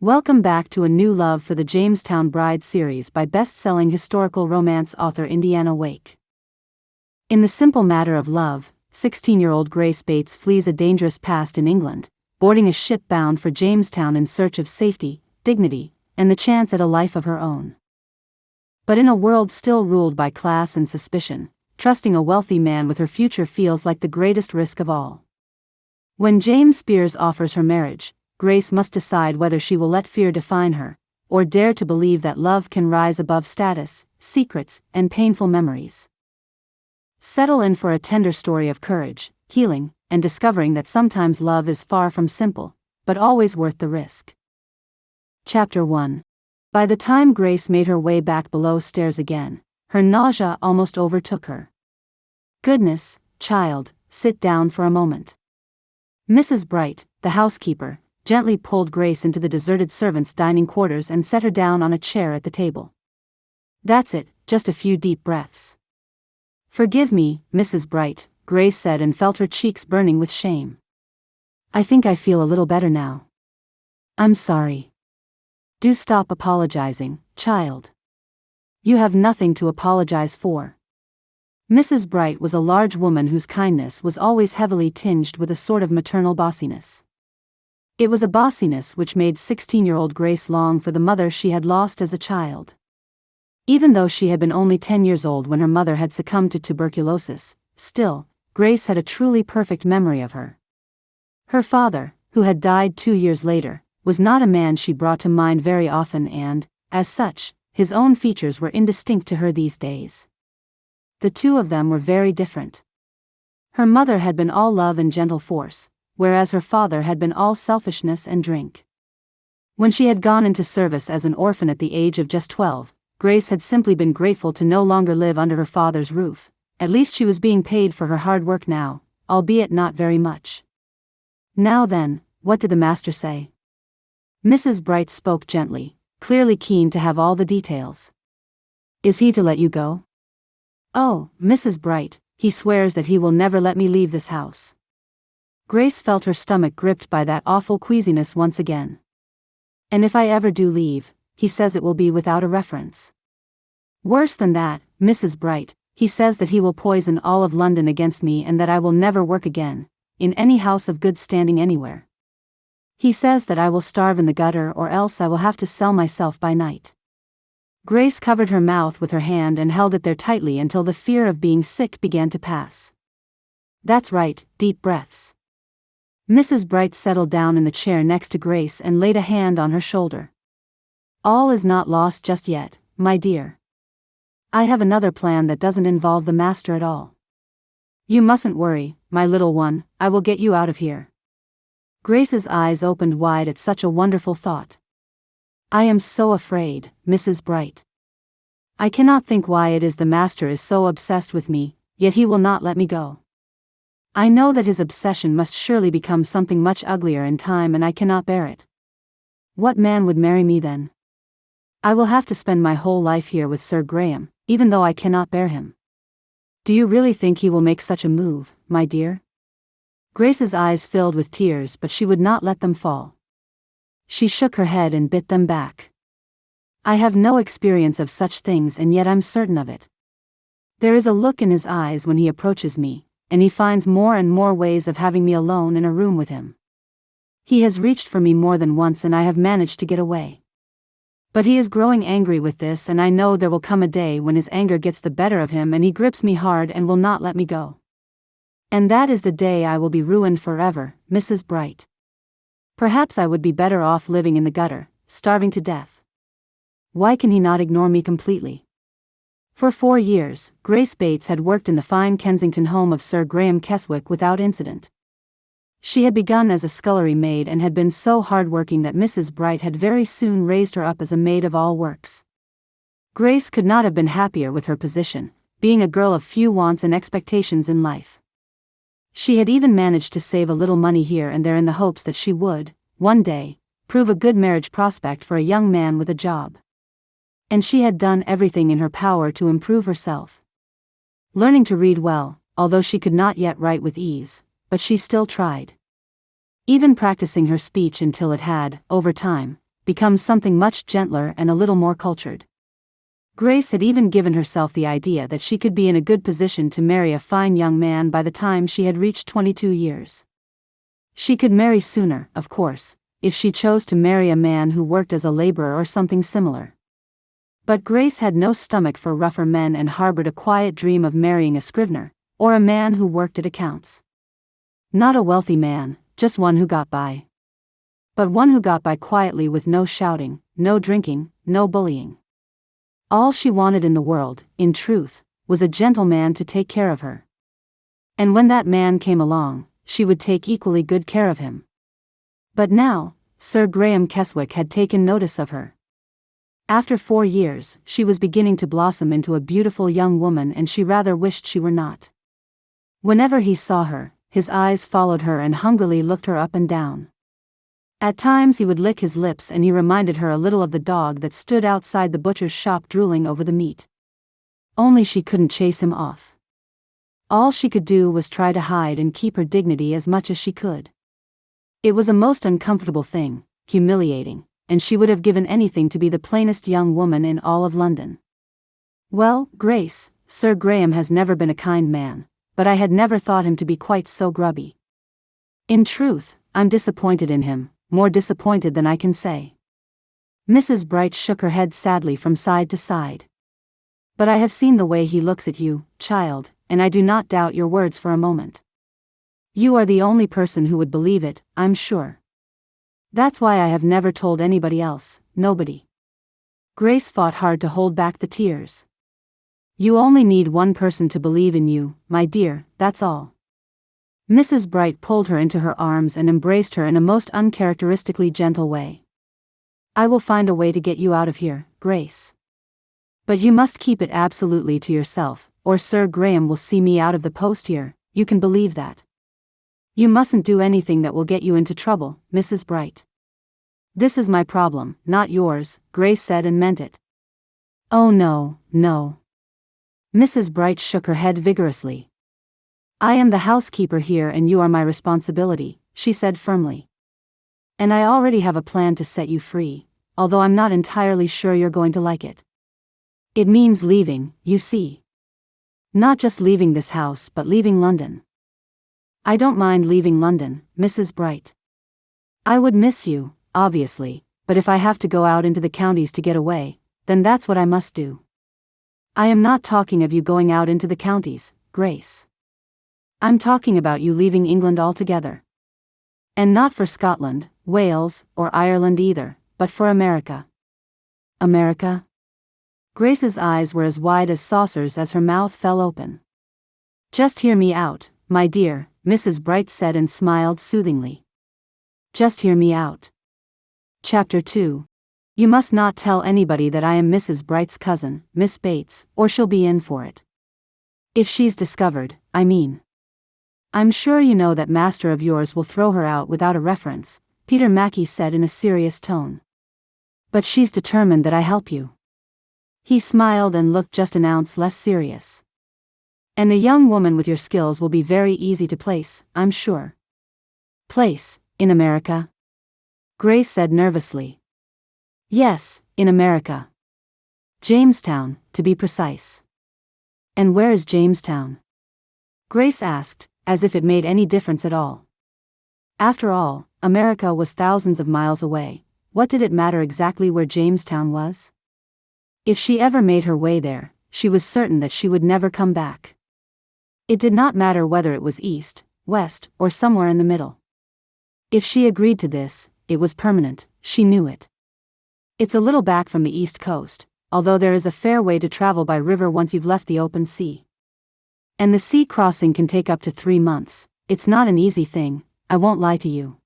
Welcome back to a new love for the Jamestown Bride series by best-selling historical romance author Indiana Wake. In the simple matter of love, 16-year-old Grace Bates flees a dangerous past in England, boarding a ship bound for Jamestown in search of safety, dignity, and the chance at a life of her own. But in a world still ruled by class and suspicion, trusting a wealthy man with her future feels like the greatest risk of all. When James Spears offers her marriage, Grace must decide whether she will let fear define her, or dare to believe that love can rise above status, secrets, and painful memories. Settle in for a tender story of courage, healing, and discovering that sometimes love is far from simple, but always worth the risk. Chapter 1. By the time Grace made her way back below stairs again, her nausea almost overtook her. "Goodness, child, sit down for a moment." Mrs. Bright, the housekeeper, gently pulled Grace into the deserted servants' dining quarters and set her down on a chair at the table. "That's it, just a few deep breaths." "Forgive me, Mrs. Bright," Grace said and felt her cheeks burning with shame. "I think I feel a little better now." "I'm sorry." "Do stop apologizing, child. You have nothing to apologize for." Mrs. Bright was a large woman whose kindness was always heavily tinged with a sort of maternal bossiness. It was a bossiness which made 16-year-old Grace long for the mother she had lost as a child. Even though she had been only 10 years old when her mother had succumbed to tuberculosis, still, Grace had a truly perfect memory of her. Her father, who had died 2 years later, was not a man she brought to mind very often and, as such, his own features were indistinct to her these days. The two of them were very different. Her mother had been all love and gentle force, whereas her father had been all selfishness and drink. When she had gone into service as an orphan at the age of just 12, Grace had simply been grateful to no longer live under her father's roof. At least she was being paid for her hard work now, albeit not very much. "Now then, what did the master say?" Mrs. Bright spoke gently, clearly keen to have all the details. "Is he to let you go?" "Oh, Mrs. Bright, he swears that he will never let me leave this house." Grace felt her stomach gripped by that awful queasiness once again. "And if I ever do leave, he says it will be without a reference. Worse than that, Mrs. Bright, he says that he will poison all of London against me and that I will never work again, in any house of good standing anywhere. He says that I will starve in the gutter or else I will have to sell myself by night." Grace covered her mouth with her hand and held it there tightly until the fear of being sick began to pass. "That's right, deep breaths." Mrs. Bright settled down in the chair next to Grace and laid a hand on her shoulder. "All is not lost just yet, my dear. I have another plan that doesn't involve the master at all. You mustn't worry, my little one, I will get you out of here." Grace's eyes opened wide at such a wonderful thought. "I am so afraid, Mrs. Bright. I cannot think why it is the master is so obsessed with me, yet he will not let me go. I know that his obsession must surely become something much uglier in time and I cannot bear it. What man would marry me then? I will have to spend my whole life here with Sir Graham, even though I cannot bear him. Do you really think he will make such a move, my dear?" Grace's eyes filled with tears, but she would not let them fall. She shook her head and bit them back. "I have no experience of such things and yet I'm certain of it. There is a look in his eyes when he approaches me, and he finds more and more ways of having me alone in a room with him. He has reached for me more than once and I have managed to get away. But he is growing angry with this and I know there will come a day when his anger gets the better of him and he grips me hard and will not let me go. And that is the day I will be ruined forever, Mrs. Bright. Perhaps I would be better off living in the gutter, starving to death. Why can he not ignore me completely?" For 4 years, Grace Bates had worked in the fine Kensington home of Sir Graham Keswick without incident. She had begun as a scullery maid and had been so hard-working that Mrs. Bright had very soon raised her up as a maid of all works. Grace could not have been happier with her position, being a girl of few wants and expectations in life. She had even managed to save a little money here and there in the hopes that she would, one day, prove a good marriage prospect for a young man with a job. And she had done everything in her power to improve herself. Learning to read well, although she could not yet write with ease, but she still tried. Even practicing her speech until it had, over time, become something much gentler and a little more cultured. Grace had even given herself the idea that she could be in a good position to marry a fine young man by the time she had reached 22 years. She could marry sooner, of course, if she chose to marry a man who worked as a laborer or something similar. But Grace had no stomach for rougher men and harbored a quiet dream of marrying a scrivener, or a man who worked at accounts. Not a wealthy man, just one who got by. But one who got by quietly with no shouting, no drinking, no bullying. All she wanted in the world, in truth, was a gentleman to take care of her. And when that man came along, she would take equally good care of him. But now, Sir Graham Keswick had taken notice of her. After 4 years, she was beginning to blossom into a beautiful young woman, and she rather wished she were not. Whenever he saw her, his eyes followed her and hungrily looked her up and down. At times he would lick his lips, and he reminded her a little of the dog that stood outside the butcher's shop drooling over the meat. Only she couldn't chase him off. All she could do was try to hide and keep her dignity as much as she could. It was a most uncomfortable thing, humiliating, and she would have given anything to be the plainest young woman in all of London. Well, Grace, Sir Graham has never been a kind man, but I had never thought him to be quite so grubby. In truth, I'm disappointed in him, more disappointed than I can say. Mrs. Bright shook her head sadly from side to side. But I have seen the way he looks at you, child, and I do not doubt your words for a moment. You are the only person who would believe it, I'm sure. That's why I have never told anybody else, nobody. Grace fought hard to hold back the tears. You only need one person to believe in you, my dear, that's all. Mrs. Bright pulled her into her arms and embraced her in a most uncharacteristically gentle way. I will find a way to get you out of here, Grace. But you must keep it absolutely to yourself, or Sir Graham will see me out of the post here, you can believe that. You mustn't do anything that will get you into trouble, Mrs. Bright. This is my problem, not yours, Grace said and meant it. Oh no, no. Mrs. Bright shook her head vigorously. I am the housekeeper here and you are my responsibility, she said firmly. And I already have a plan to set you free, although I'm not entirely sure you're going to like it. It means leaving, you see. Not just leaving this house but leaving London. I don't mind leaving London, Mrs. Bright. I would miss you, obviously, but if I have to go out into the counties to get away, then that's what I must do. I am not talking of you going out into the counties, Grace. I'm talking about you leaving England altogether. And not for Scotland, Wales, or Ireland either, but for America. America? Grace's eyes were as wide as saucers as her mouth fell open. Just hear me out, my dear, Mrs. Bright said and smiled soothingly. Just hear me out. Chapter 2. You must not tell anybody that I am Mrs. Bright's cousin, Miss Bates, or she'll be in for it. If she's discovered, I mean. I'm sure you know that master of yours will throw her out without a reference, Peter Mackie said in a serious tone. But she's determined that I help you. He smiled and looked just an ounce less serious. And a young woman with your skills will be very easy to place, I'm sure. Place, in America? Grace said nervously. Yes, in America. Jamestown, to be precise. And where is Jamestown? Grace asked, as if it made any difference at all. After all, America was thousands of miles away. What did it matter exactly where Jamestown was? If she ever made her way there, she was certain that she would never come back. It did not matter whether it was east, west, or somewhere in the middle. If she agreed to this, it was permanent, she knew it. It's a little back from the east coast, although there is a fair way to travel by river once you've left the open sea. And the sea crossing can take up to 3 months, it's not an easy thing, I won't lie to you.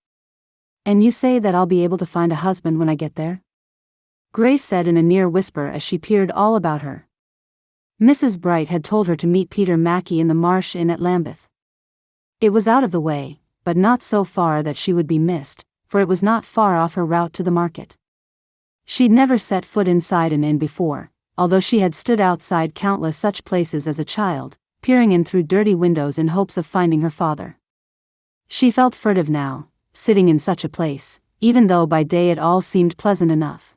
And you say that I'll be able to find a husband when I get there? Grace said in a near whisper as she peered all about her. Mrs. Bright had told her to meet Peter Mackie in the Marsh Inn at Lambeth. It was out of the way, but not so far that she would be missed, for it was not far off her route to the market. She'd never set foot inside an inn before, although she had stood outside countless such places as a child, peering in through dirty windows in hopes of finding her father. She felt furtive now, sitting in such a place, even though by day it all seemed pleasant enough.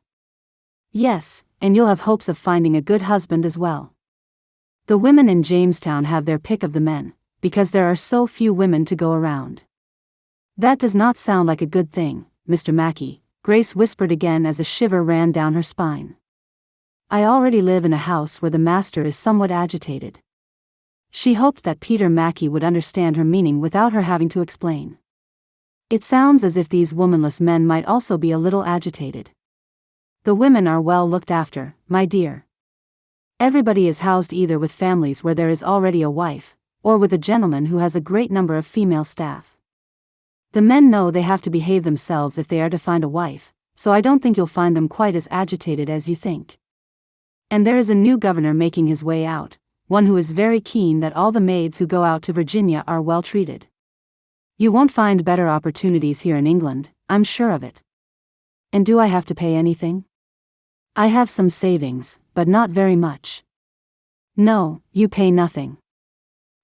Yes, and you'll have hopes of finding a good husband as well. The women in Jamestown have their pick of the men, because there are so few women to go around. That does not sound like a good thing, Mr. Mackey, Grace whispered again as a shiver ran down her spine. I already live in a house where the master is somewhat agitated. She hoped that Peter Mackey would understand her meaning without her having to explain. It sounds as if these womanless men might also be a little agitated. The women are well looked after, my dear. Everybody is housed either with families where there is already a wife, or with a gentleman who has a great number of female staff. The men know they have to behave themselves if they are to find a wife, so I don't think you'll find them quite as agitated as you think. And there is a new governor making his way out, one who is very keen that all the maids who go out to Virginia are well treated. You won't find better opportunities here in England, I'm sure of it. And do I have to pay anything? I have some savings, but not very much. No, you pay nothing.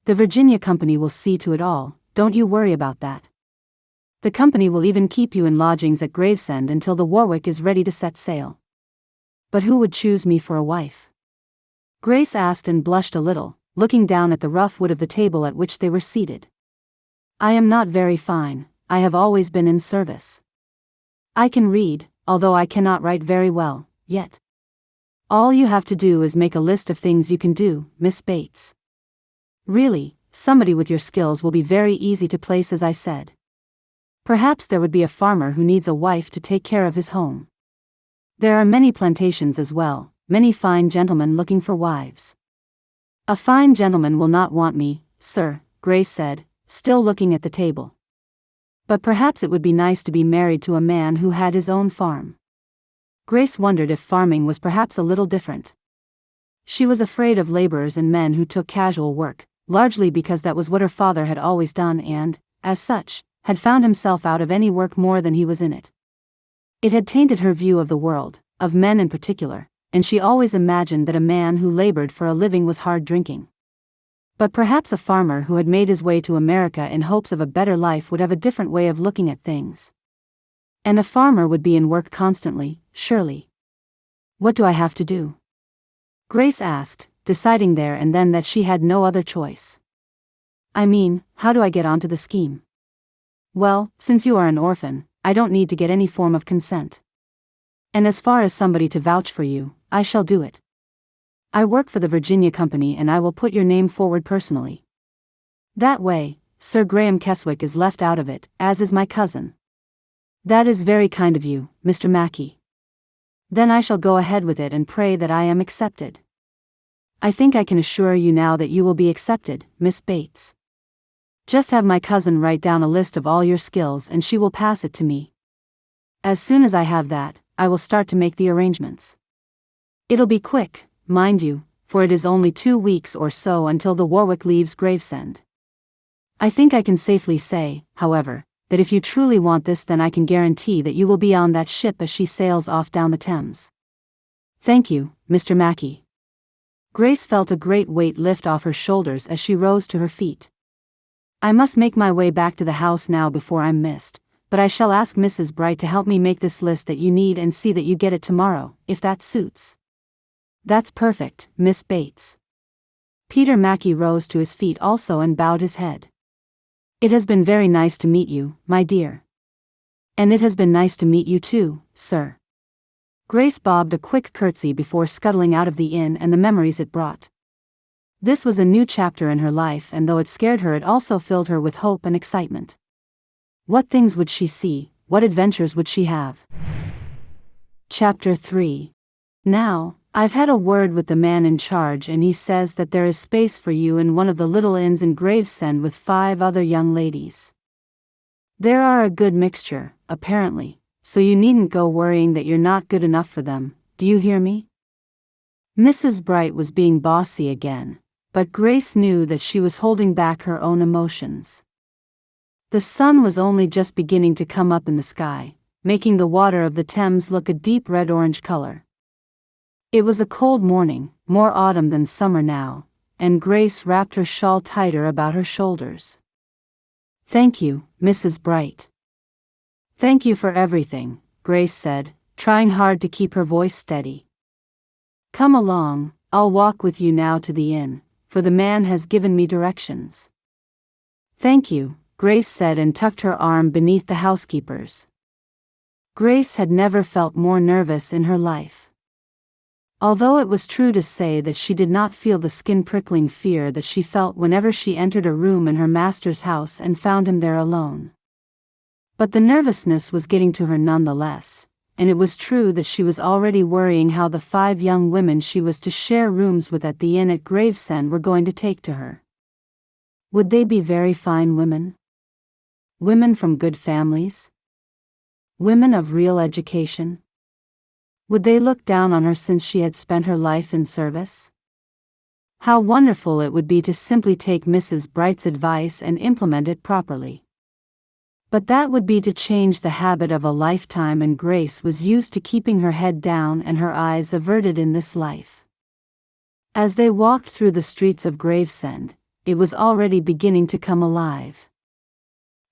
The Virginia Company will see to it all, don't you worry about that. The company will even keep you in lodgings at Gravesend until the Warwick is ready to set sail. But who would choose me for a wife? Grace asked and blushed a little, looking down at the rough wood of the table at which they were seated. I am not very fine, I have always been in service. I can read, although I cannot write very well, yet. All you have to do is make a list of things you can do, Miss Bates. Really, somebody with your skills will be very easy to place, as I said. Perhaps there would be a farmer who needs a wife to take care of his home. There are many plantations as well, many fine gentlemen looking for wives. A fine gentleman will not want me, sir, Grace said, still looking at the table. But perhaps it would be nice to be married to a man who had his own farm. Grace wondered if farming was perhaps a little different. She was afraid of laborers and men who took casual work, largely because that was what her father had always done and, as such, had found himself out of any work more than he was in it. It had tainted her view of the world, of men in particular, and she always imagined that a man who labored for a living was hard drinking. But perhaps a farmer who had made his way to America in hopes of a better life would have a different way of looking at things. And a farmer would be in work constantly, surely. What do I have to do? Grace asked, deciding there and then that she had no other choice. I mean, how do I get onto the scheme? Well, since you are an orphan, I don't need to get any form of consent. And as far as somebody to vouch for you, I shall do it. I work for the Virginia Company and I will put your name forward personally. That way, Sir Graham Keswick is left out of it, as is my cousin. That is very kind of you, Mr. Mackey. Then I shall go ahead with it and pray that I am accepted. I think I can assure you now that you will be accepted, Miss Bates. Just have my cousin write down a list of all your skills and she will pass it to me. As soon as I have that, I will start to make the arrangements. It'll be quick, mind you, for it is only 2 weeks or so until the Warwick leaves Gravesend. I think I can safely say, however, that if you truly want this, then I can guarantee that you will be on that ship as she sails off down the Thames. Thank you, Mr. Mackey. Grace felt a great weight lift off her shoulders as she rose to her feet. I must make my way back to the house now before I'm missed, but I shall ask Mrs. Bright to help me make this list that you need and see that you get it tomorrow, if that suits. That's perfect, Miss Bates. Peter Mackey rose to his feet also and bowed his head. It has been very nice to meet you, my dear. And it has been nice to meet you too, sir. Grace bobbed a quick curtsy before scuttling out of the inn and the memories it brought. This was a new chapter in her life, and though it scared her, it also filled her with hope and excitement. What things would she see, what adventures would she have? Chapter 3. Now, I've had a word with the man in charge and he says that there is space for you in one of the little inns in Gravesend with 5 other young ladies. There are a good mixture, apparently, so you needn't go worrying that you're not good enough for them, do you hear me? Mrs. Bright was being bossy again, but Grace knew that she was holding back her own emotions. The sun was only just beginning to come up in the sky, making the water of the Thames look a deep red-orange color. It was a cold morning, more autumn than summer now, and Grace wrapped her shawl tighter about her shoulders. Thank you, Mrs. Bright. "Thank you for everything," Grace said, trying hard to keep her voice steady. "Come along, I'll walk with you now to the inn, for the man has given me directions." "Thank you," Grace said and tucked her arm beneath the housekeeper's. Grace had never felt more nervous in her life. Although it was true to say that she did not feel the skin-prickling fear that she felt whenever she entered a room in her master's house and found him there alone. But the nervousness was getting to her nonetheless, and it was true that she was already worrying how the 5 young women she was to share rooms with at the inn at Gravesend were going to take to her. Would they be very fine women? Women from good families? Women of real education? Would they look down on her since she had spent her life in service? How wonderful it would be to simply take Mrs. Bright's advice and implement it properly. But that would be to change the habit of a lifetime, and Grace was used to keeping her head down and her eyes averted in this life. As they walked through the streets of Gravesend, it was already beginning to come alive.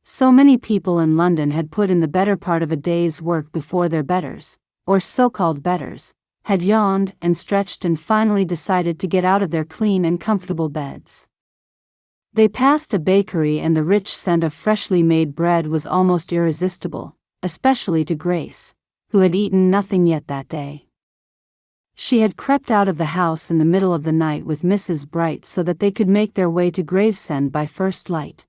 So many people in London had put in the better part of a day's work before their betters, or so-called betters, had yawned and stretched and finally decided to get out of their clean and comfortable beds. They passed a bakery, and the rich scent of freshly made bread was almost irresistible, especially to Grace, who had eaten nothing yet that day. She had crept out of the house in the middle of the night with Mrs. Bright so that they could make their way to Gravesend by first light.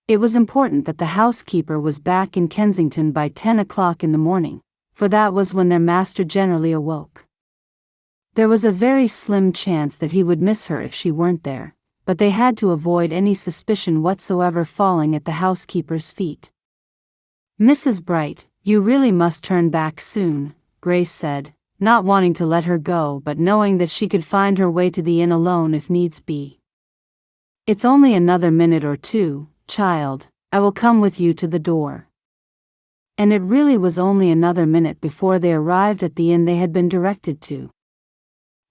It was important that the housekeeper was back in Kensington by 10 o'clock in the morning, for that was when their master generally awoke. There was a very slim chance that he would miss her if she weren't there, but they had to avoid any suspicion whatsoever falling at the housekeeper's feet. "Mrs. Bright, you really must turn back soon," Grace said, not wanting to let her go but knowing that she could find her way to the inn alone if needs be. "It's only another minute or 2, child, I will come with you to the door." And it really was only another minute before they arrived at the inn they had been directed to.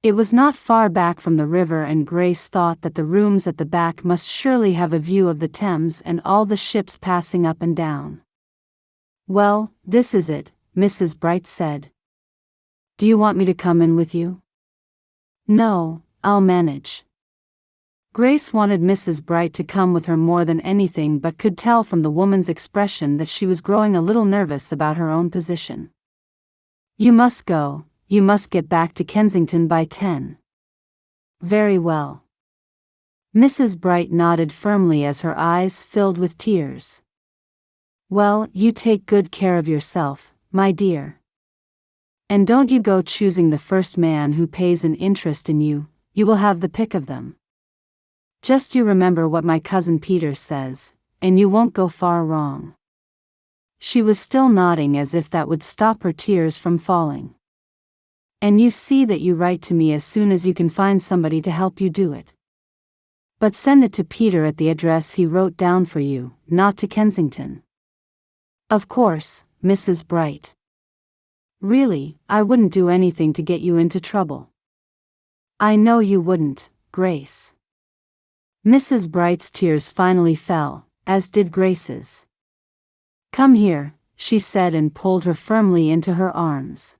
It was not far back from the river, and Grace thought that the rooms at the back must surely have a view of the Thames and all the ships passing up and down. "Well, this is it," Mrs. Bright said. "Do you want me to come in with you?" "No, I'll manage." Grace wanted Mrs. Bright to come with her more than anything, but could tell from the woman's expression that she was growing a little nervous about her own position. "You must go. You must get back to Kensington by 10. "Very well." Mrs. Bright nodded firmly as her eyes filled with tears. "Well, you take good care of yourself, my dear. And don't you go choosing the first man who pays an interest in you, you will have the pick of them. Just you remember what my cousin Peter says, and you won't go far wrong." She was still nodding as if that would stop her tears from falling. "And you see that you write to me as soon as you can find somebody to help you do it. But send it to Peter at the address he wrote down for you, not to Kensington." "Of course, Mrs. Bright. Really, I wouldn't do anything to get you into trouble." "I know you wouldn't, Grace." Mrs. Bright's tears finally fell, as did Grace's. "Come here," she said and pulled her firmly into her arms.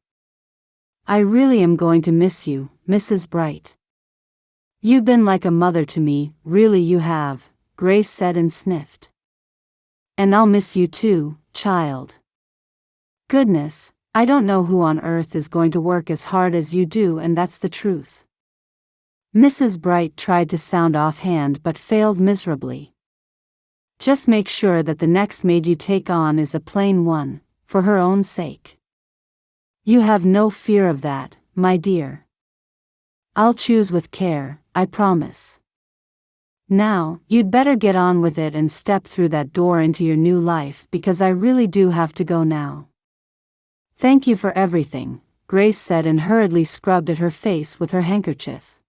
"I really am going to miss you, Mrs. Bright. You've been like a mother to me, really you have," Grace said and sniffed. "And I'll miss you too, child. Goodness, I don't know who on earth is going to work as hard as you do, and that's the truth." Mrs. Bright tried to sound offhand but failed miserably. "Just make sure that the next maid you take on is a plain one, for her own sake. You have no fear of that, my dear. I'll choose with care, I promise. Now, you'd better get on with it and step through that door into your new life, because I really do have to go now." "Thank you for everything," Grace said and hurriedly scrubbed at her face with her handkerchief.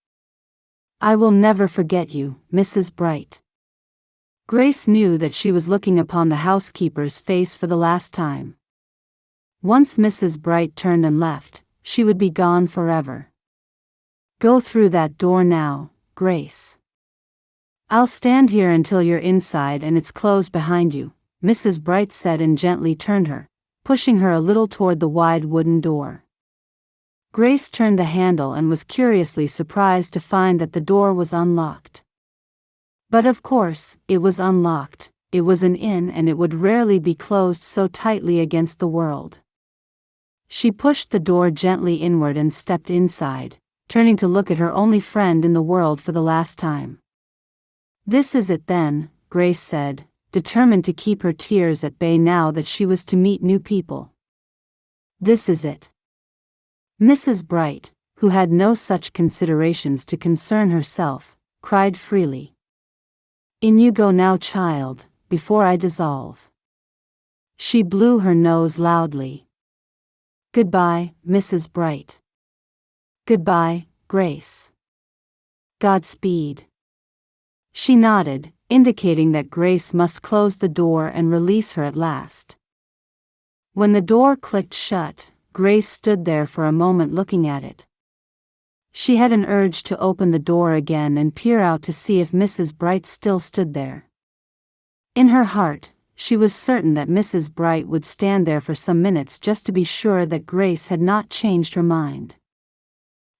"I will never forget you, Mrs. Bright." Grace knew that she was looking upon the housekeeper's face for the last time. Once Mrs. Bright turned and left, she would be gone forever. "Go through that door now, Grace. I'll stand here until you're inside and it's closed behind you," Mrs. Bright said and gently turned her, pushing her a little toward the wide wooden door. Grace turned the handle and was curiously surprised to find that the door was unlocked. But of course, it was unlocked. It was an inn and it would rarely be closed so tightly against the world. She pushed the door gently inward and stepped inside, turning to look at her only friend in the world for the last time. "This is it then," Grace said, determined to keep her tears at bay now that she was to meet new people. "This is it." Mrs. Bright, who had no such considerations to concern herself, cried freely. "In you go now, child, before I dissolve." She blew her nose loudly. "Goodbye, Mrs. Bright." "Goodbye, Grace." "Godspeed." She nodded, indicating that Grace must close the door and release her at last. When the door clicked shut, Grace stood there for a moment looking at it. She had an urge to open the door again and peer out to see if Mrs. Bright still stood there. In her heart, she was certain that Mrs. Bright would stand there for some minutes just to be sure that Grace had not changed her mind.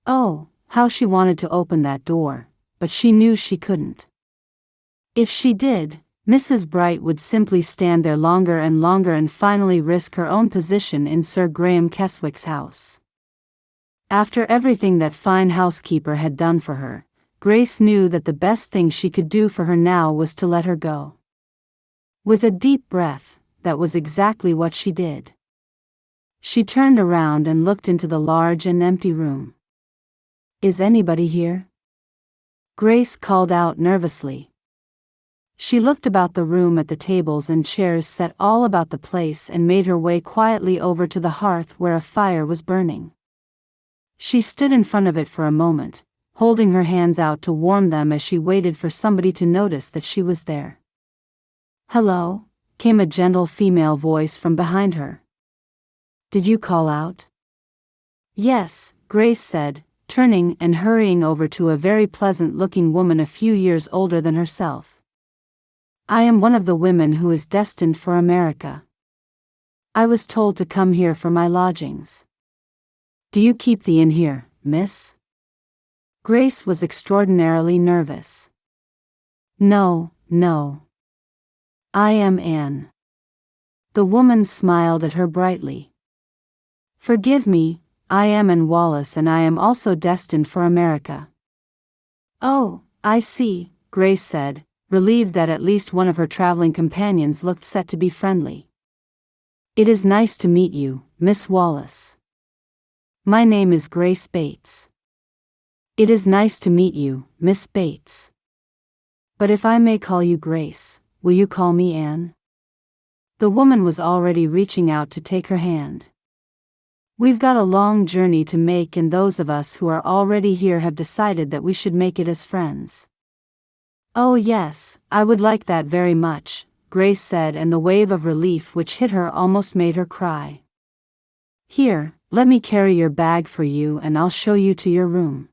Oh, how she wanted to open that door, but she knew she couldn't. If she did, Mrs. Bright would simply stand there longer and longer and finally risk her own position in Sir Graham Keswick's house. After everything that fine housekeeper had done for her, Grace knew that the best thing she could do for her now was to let her go. With a deep breath, that was exactly what she did. She turned around and looked into the large and empty room. "Is anybody here?" Grace called out nervously. She looked about the room at the tables and chairs set all about the place and made her way quietly over to the hearth where a fire was burning. She stood in front of it for a moment, holding her hands out to warm them as she waited for somebody to notice that she was there. "Hello," came a gentle female voice from behind her. "Did you call out?" "Yes," Grace said, turning and hurrying over to a very pleasant-looking woman a few years older than herself. "I am one of the women who is destined for America. I was told to come here for my lodgings. Do you keep the inn here, miss?" Grace was extraordinarily nervous. No. I am Anne." The woman smiled at her brightly. "Forgive me, I am Anne Wallace and I am also destined for America." "Oh, I see," Grace said, relieved that at least one of her traveling companions looked set to be friendly. "It is nice to meet you, Miss Wallace. My name is Grace Bates." "It is nice to meet you, Miss Bates. But if I may call you Grace, will you call me Anne?" The woman was already reaching out to take her hand. "We've got a long journey to make and those of us who are already here have decided that we should make it as friends." "Oh yes, I would like that very much," Grace said, and the wave of relief which hit her almost made her cry. "Here, let me carry your bag for you and I'll show you to your room.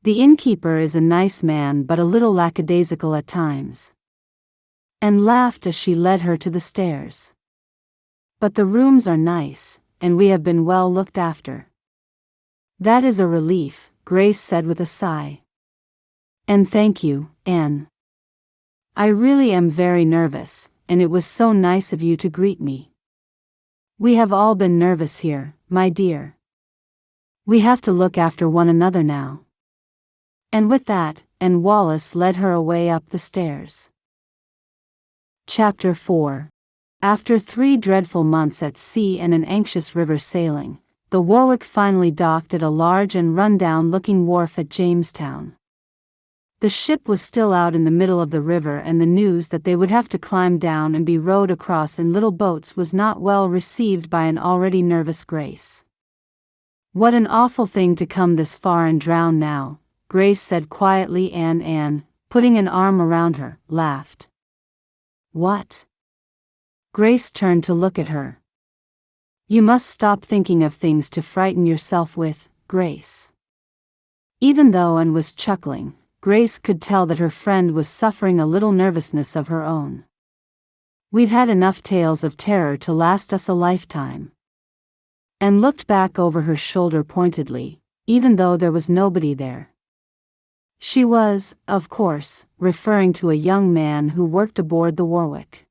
The innkeeper is a nice man but a little lackadaisical at times." And laughed as she led her to the stairs. "But the rooms are nice, and we have been well looked after." "That is a relief," Grace said with a sigh. "And thank you, Anne. I really am very nervous, and it was so nice of you to greet me. We have all been nervous here, my dear. We have to look after one another now." And with that, Anne Wallace led her away up the stairs. Chapter 4. After 3 dreadful months at sea and an anxious river sailing, the Warwick finally docked at a large and run-down-looking wharf at Jamestown. The ship was still out in the middle of the river and the news that they would have to climb down and be rowed across in little boats was not well received by an already nervous Grace. "What an awful thing to come this far and drown now," Grace said quietly, and Anne, putting an arm around her, laughed. "What?" Grace turned to look at her. "You must stop thinking of things to frighten yourself with, Grace." Even though Anne was chuckling, Grace could tell that her friend was suffering a little nervousness of her own. We've had enough tales of terror to last us a lifetime." And looked back over her shoulder pointedly, even though there was nobody there. She was, of course, referring to a young man who worked aboard the Warwick.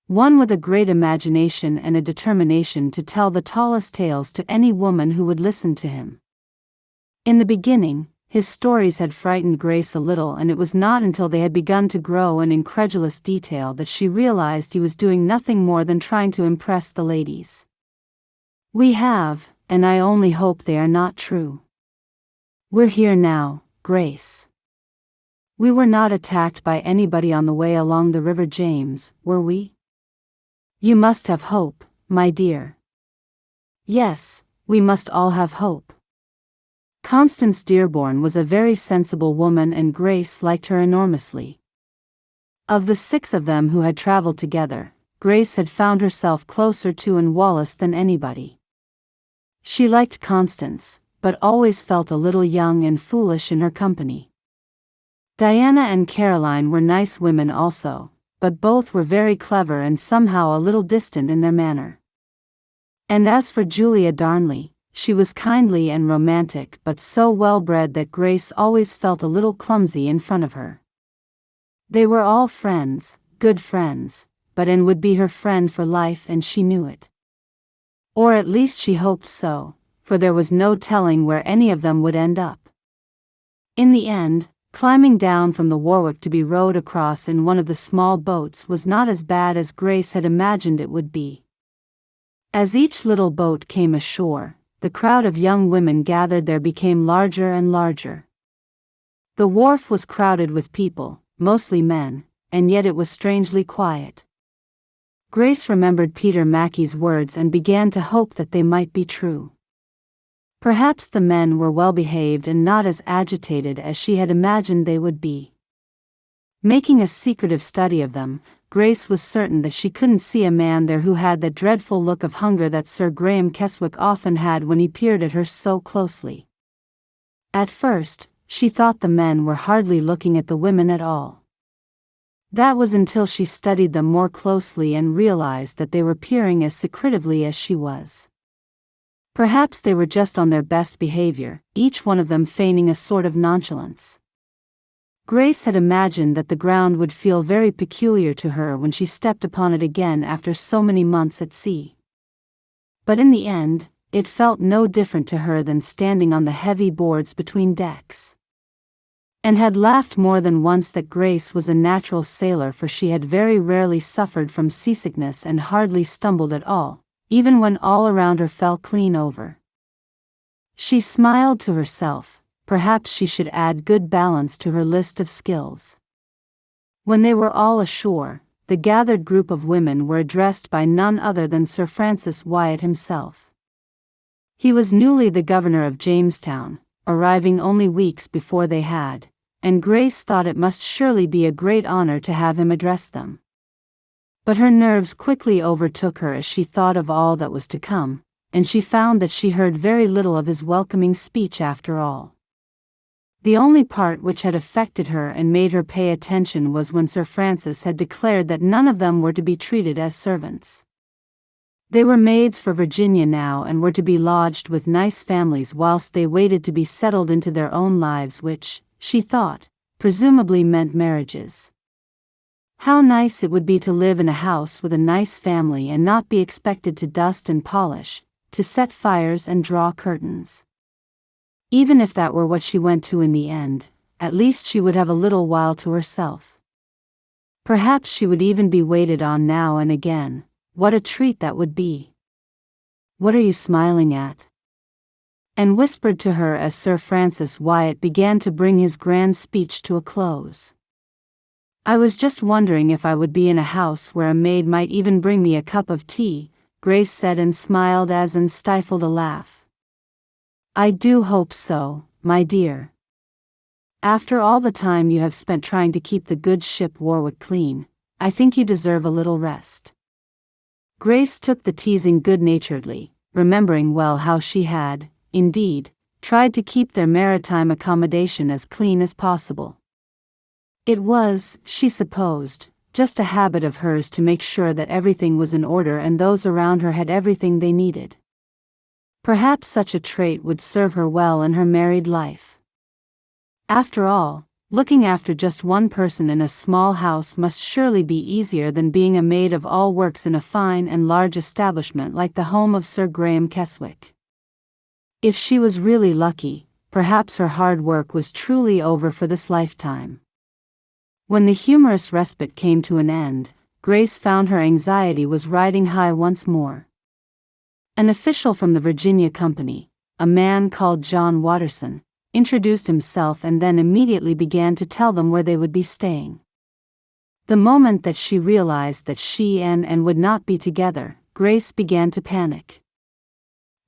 One with a great imagination and a determination to tell the tallest tales to any woman who would listen to him. In the beginning, his stories had frightened Grace a little, and it was not until they had begun to grow in incredulous detail that she realized he was doing nothing more than trying to impress the ladies. "We have, and I only hope they are not true. We're here now, Grace. We were not attacked by anybody on the way along the River James, were we? You must have hope, my dear." "Yes, we must all have hope." Constance Dearborn was a very sensible woman, and Grace liked her enormously. Of the 6 of them who had traveled together, Grace had found herself closer to Anne Wallace than anybody. She liked Constance, but always felt a little young and foolish in her company. Diana and Caroline were nice women also, but both were very clever and somehow a little distant in their manner. And as for Julia Darnley, she was kindly and romantic, but so well-bred that Grace always felt a little clumsy in front of her. They were all friends, good friends, but Anne would be her friend for life, and she knew it. Or at least she hoped so, for there was no telling where any of them would end up. In the end, climbing down from the Warwick to be rowed across in one of the small boats was not as bad as Grace had imagined it would be. As each little boat came ashore, the crowd of young women gathered there became larger and larger. The wharf was crowded with people, mostly men, and yet it was strangely quiet. Grace remembered Peter Mackey's words and began to hope that they might be true. Perhaps the men were well behaved and not as agitated as she had imagined they would be. Making a secretive study of them, Grace was certain that she couldn't see a man there who had that dreadful look of hunger that Sir Graham Keswick often had when he peered at her so closely. At first, she thought the men were hardly looking at the women at all. That was until she studied them more closely and realized that they were peering as secretively as she was. Perhaps they were just on their best behavior, each one of them feigning a sort of nonchalance. Grace had imagined that the ground would feel very peculiar to her when she stepped upon it again after so many months at sea. But in the end, it felt no different to her than standing on the heavy boards between decks. And had laughed more than once that Grace was a natural sailor, for she had very rarely suffered from seasickness and hardly stumbled at all, even when all around her fell clean over. She smiled to herself. Perhaps she should add good balance to her list of skills. When they were all ashore, the gathered group of women were addressed by none other than Sir Francis Wyatt himself. He was newly the governor of Jamestown, arriving only weeks before they had, and Grace thought it must surely be a great honor to have him address them. But her nerves quickly overtook her as she thought of all that was to come, and she found that she heard very little of his welcoming speech after all. The only part which had affected her and made her pay attention was when Sir Francis had declared that none of them were to be treated as servants. They were maids for Virginia now, and were to be lodged with nice families whilst they waited to be settled into their own lives, which, she thought, presumably meant marriages. How nice it would be to live in a house with a nice family and not be expected to dust and polish, to set fires and draw curtains. Even if that were what she went to in the end, at least she would have a little while to herself. Perhaps she would even be waited on now and again. What a treat that would be! "What are you smiling at?" Anne whispered to her as Sir Francis Wyatt began to bring his grand speech to a close. "I was just wondering if I would be in a house where a maid might even bring me a cup of tea," Grace said, and smiled as Anne stifled a laugh. "I do hope so, my dear. After all the time you have spent trying to keep the Good Ship Warwick clean, I think you deserve a little rest." Grace took the teasing good-naturedly, remembering well how she had, indeed, tried to keep their maritime accommodation as clean as possible. It was, she supposed, just a habit of hers to make sure that everything was in order and those around her had everything they needed. Perhaps such a trait would serve her well in her married life. After all, looking after just one person in a small house must surely be easier than being a maid of all works in a fine and large establishment like the home of Sir Graham Keswick. If she was really lucky, perhaps her hard work was truly over for this lifetime. When the humorous respite came to an end, Grace found her anxiety was riding high once more. An official from the Virginia Company, a man called John Watterson, introduced himself and then immediately began to tell them where they would be staying. The moment that she realized that she and Anne would not be together, Grace began to panic.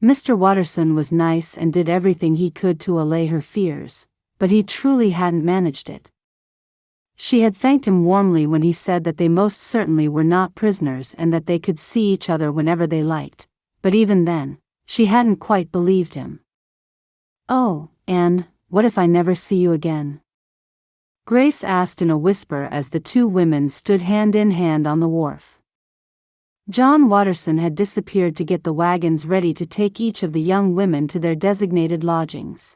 Mr. Watterson was nice and did everything he could to allay her fears, but he truly hadn't managed it. She had thanked him warmly when he said that they most certainly were not prisoners and that they could see each other whenever they liked, but even then, she hadn't quite believed him. "Oh, Anne, what if I never see you again?" Grace asked in a whisper as the two women stood hand in hand on the wharf. John Watterson had disappeared to get the wagons ready to take each of the young women to their designated lodgings.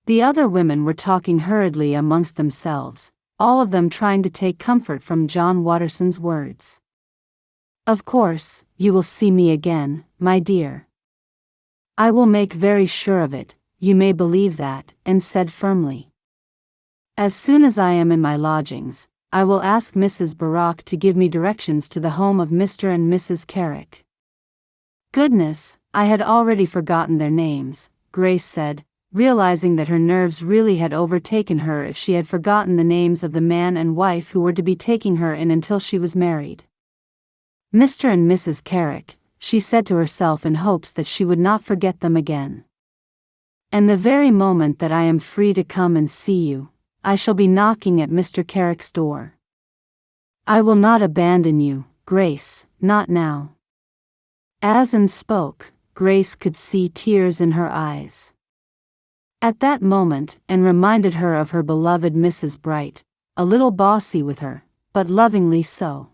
The other women were talking hurriedly amongst themselves, all of them trying to take comfort from John Watterson's words. "Of course, you will see me again, my dear. I will make very sure of it, you may believe that," Anne said firmly. "As soon as I am in my lodgings, I will ask Mrs. Barak to give me directions to the home of Mr. and Mrs. Carrick." "Goodness, I had already forgotten their names," Grace said, realizing that her nerves really had overtaken her if she had forgotten the names of the man and wife who were to be taking her in until she was married. "Mr. and Mrs. Carrick," she said to herself in hopes that she would not forget them again. "And the very moment that I am free to come and see you, I shall be knocking at Mr. Carrick's door. I will not abandon you, Grace, not now." As Anne spoke, Grace could see tears in her eyes. At that moment, Anne reminded her of her beloved Mrs. Bright, a little bossy with her, but lovingly so.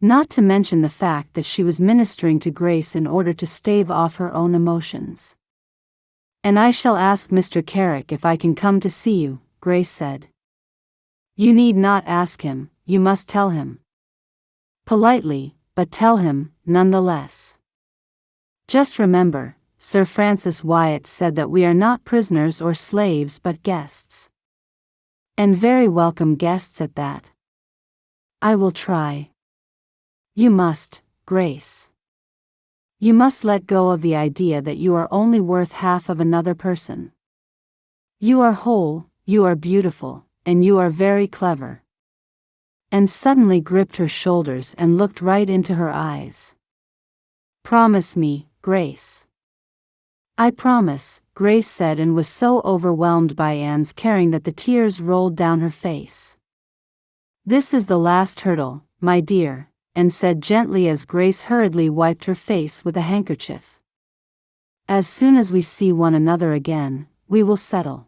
Not to mention the fact that she was ministering to Grace in order to stave off her own emotions. "And I shall ask Mr. Carrick if I can come to see you," Grace said. "You need not ask him, you must tell him. Politely, but tell him, nonetheless. Just remember, Sir Francis Wyatt said that we are not prisoners or slaves but guests. And very welcome guests at that." "I will try." "You must, Grace. You must let go of the idea that you are only worth half of another person. You are whole, you are beautiful, and you are very clever." And suddenly gripped her shoulders and looked right into her eyes. "Promise me, Grace." "I promise," Grace said, and was so overwhelmed by Anne's caring that the tears rolled down her face. "This is the last hurdle, my dear," Anne said gently as Grace hurriedly wiped her face with a handkerchief. "As soon as we see one another again, we will settle.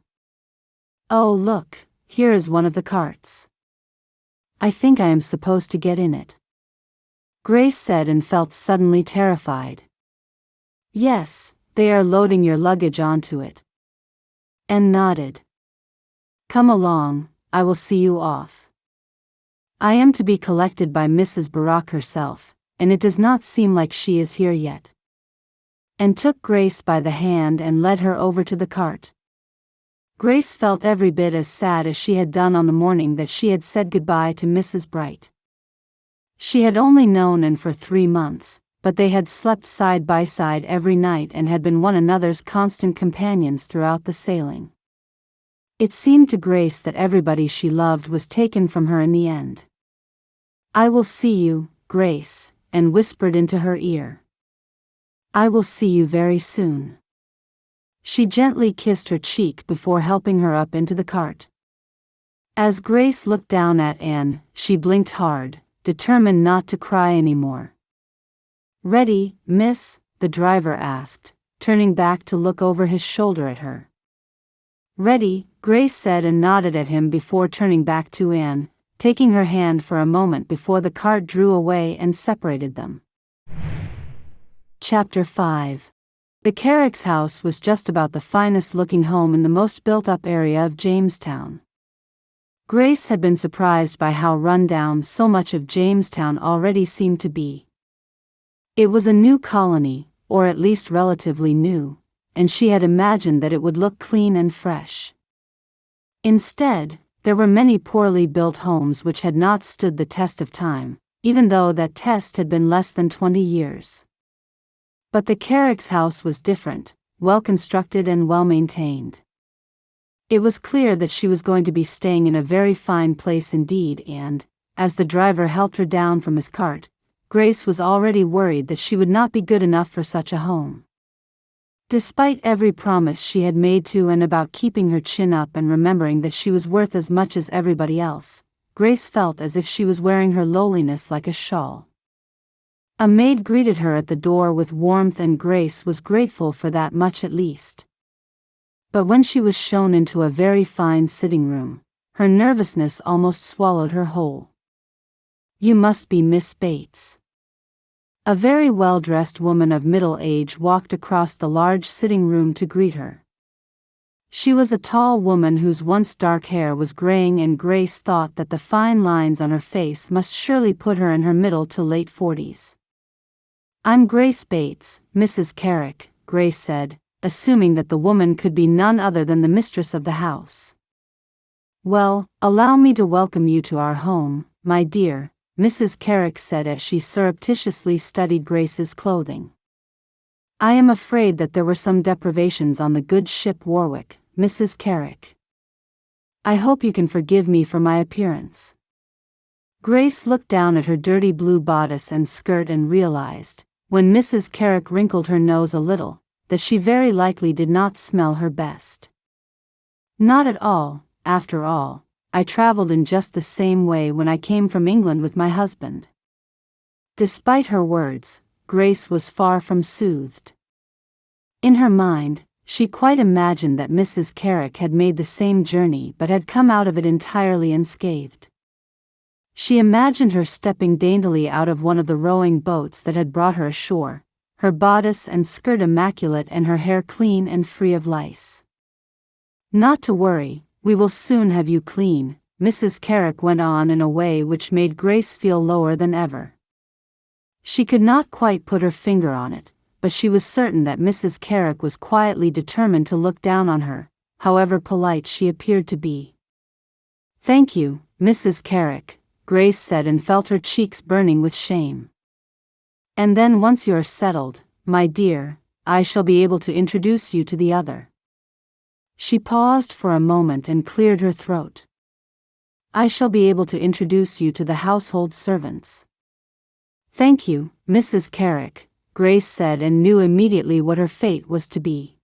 Oh, look, here is one of the carts. I think I am supposed to get in it." Grace said and felt suddenly terrified. "Yes, they are loading your luggage onto it." Anne nodded. "Come along, I will see you off. I am to be collected by Mrs. Barak herself, and it does not seem like she is here yet." And took Grace by the hand and led her over to the cart. Grace felt every bit as sad as she had done on the morning that she had said goodbye to Mrs. Bright. She had only known Anne for 3 months, but they had slept side by side every night and had been one another's constant companions throughout the sailing. It seemed to Grace that everybody she loved was taken from her in the end. "I will see you, Grace," Anne whispered into her ear. "I will see you very soon." She gently kissed her cheek before helping her up into the cart. As Grace looked down at Anne, she blinked hard, determined not to cry anymore. "Ready, miss?" the driver asked, turning back to look over his shoulder at her. "Ready," Grace said and nodded at him before turning back to Anne. taking her hand for a moment before the cart drew away and separated them. Chapter 5. The Carricks house was just about the finest-looking home in the most built-up area of Jamestown. Grace had been surprised by how run-down so much of Jamestown already seemed to be. It was a new colony, or at least relatively new, and she had imagined that it would look clean and fresh. Instead, there were many poorly built homes which had not stood the test of time, even though that test had been less than 20 years. But the Carricks house was different, well-constructed and well-maintained. It was clear that she was going to be staying in a very fine place indeed, and, as the driver helped her down from his cart, Grace was already worried that she would not be good enough for such a home. Despite every promise she had made to and about keeping her chin up and remembering that she was worth as much as everybody else, Grace felt as if she was wearing her lowliness like a shawl. A maid greeted her at the door with warmth, and Grace was grateful for that much at least. But when she was shown into a very fine sitting room, her nervousness almost swallowed her whole. "You must be Miss Bates." A very well-dressed woman of middle age walked across the large sitting room to greet her. She was a tall woman whose once dark hair was graying, and Grace thought that the fine lines on her face must surely put her in her middle to late 40s. "I'm Grace Bates, Mrs. Carrick," Grace said, assuming that the woman could be none other than the mistress of the house. "Well, allow me to welcome you to our home, my dear," Mrs. Carrick said as she surreptitiously studied Grace's clothing. "I am afraid that there were some deprivations on the Good Ship Warwick, Mrs. Carrick. I hope you can forgive me for my appearance." Grace looked down at her dirty blue bodice and skirt and realized, when Mrs. Carrick wrinkled her nose a little, that she very likely did not smell her best. "Not at all, after all. I traveled in just the same way when I came from England with my husband." Despite her words, Grace was far from soothed. In her mind, she quite imagined that Mrs. Carrick had made the same journey but had come out of it entirely unscathed. She imagined her stepping daintily out of one of the rowing boats that had brought her ashore, her bodice and skirt immaculate and her hair clean and free of lice. "Not to worry, we will soon have you clean," Mrs. Carrick went on in a way which made Grace feel lower than ever. She could not quite put her finger on it, but she was certain that Mrs. Carrick was quietly determined to look down on her, however polite she appeared to be. "Thank you, Mrs. Carrick," Grace said, and felt her cheeks burning with shame. "And then once you're settled, my dear, I shall be able to introduce you to the other." She paused for a moment and cleared her throat. "I shall be able to introduce you to the household servants." "Thank you, Mrs. Carrick," Grace said, and knew immediately what her fate was to be.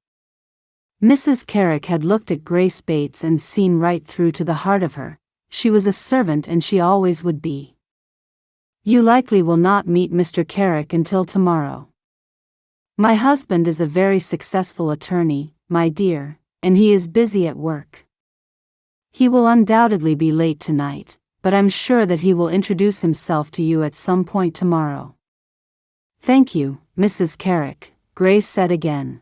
Mrs. Carrick had looked at Grace Bates and seen right through to the heart of her. She was a servant, and she always would be. "You likely will not meet Mr. Carrick until tomorrow. My husband is a very successful attorney, my dear, and he is busy at work. He will undoubtedly be late tonight, but I'm sure that he will introduce himself to you at some point tomorrow." "Thank you, Mrs. Carrick," Grace said again.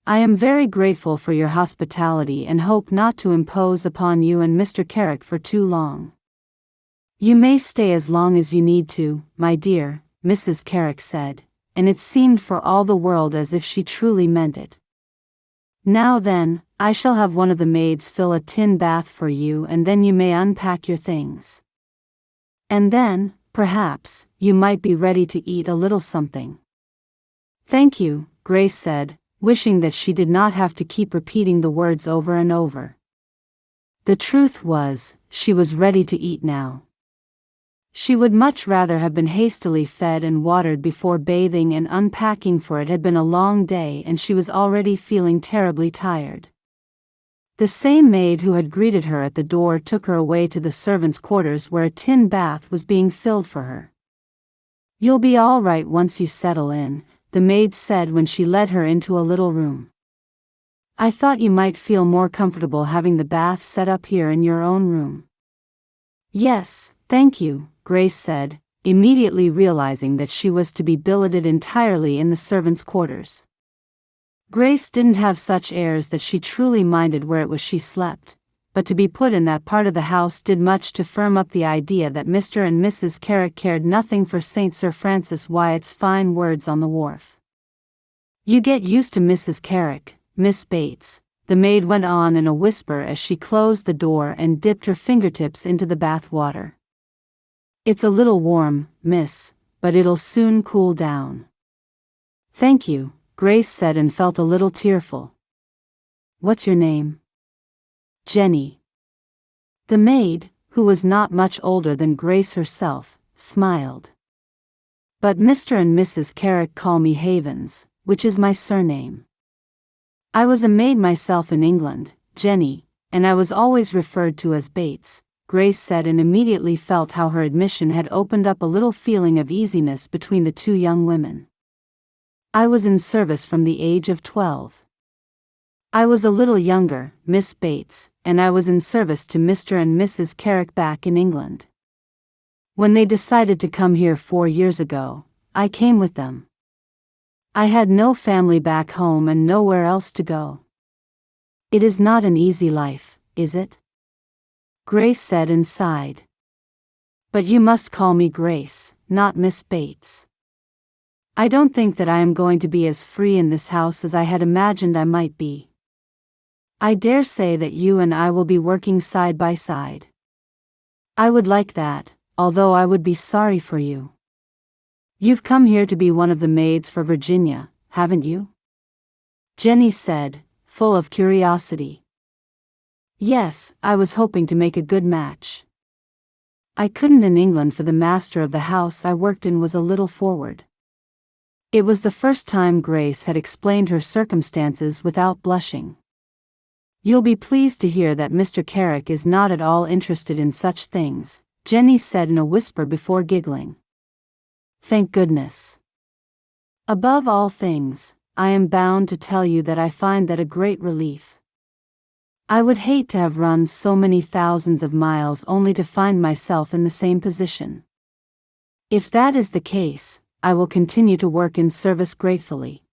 "I am very grateful for your hospitality and hope not to impose upon you and Mr. Carrick for too long." "You may stay as long as you need to, my dear," Mrs. Carrick said, and it seemed for all the world as if she truly meant it. "Now then, I shall have one of the maids fill a tin bath for you, and then you may unpack your things. And then, perhaps, you might be ready to eat a little something." "Thank you," Grace said, wishing that she did not have to keep repeating the words over and over. The truth was, she was ready to eat now. She would much rather have been hastily fed and watered before bathing and unpacking, for it had been a long day and she was already feeling terribly tired. The same maid who had greeted her at the door took her away to the servants' quarters where a tin bath was being filled for her. "You'll be all right once you settle in," the maid said when she led her into a little room. "I thought you might feel more comfortable having the bath set up here in your own room." Yes, thank you, Grace said, immediately realizing that she was to be billeted entirely in the servants' quarters. Grace didn't have such airs that she truly minded where it was she slept, but to be put in that part of the house did much to firm up the idea that Mr. and Mrs. Carrick cared nothing for St. Sir Francis Wyatt's fine words on the wharf. You get used to Mrs. Carrick, Miss Bates, the maid went on in a whisper as she closed the door and dipped her fingertips into the bath water. It's a little warm, miss, but it'll soon cool down. Thank you, Grace said and felt a little tearful. What's your name? Jenny. The maid, who was not much older than Grace herself, smiled. But Mr. and Mrs. Carrick call me Havens, which is my surname. I was a maid myself in England, Jenny, and I was always referred to as Bates, Grace said, and immediately felt how her admission had opened up a little feeling of easiness between the two young women. I was in service from the age of 12. I was a little younger, Miss Bates, and I was in service to Mr. and Mrs. Carrick back in England. When they decided to come here 4 years ago, I came with them. I had no family back home and nowhere else to go. It is not an easy life, is it? Grace said and sighed. But you must call me Grace, not Miss Bates. I don't think that I am going to be as free in this house as I had imagined I might be. I dare say that you and I will be working side by side. I would like that, although I would be sorry for you. You've come here to be one of the maids for Virginia, haven't you? Jenny said, full of curiosity. Yes, I was hoping to make a good match. I couldn't in England, for the master of the house I worked in was a little forward. It was the first time Grace had explained her circumstances without blushing. You'll be pleased to hear that Mr. Carrick is not at all interested in such things, Jenny said in a whisper before giggling. Thank goodness. Above all things, I am bound to tell you that I find that a great relief. I would hate to have run so many thousands of miles only to find myself in the same position. If that is the case, I will continue to work in service gratefully.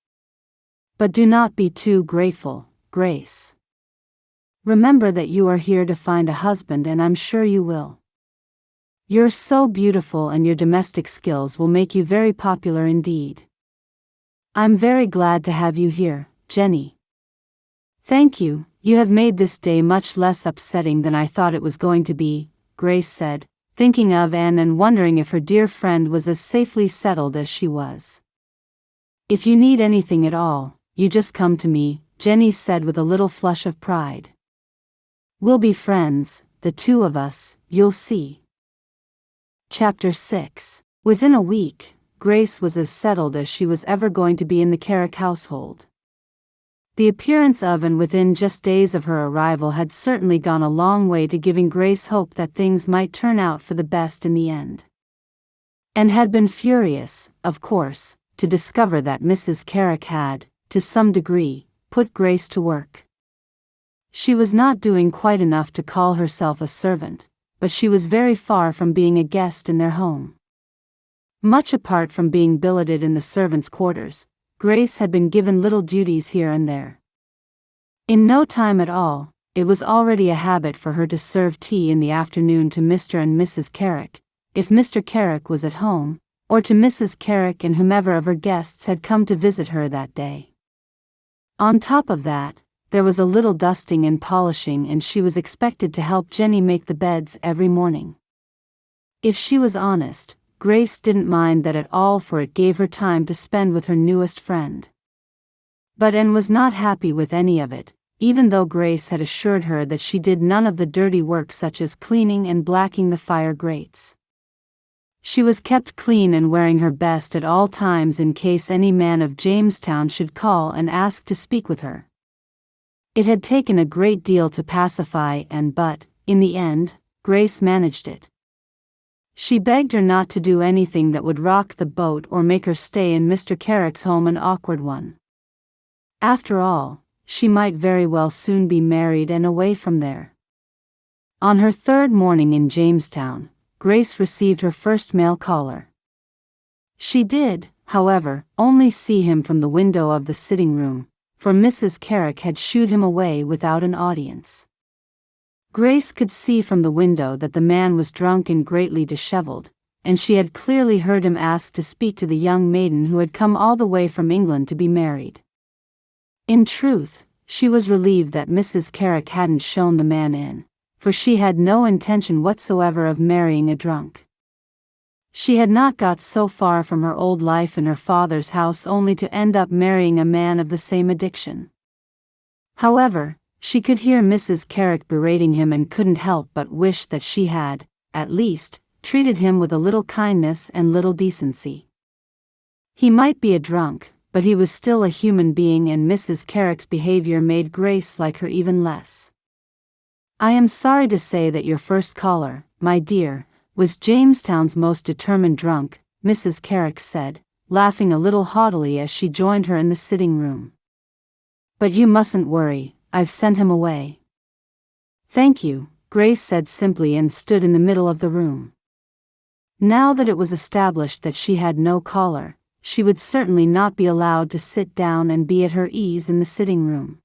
But do not be too grateful, Grace. Remember that you are here to find a husband, and I'm sure you will. You're so beautiful and your domestic skills will make you very popular indeed. I'm very glad to have you here, Jenny. Thank you, you have made this day much less upsetting than I thought it was going to be, Grace said, thinking of Anne and wondering if her dear friend was as safely settled as she was. If you need anything at all, you just come to me, Jenny said with a little flush of pride. We'll be friends, the two of us, you'll see. Chapter 6. Within a week, Grace was as settled as she was ever going to be in the Carrick household. The appearance of and within just days of her arrival had certainly gone a long way to giving Grace hope that things might turn out for the best in the end. And had been furious, of course, to discover that Mrs. Carrick had, to some degree, put Grace to work. She was not doing quite enough to call herself a servant, but she was very far from being a guest in their home. Much apart from being billeted in the servants' quarters, Grace had been given little duties here and there. In no time at all, it was already a habit for her to serve tea in the afternoon to Mr. and Mrs. Carrick, if Mr. Carrick was at home, or to Mrs. Carrick and whomever of her guests had come to visit her that day. On top of that, there was a little dusting and polishing, and she was expected to help Jenny make the beds every morning. If she was honest, Grace didn't mind that at all, for it gave her time to spend with her newest friend. But Anne was not happy with any of it, even though Grace had assured her that she did none of the dirty work such as cleaning and blacking the fire grates. She was kept clean and wearing her best at all times in case any man of Jamestown should call and ask to speak with her. It had taken a great deal to pacify Anne, but, in the end, Grace managed it. She begged her not to do anything that would rock the boat or make her stay in Mr. Carrick's home an awkward one. After all, she might very well soon be married and away from there. On her third morning in Jamestown, Grace received her first male caller. She did, however, only see him from the window of the sitting room, for Mrs. Carrick had shooed him away without an audience. Grace could see from the window that the man was drunk and greatly disheveled, and she had clearly heard him ask to speak to the young maiden who had come all the way from England to be married. In truth, she was relieved that Mrs. Carrick hadn't shown the man in, for she had no intention whatsoever of marrying a drunk. She had not got so far from her old life in her father's house only to end up marrying a man of the same addiction. However, she could hear Mrs. Carrick berating him and couldn't help but wish that she had, at least, treated him with a little kindness and little decency. He might be a drunk, but he was still a human being, and Mrs. Carrick's behavior made Grace like her even less. "I am sorry to say that your first caller, my dear, was Jamestown's most determined drunk," Mrs. Carrick said, laughing a little haughtily as she joined her in the sitting room. "But you mustn't worry, I've sent him away." "Thank you," Grace said simply and stood in the middle of the room. Now that it was established that she had no caller, she would certainly not be allowed to sit down and be at her ease in the sitting room.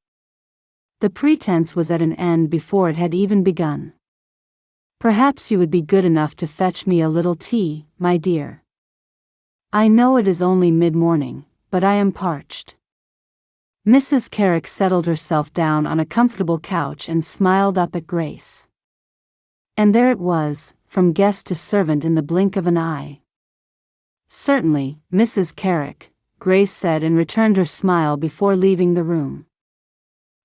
The pretense was at an end before it had even begun. "Perhaps you would be good enough to fetch me a little tea, my dear. I know it is only mid-morning, but I am parched." Mrs. Carrick settled herself down on a comfortable couch and smiled up at Grace. And there it was, from guest to servant in the blink of an eye. "Certainly, Mrs. Carrick," Grace said and returned her smile before leaving the room.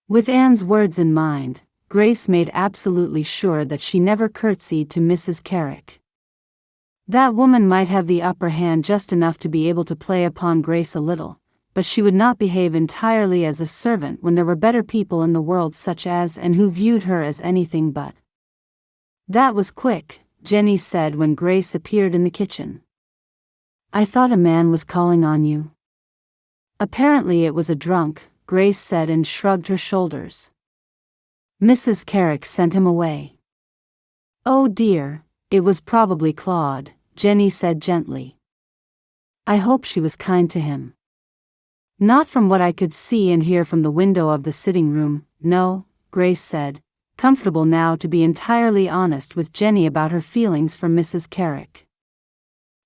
With Anne's words in mind, Grace made absolutely sure that she never curtsied to Mrs. Carrick. That woman might have the upper hand just enough to be able to play upon Grace a little, but she would not behave entirely as a servant when there were better people in the world such as and who viewed her as anything but. "That was quick," Jenny said when Grace appeared in the kitchen. "I thought a man was calling on you." "Apparently it was a drunk," Grace said and shrugged her shoulders. "Mrs. Carrick sent him away." "Oh dear, it was probably Claude," Jenny said gently. "I hope she was kind to him." "Not from what I could see and hear from the window of the sitting room, no," Grace said, comfortable now to be entirely honest with Jenny about her feelings for Mrs. Carrick.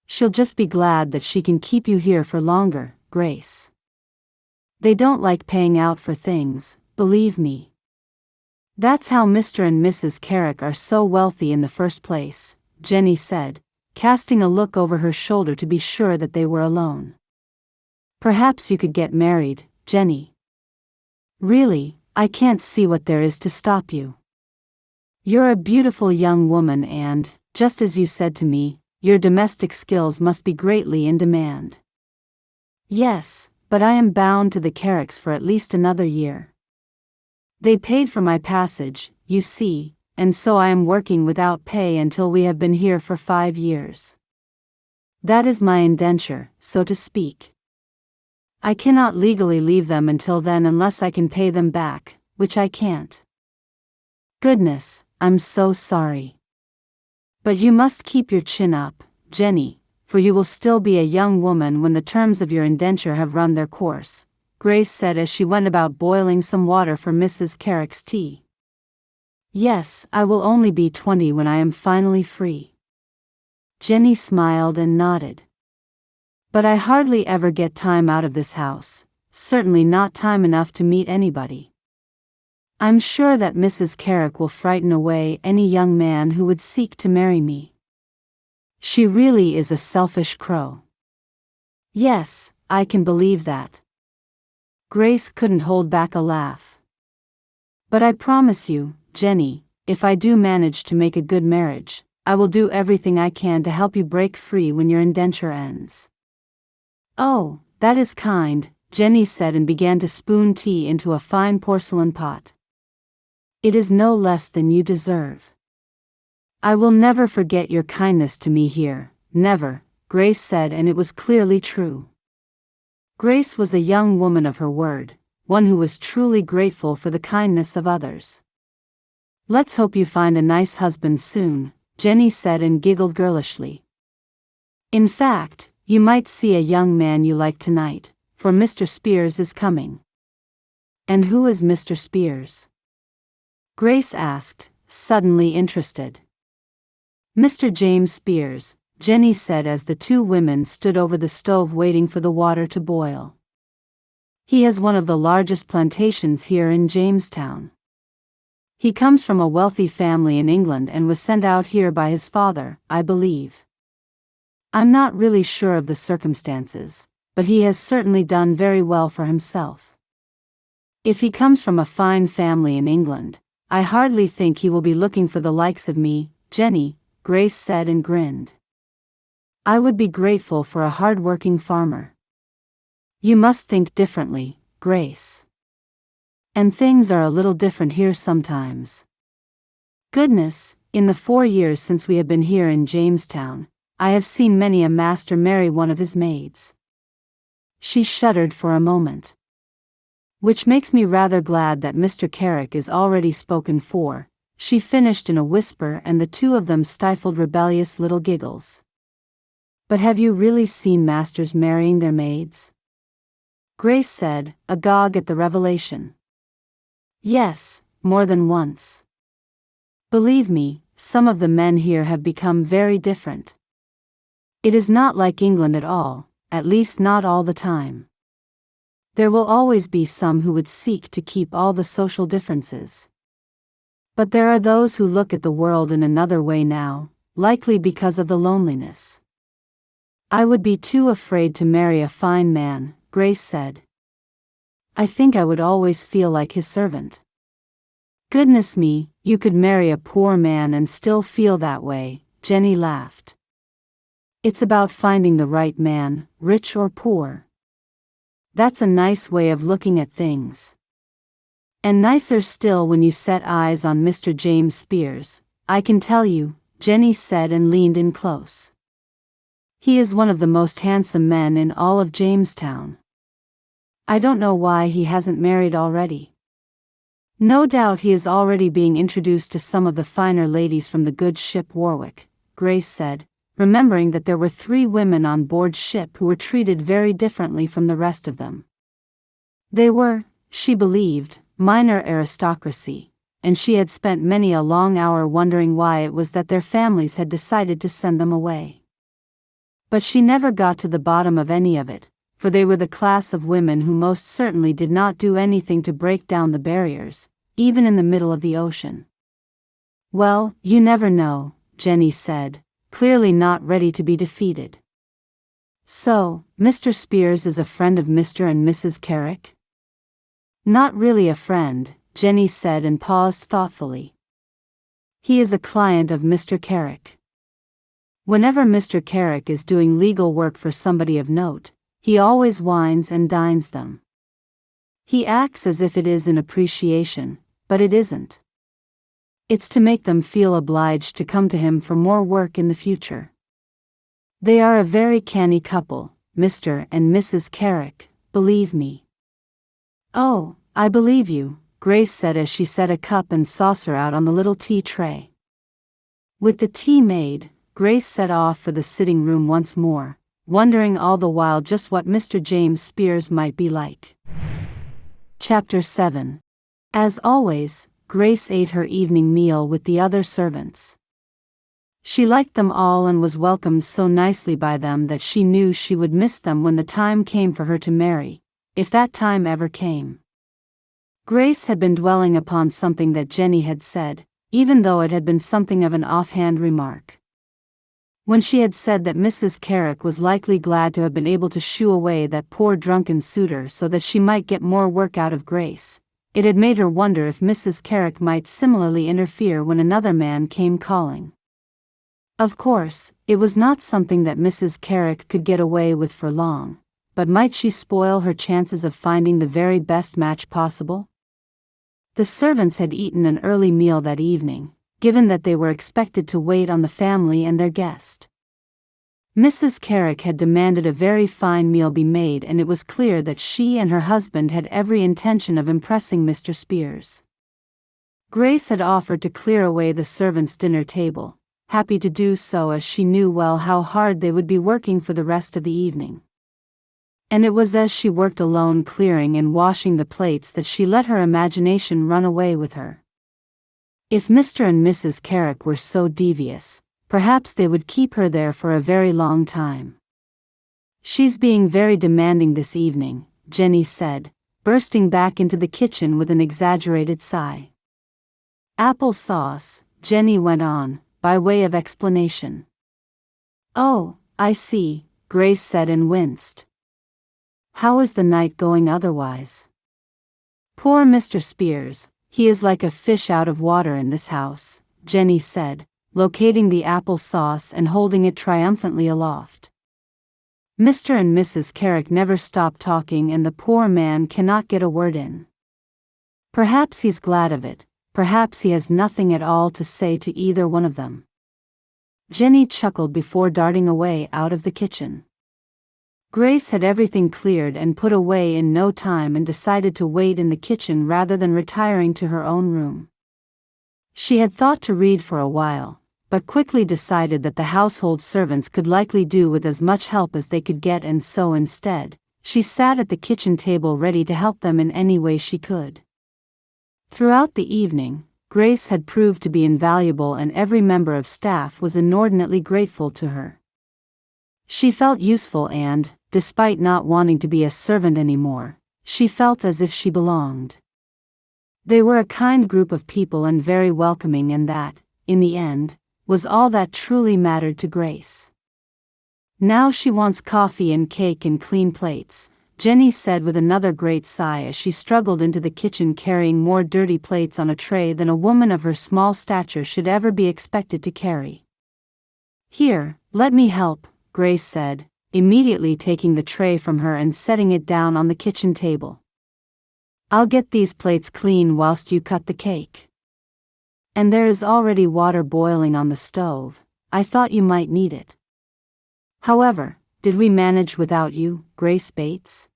"She'll just be glad that she can keep you here for longer, Grace. They don't like paying out for things, believe me. That's how Mr. and Mrs. Carrick are so wealthy in the first place," Jenny said, casting a look over her shoulder to be sure that they were alone. "Perhaps you could get married, Jenny. Really, I can't see what there is to stop you. You're a beautiful young woman and, just as you said to me, your domestic skills must be greatly in demand." "Yes, but I am bound to the Carricks for at least another year. They paid for my passage, you see, and so I am working without pay until we have been here for 5 years. That is my indenture, so to speak. I cannot legally leave them until then unless I can pay them back, which I can't." "Goodness, I'm so sorry. But you must keep your chin up, Jenny, for you will still be a young woman when the terms of your indenture have run their course," Grace said as she went about boiling some water for Mrs. Carrick's tea. "Yes, I will only be 20 when I am finally free." Jenny smiled and nodded. "But I hardly ever get time out of this house, certainly not time enough to meet anybody. I'm sure that Mrs. Carrick will frighten away any young man who would seek to marry me. She really is a selfish crow." "Yes, I can believe that." Grace couldn't hold back a laugh. "But I promise you, Jenny, if I do manage to make a good marriage, I will do everything I can to help you break free when your indenture ends." "Oh, that is kind," Jenny said and began to spoon tea into a fine porcelain pot. "It is no less than you deserve." "I will never forget your kindness to me here, never," Grace said, and it was clearly true. Grace was a young woman of her word, one who was truly grateful for the kindness of others. "Let's hope you find a nice husband soon," Jenny said and giggled girlishly. "In fact, you might see a young man you like tonight, for Mr. Spears is coming." "And who is Mr. Spears?" Grace asked, suddenly interested. "Mr. James Spears," Jenny said as the two women stood over the stove waiting for the water to boil. "He has one of the largest plantations here in Jamestown. He comes from a wealthy family in England and was sent out here by his father, I believe. I'm not really sure of the circumstances, but he has certainly done very well for himself. If he comes from a fine family in England, I hardly think he will be looking for the likes of me, Jenny," Grace said and grinned. "I would be grateful for a hard-working farmer." "You must think differently, Grace. And things are a little different here sometimes. Goodness, in the 4 years since we have been here in Jamestown, I have seen many a master marry one of his maids." She shuddered for a moment. "Which makes me rather glad that Mr. Carrick is already spoken for," she finished in a whisper, and the two of them stifled rebellious little giggles. "But have you really seen masters marrying their maids?" Grace said, agog at the revelation. "Yes, more than once. Believe me, some of the men here have become very different. It is not like England at all, at least not all the time. There will always be some who would seek to keep all the social differences. But there are those who look at the world in another way now, likely because of the loneliness." "I would be too afraid to marry a fine man," Grace said. "I think I would always feel like his servant." "Goodness me, you could marry a poor man and still feel that way," Jenny laughed. "It's about finding the right man, rich or poor. That's a nice way of looking at things. And nicer still when you set eyes on Mr. James Spears, I can tell you," Jenny said and leaned in close. "He is one of the most handsome men in all of Jamestown. I don't know why he hasn't married already. No doubt he is already being introduced to some of the finer ladies from the Good Ship Warwick," Grace said, remembering that there were 3 women on board ship who were treated very differently from the rest of them. They were, she believed, minor aristocracy, and she had spent many a long hour wondering why it was that their families had decided to send them away. But she never got to the bottom of any of it, for they were the class of women who most certainly did not do anything to break down the barriers, even in the middle of the ocean. "Well, you never know," Jenny said, clearly not ready to be defeated. "So, Mr. Spears is a friend of Mr. and Mrs. Carrick?" "Not really a friend," Jenny said and paused thoughtfully. "He is a client of Mr. Carrick. Whenever Mr. Carrick is doing legal work for somebody of note, he always wines and dines them. He acts as if it is an appreciation, but it isn't. It's to make them feel obliged to come to him for more work in the future. They are a very canny couple, Mr. and Mrs. Carrick, believe me." "Oh, I believe you," Grace said as she set a cup and saucer out on the little tea tray. With the tea made, Grace set off for the sitting room once more, wondering all the while just what Mr. James Spears might be like. Chapter 7. As always, Grace ate her evening meal with the other servants. She liked them all and was welcomed so nicely by them that she knew she would miss them when the time came for her to marry, if that time ever came. Grace had been dwelling upon something that Jenny had said, even though it had been something of an offhand remark. When she had said that Mrs. Carrick was likely glad to have been able to shoo away that poor drunken suitor so that she might get more work out of Grace, it had made her wonder if Mrs. Carrick might similarly interfere when another man came calling. Of course, it was not something that Mrs. Carrick could get away with for long, but might she spoil her chances of finding the very best match possible? The servants had eaten an early meal that evening, given that they were expected to wait on the family and their guest. Mrs. Carrick had demanded a very fine meal be made, and it was clear that she and her husband had every intention of impressing Mr. Spears. Grace had offered to clear away the servants' dinner table, happy to do so as she knew well how hard they would be working for the rest of the evening. And it was as she worked alone clearing and washing the plates that she let her imagination run away with her. If Mr. and Mrs. Carrick were so devious, perhaps they would keep her there for a very long time. "She's being very demanding this evening," Jenny said, bursting back into the kitchen with an exaggerated sigh. "Apple sauce," Jenny went on, by way of explanation. "Oh, I see," Grace said and winced. "How is the night going otherwise?" "Poor Mr. Spears, he is like a fish out of water in this house," Jenny said, locating the apple sauce and holding it triumphantly aloft. "Mr. and Mrs. Carrick never stop talking and the poor man cannot get a word in. Perhaps he's glad of it, perhaps he has nothing at all to say to either one of them." Jenny chuckled before darting away out of the kitchen. Grace had everything cleared and put away in no time and decided to wait in the kitchen rather than retiring to her own room. She had thought to read for a while, but quickly decided that the household servants could likely do with as much help as they could get, and so instead, she sat at the kitchen table ready to help them in any way she could. Throughout the evening, Grace had proved to be invaluable and every member of staff was inordinately grateful to her. She felt useful and, despite not wanting to be a servant anymore, she felt as if she belonged. They were a kind group of people and very welcoming, and that, in the end, was all that truly mattered to Grace. "Now she wants coffee and cake and clean plates," Jenny said with another great sigh as she struggled into the kitchen carrying more dirty plates on a tray than a woman of her small stature should ever be expected to carry. "Here, let me help," Grace said, immediately taking the tray from her and setting it down on the kitchen table. "I'll get these plates clean whilst you cut the cake. And there is already water boiling on the stove, I thought you might need it. However, did we manage without you, Grace Bates?"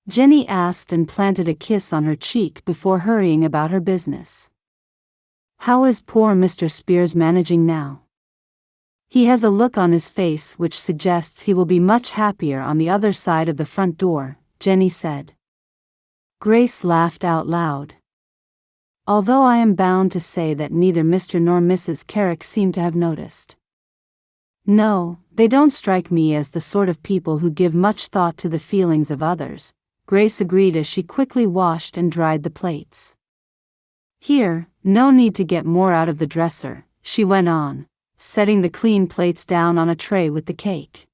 Jenny asked and planted a kiss on her cheek before hurrying about her business. "How is poor Mr. Spears managing now?" "He has a look on his face which suggests he will be much happier on the other side of the front door," Jenny said. Grace laughed out loud. "Although I am bound to say that neither Mr. nor Mrs. Carrick seem to have noticed. No, they don't strike me as the sort of people who give much thought to the feelings of others," Grace agreed as she quickly washed and dried the plates. "Here, no need to get more out of the dresser," she went on, setting the clean plates down on a tray with the cake.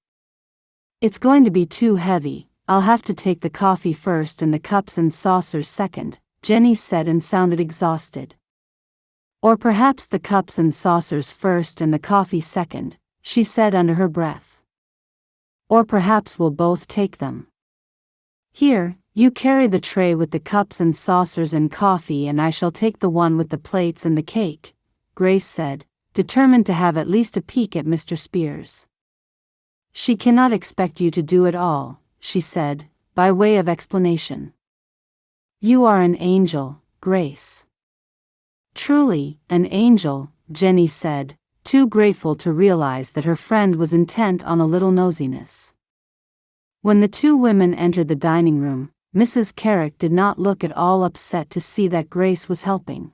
"It's going to be too heavy, I'll have to take the coffee first and the cups and saucers second," Jenny said and sounded exhausted. "Or perhaps the cups and saucers first and the coffee second," she said under her breath. "Or perhaps we'll both take them. Here, you carry the tray with the cups and saucers and coffee and I shall take the one with the plates and the cake," Grace said, determined to have at least a peek at Mr. Spears. "She cannot expect you to do it all," she said, by way of explanation. "You are an angel, Grace." "Truly, an angel," Jenny said, too grateful to realize that her friend was intent on a little nosiness. When the two women entered the dining room, Mrs. Carrick did not look at all upset to see that Grace was helping.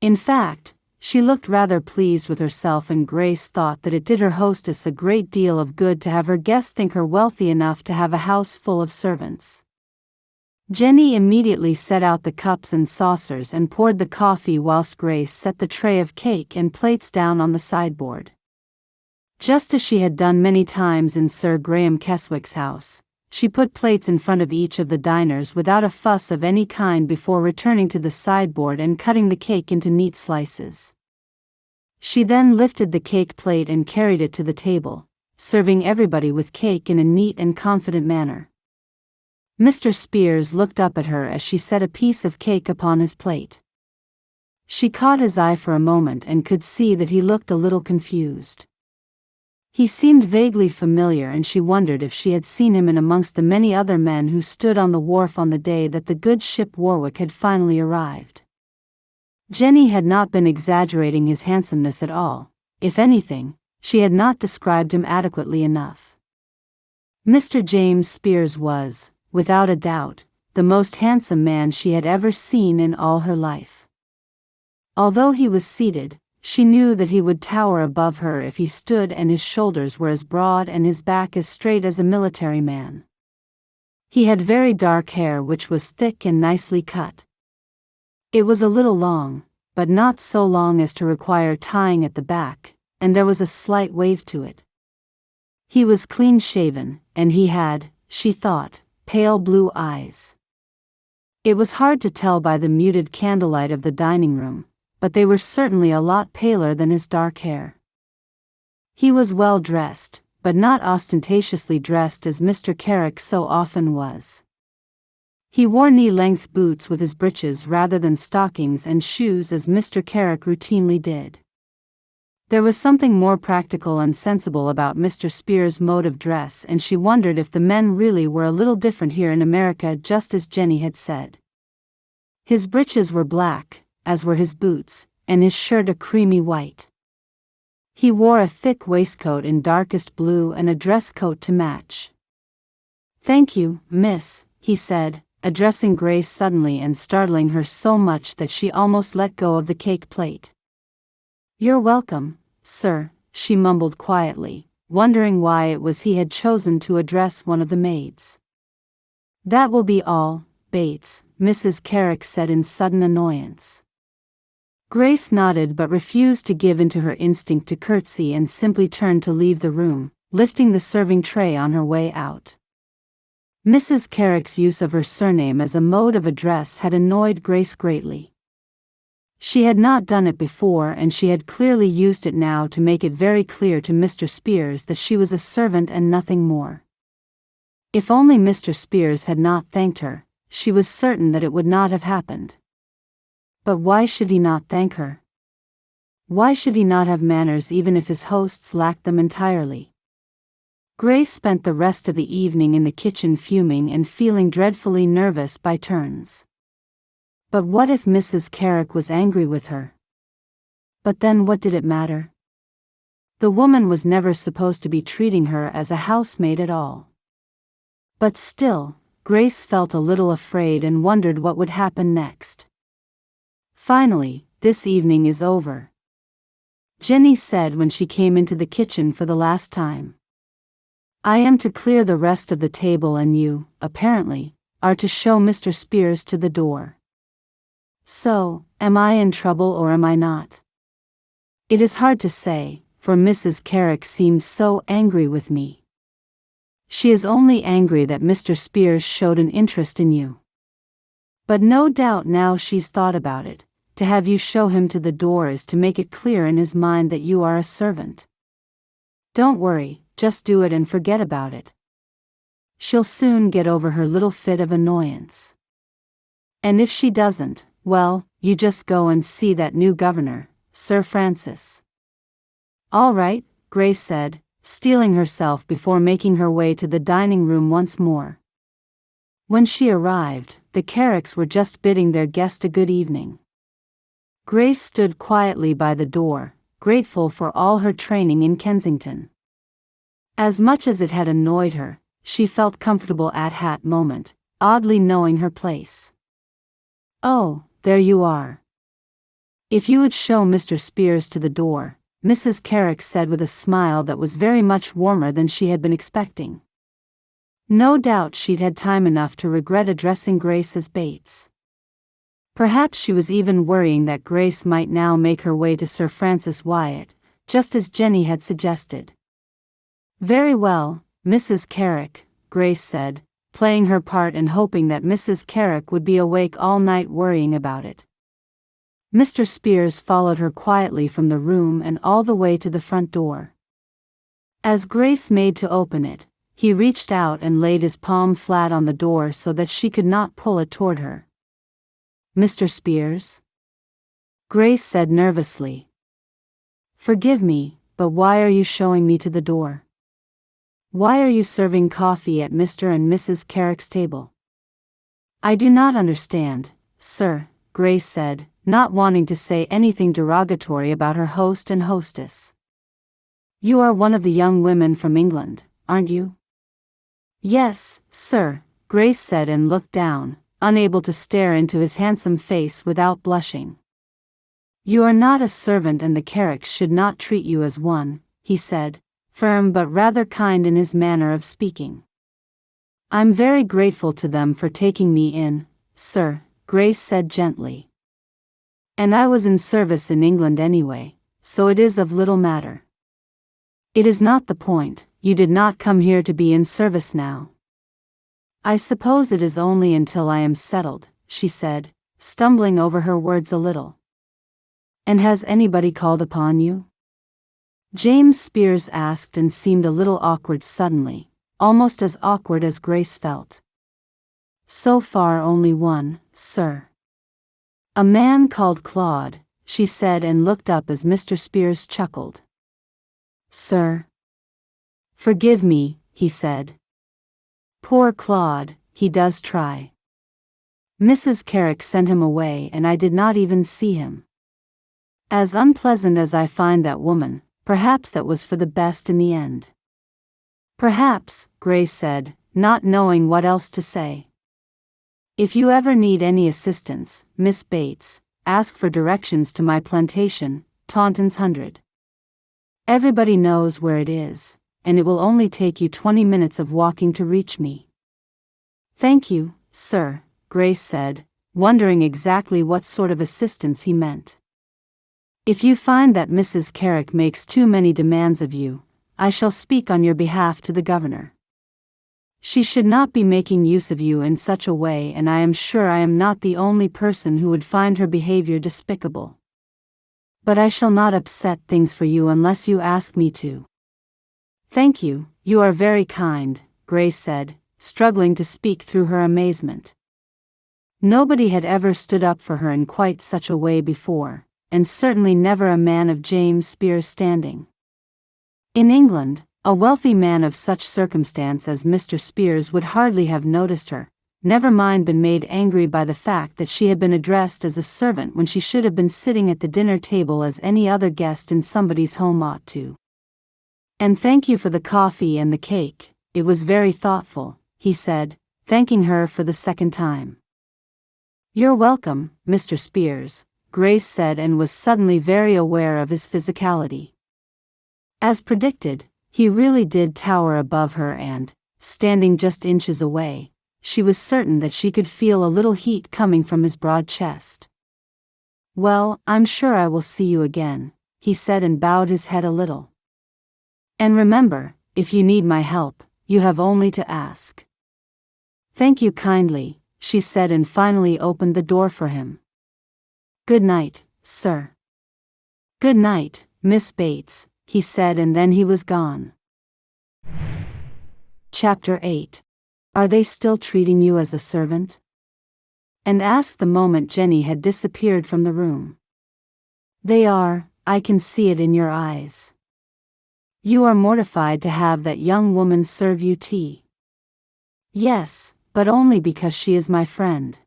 In fact, she looked rather pleased with herself, and Grace thought that it did her hostess a great deal of good to have her guests think her wealthy enough to have a house full of servants. Jenny immediately set out the cups and saucers and poured the coffee whilst Grace set the tray of cake and plates down on the sideboard. Just as she had done many times in Sir Graham Keswick's house, she put plates in front of each of the diners without a fuss of any kind before returning to the sideboard and cutting the cake into neat slices. She then lifted the cake plate and carried it to the table, serving everybody with cake in a neat and confident manner. Mr. Spears looked up at her as she set a piece of cake upon his plate. She caught his eye for a moment and could see that he looked a little confused. He seemed vaguely familiar, and she wondered if she had seen him in amongst the many other men who stood on the wharf on the day that the Good Ship Warwick had finally arrived. Jenny had not been exaggerating his handsomeness at all. If anything, she had not described him adequately enough. Mr. James Spears was, without a doubt, the most handsome man she had ever seen in all her life. Although he was seated, she knew that he would tower above her if he stood, and his shoulders were as broad and his back as straight as a military man. He had very dark hair which was thick and nicely cut. It was a little long, but not so long as to require tying at the back, and there was a slight wave to it. He was clean-shaven, and he had, she thought, pale blue eyes. It was hard to tell by the muted candlelight of the dining room, but they were certainly a lot paler than his dark hair. He was well dressed, but not ostentatiously dressed as Mr. Carricks so often was. He wore knee-length boots with his breeches rather than stockings and shoes as Mr. Carricks routinely did. There was something more practical and sensible about Mr. Spears' mode of dress, and she wondered if the men really were a little different here in America, just as Jenny had said. His breeches were black, as were his boots, and his shirt a creamy white. He wore a thick waistcoat in darkest blue and a dress coat to match. "Thank you, miss," he said, addressing Grace suddenly and startling her so much that she almost let go of the cake plate. "You're welcome, sir," she mumbled quietly, wondering why it was he had chosen to address one of the maids. "That will be all, Bates," Mrs. Carricks said in sudden annoyance. Grace nodded but refused to give in to her instinct to curtsy and simply turned to leave the room, lifting the serving tray on her way out. Mrs. Carrick's use of her surname as a mode of address had annoyed Grace greatly. She had not done it before, and she had clearly used it now to make it very clear to Mr. Spears that she was a servant and nothing more. If only Mr. Spears had not thanked her, she was certain that it would not have happened. But why should he not thank her? Why should he not have manners even if his hosts lacked them entirely? Grace spent the rest of the evening in the kitchen fuming and feeling dreadfully nervous by turns. But what if Mrs. Carricks was angry with her? But then what did it matter? The woman was never supposed to be treating her as a housemaid at all. But still, Grace felt a little afraid and wondered what would happen next. "Finally, this evening is over," Jenny said when she came into the kitchen for the last time. "I am to clear the rest of the table, and you, apparently, are to show Mr. Spears to the door. So, am I in trouble or am I not? It is hard to say, for Mrs. Carricks seems so angry with me. She is only angry that Mr. Spears showed an interest in you. But no doubt now she's thought about it, to have you show him to the door is to make it clear in his mind that you are a servant. Don't worry, just do it and forget about it. She'll soon get over her little fit of annoyance. And if she doesn't, well, you just go and see that new governor, Sir Francis." "All right," Grace said, steeling herself before making her way to the dining room once more. When she arrived, the Carricks were just bidding their guest a good evening. Grace stood quietly by the door, grateful for all her training in Kensington. As much as it had annoyed her, she felt comfortable at that moment, oddly knowing her place. "Oh, there you are. If you would show Mr. Spears to the door," Mrs. Carricks said with a smile that was very much warmer than she had been expecting. No doubt she'd had time enough to regret addressing Grace as Bates. Perhaps she was even worrying that Grace might now make her way to Sir Francis Wyatt, just as Jenny had suggested. "Very well, Mrs. Carricks," Grace said, playing her part and hoping that Mrs. Carricks would be awake all night worrying about it. Mr. Spears followed her quietly from the room and all the way to the front door. As Grace made to open it, he reached out and laid his palm flat on the door so that she could not pull it toward her. "Mr. Spears?" Grace said nervously. "Forgive me, but why are you showing me to the door? Why are you serving coffee at Mr. and Mrs. Carrick's table?" "I do not understand, sir," Grace said, not wanting to say anything derogatory about her host and hostess. "You are one of the young women from England, aren't you?" "Yes, sir," Grace said and looked down, unable to stare into his handsome face without blushing. "You are not a servant and the Carricks should not treat you as one," he said, firm but rather kind in his manner of speaking. "I'm very grateful to them for taking me in, sir," Grace said gently. "And I was in service in England anyway, so it is of little matter." "It is not the point, you did not come here to be in service now." "I suppose it is only until I am settled," she said, stumbling over her words a little. "And has anybody called upon you?" James Spears asked and seemed a little awkward suddenly, almost as awkward as Grace felt. "So far only one, sir. A man called Claude," she said and looked up as Mr. Spears chuckled. "Sir?" "Forgive me," he said. "Poor Claude, he does try. Mrs. Carrick sent him away and I did not even see him. As unpleasant as I find that woman, perhaps that was for the best in the end." "Perhaps," Grace said, not knowing what else to say. "If you ever need any assistance, Miss Bates, ask for directions to my plantation, Taunton's 100. Everybody knows where it is, and it will only take you 20 minutes of walking to reach me." "Thank you, sir," Grace said, wondering exactly what sort of assistance he meant. "If you find that Mrs. Carrick makes too many demands of you, I shall speak on your behalf to the governor. She should not be making use of you in such a way, and I am sure I am not the only person who would find her behavior despicable. But I shall not upset things for you unless you ask me to." "Thank you, you are very kind," Grace said, struggling to speak through her amazement. Nobody had ever stood up for her in quite such a way before, and certainly never a man of James Spears' standing. In England, a wealthy man of such circumstance as Mr. Spears would hardly have noticed her, never mind been made angry by the fact that she had been addressed as a servant when she should have been sitting at the dinner table as any other guest in somebody's home ought to. "And thank you for the coffee and the cake, it was very thoughtful," he said, thanking her for the second time. "You're welcome, Mr. Spears," Grace said, and was suddenly very aware of his physicality. As predicted, he really did tower above her and, standing just inches away, she was certain that she could feel a little heat coming from his broad chest. "Well, I'm sure I will see you again," he said and bowed his head a little. "And remember, if you need my help, you have only to ask." "Thank you kindly," she said and finally opened the door for him. "Good night, sir." "Good night, Miss Bates," he said, and then he was gone. Chapter 8. Are they still treating you as a servant? And asked the moment Jenny had disappeared from the room. "They are, I can see it in your eyes. You are mortified to have that young woman serve you tea." "Yes, but only because she is my friend.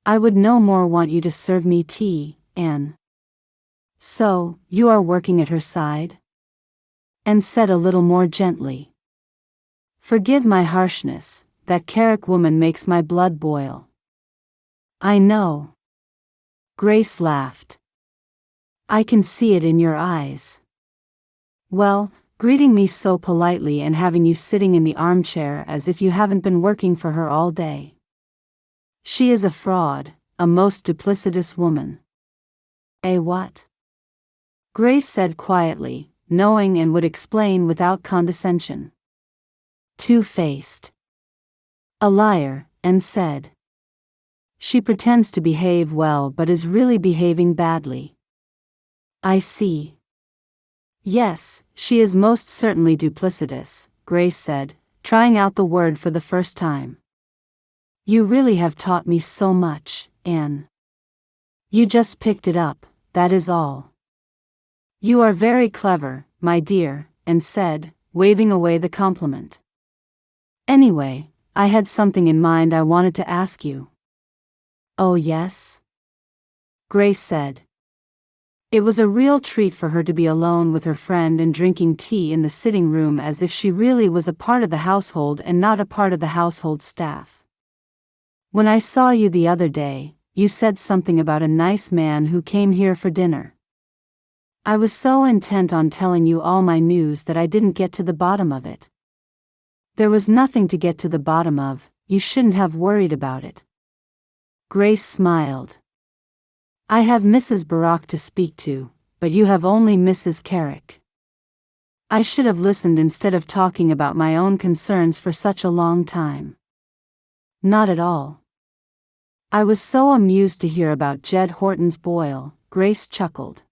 I would no more want you to serve me tea, Anne." "So, you are working at her side?" And said a little more gently, "Forgive my harshness, that Carrick woman makes my blood boil." "I know." Grace laughed. "I can see it in your eyes. Well, greeting me so politely and having you sitting in the armchair as if you haven't been working for her all day. She is a fraud, a most duplicitous woman." "Eh, what?" Grace said quietly, knowing and would explain without condescension. "Two-faced. A liar," and said. "She pretends to behave well but is really behaving badly." "I see." "Yes, she is most certainly duplicitous," Grace said, trying out the word for the first time. "You really have taught me so much, Anne. You just picked it up, that is all." "You are very clever, my dear," and said, waving away the compliment. "Anyway, I had something in mind I wanted to ask you." "Oh yes?" Grace said. It was a real treat for her to be alone with her friend and drinking tea in the sitting room as if she really was a part of the household and not a part of the household staff. When I saw you the other day, you said something about a nice man who came here for dinner. I was so intent on telling you all my news that I didn't get to the bottom of it. There was nothing to get to the bottom of, you shouldn't have worried about it. Grace smiled. I have Mrs. Barak to speak to, but you have only Mrs. Carrick. I should have listened instead of talking about my own concerns for such a long time. Not at all. I was so amused to hear about Jed Horton's boil, Grace chuckled.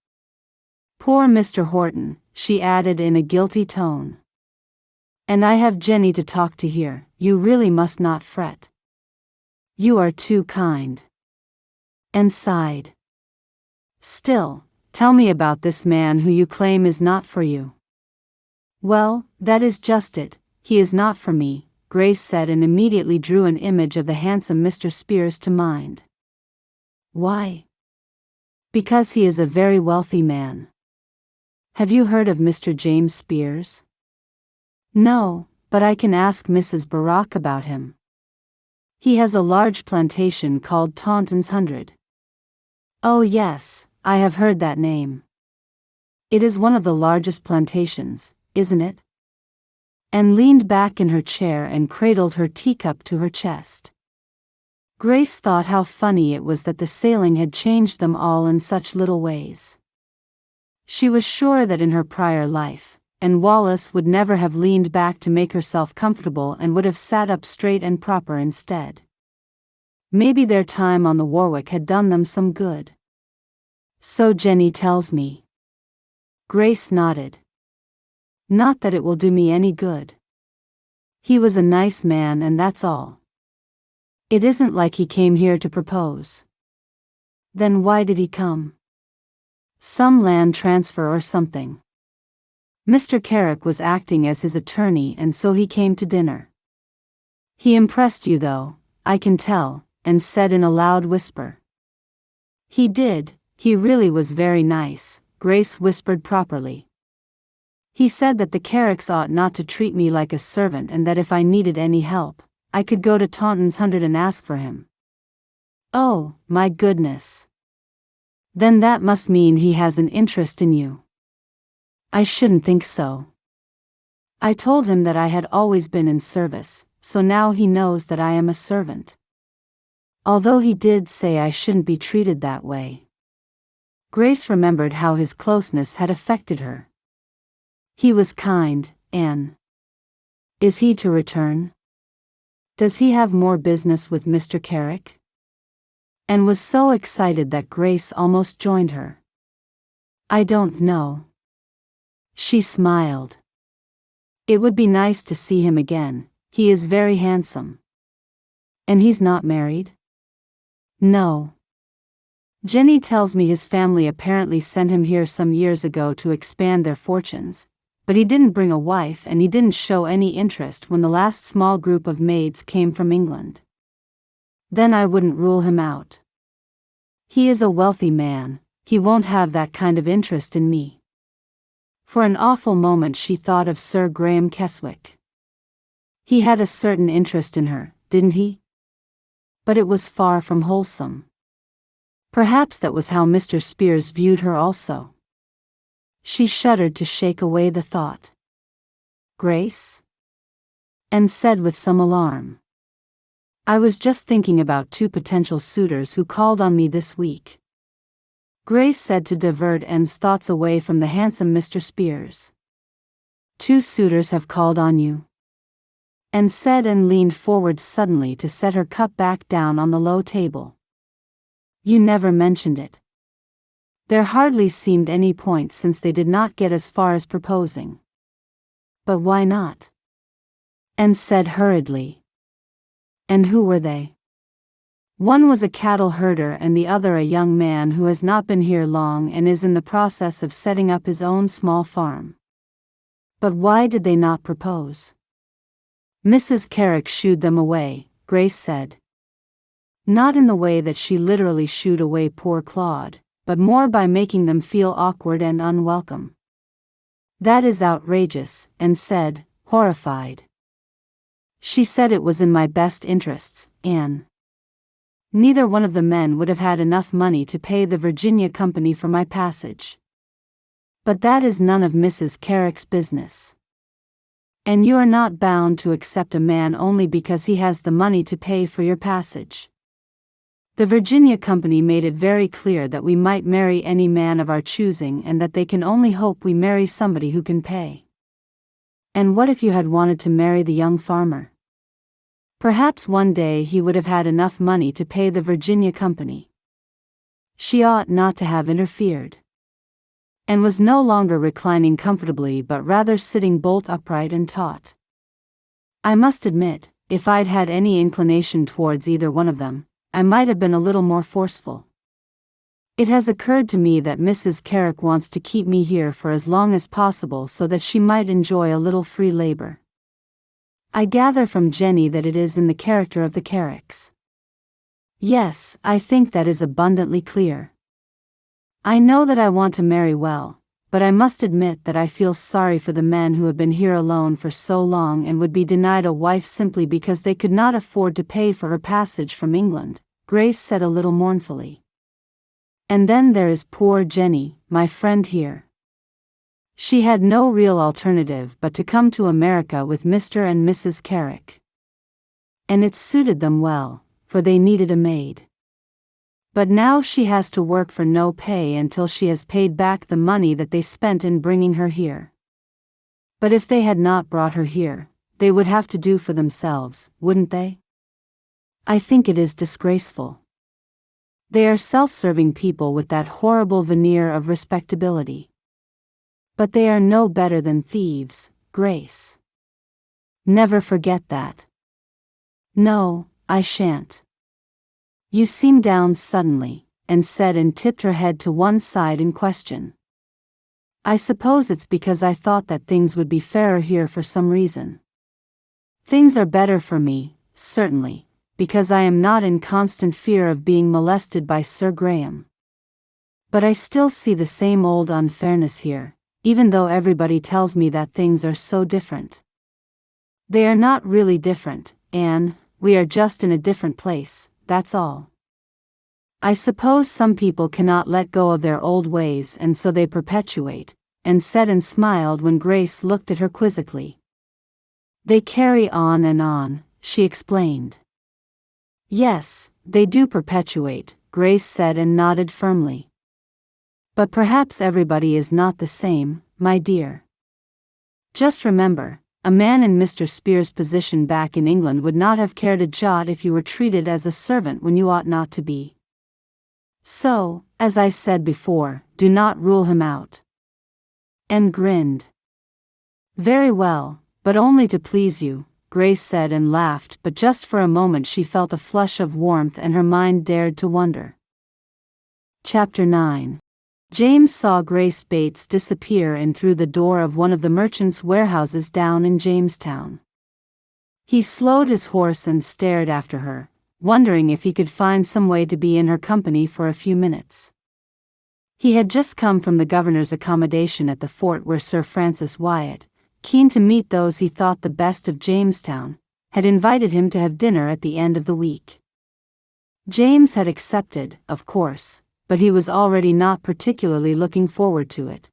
Poor Mr. Horton, she added in a guilty tone. And I have Jenny to talk to here, you really must not fret. You are too kind. And sighed. Still, tell me about this man who you claim is not for you. Well, that is just it, he is not for me, Grace said and immediately drew an image of the handsome Mr. Spears to mind. Why? Because he is a very wealthy man. Have you heard of Mr. James Spears? No, but I can ask Mrs. Barak about him. He has a large plantation called Taunton's 100. Oh yes, I have heard that name. It is one of the largest plantations, isn't it? And leaned back in her chair and cradled her teacup to her chest. Grace thought how funny it was that the sailing had changed them all in such little ways. She was sure that in her prior life, and Wallace would never have leaned back to make herself comfortable and would have sat up straight and proper instead. Maybe their time on the Warwick had done them some good. So Jenny tells me. Grace nodded. Not that it will do me any good. He was a nice man and that's all. It isn't like he came here to propose. Then why did he come? Some land transfer or something. Mr. Carrick was acting as his attorney and so he came to dinner. He impressed you though, I can tell, and said in a loud whisper. He did, he really was very nice, Grace whispered properly. He said that the Carricks ought not to treat me like a servant and that if I needed any help, I could go to Taunton's 100 and ask for him. Oh, my goodness. Then that must mean he has an interest in you. I shouldn't think so. I told him that I had always been in service, so now he knows that I am a servant. Although he did say I shouldn't be treated that way. Grace remembered how his closeness had affected her. He was kind, Anne. Is he to return? Does he have more business with Mr. Carrick? Anne was so excited that Grace almost joined her. I don't know. She smiled. It would be nice to see him again, he is very handsome. And he's not married? No. Jenny tells me his family apparently sent him here some years ago to expand their fortunes, but he didn't bring a wife and he didn't show any interest when the last small group of maids came from England. Then I wouldn't rule him out. He is a wealthy man, he won't have that kind of interest in me. For an awful moment she thought of Sir Graham Keswick. He had a certain interest in her, didn't he? But it was far from wholesome. Perhaps that was how Mr. Spears viewed her also. She shuddered to shake away the thought. Grace? And said with some alarm. I was just thinking about 2 potential suitors who called on me this week. Grace said to divert Anne's thoughts away from the handsome Mr. Spears. 2 suitors have called on you? Anne said and leaned forward suddenly to set her cup back down on the low table. You never mentioned it. There hardly seemed any point since they did not get as far as proposing. But why not? Anne said hurriedly. And who were they? One was a cattle herder and the other a young man who has not been here long and is in the process of setting up his own small farm. But why did they not propose? Mrs. Carrick shooed them away, Grace said. Not in the way that she literally shooed away poor Claude, but more by making them feel awkward and unwelcome. "That is outrageous," Anne said, horrified. "She said it was in my best interests, Anne. Neither one of the men would have had enough money to pay the Virginia company for my passage. But that is none of Mrs. Carrick's business. And you are not bound to accept a man only because he has the money to pay for your passage. The Virginia company made it very clear that we might marry any man of our choosing and that they can only hope we marry somebody who can pay." "And what if you had wanted to marry the young farmer? Perhaps one day he would have had enough money to pay the Virginia company." She ought not to have interfered. And was no longer reclining comfortably but rather sitting bolt upright and taut. "I must admit, if I'd had any inclination towards either one of them, I might have been a little more forceful. It has occurred to me that Mrs. Carrick wants to keep me here for as long as possible so that she might enjoy a little free labor. I gather from Jenny that it is in the character of the Carricks." "Yes, I think that is abundantly clear. I know that I want to marry well, but I must admit that I feel sorry for the men who have been here alone for so long and would be denied a wife simply because they could not afford to pay for her passage from England," Grace said a little mournfully. "And then there is poor Jenny, my friend here. She had no real alternative but to come to America with Mr. and Mrs. Carrick. And it suited them well, for they needed a maid. But now she has to work for no pay until she has paid back the money that they spent in bringing her here. But if they had not brought her here, they would have to do for themselves, wouldn't they? I think it is disgraceful. They are self-serving people with that horrible veneer of respectability. But they are no better than thieves, Grace. Never forget that." "No, I shan't." "You seemed down suddenly," Anne said and tipped her head to one side in question. "I suppose it's because I thought that things would be fairer here for some reason." "Things are better for me, certainly, because I am not in constant fear of being molested by Sir Graham. But I still see the same old unfairness here, even though everybody tells me that things are so different. They are not really different, Anne, we are just in a different place, that's all. I suppose some people cannot let go of their old ways and so they perpetuate," Anne said and smiled when Grace looked at her quizzically. "They carry on," she explained. "Yes, they do perpetuate," Grace said and nodded firmly. "But perhaps everybody is not the same, my dear. Just remember, a man in Mr. Spear's position back in England would not have cared a jot if you were treated as a servant when you ought not to be. So, as I said before, do not rule him out." Anne grinned. "Very well, but only to please you," Grace said and laughed, but just for a moment she felt a flush of warmth and her mind dared to wonder. Chapter 9. James saw Grace Bates disappear in through the door of one of the merchants' warehouses down in Jamestown. He slowed his horse and stared after her, wondering if he could find some way to be in her company for a few minutes. He had just come from the governor's accommodation at the fort where Sir Francis Wyatt, keen to meet those he thought the best of Jamestown, had invited him to have dinner at the end of the week. James had accepted, of course, but he was already not particularly looking forward to it.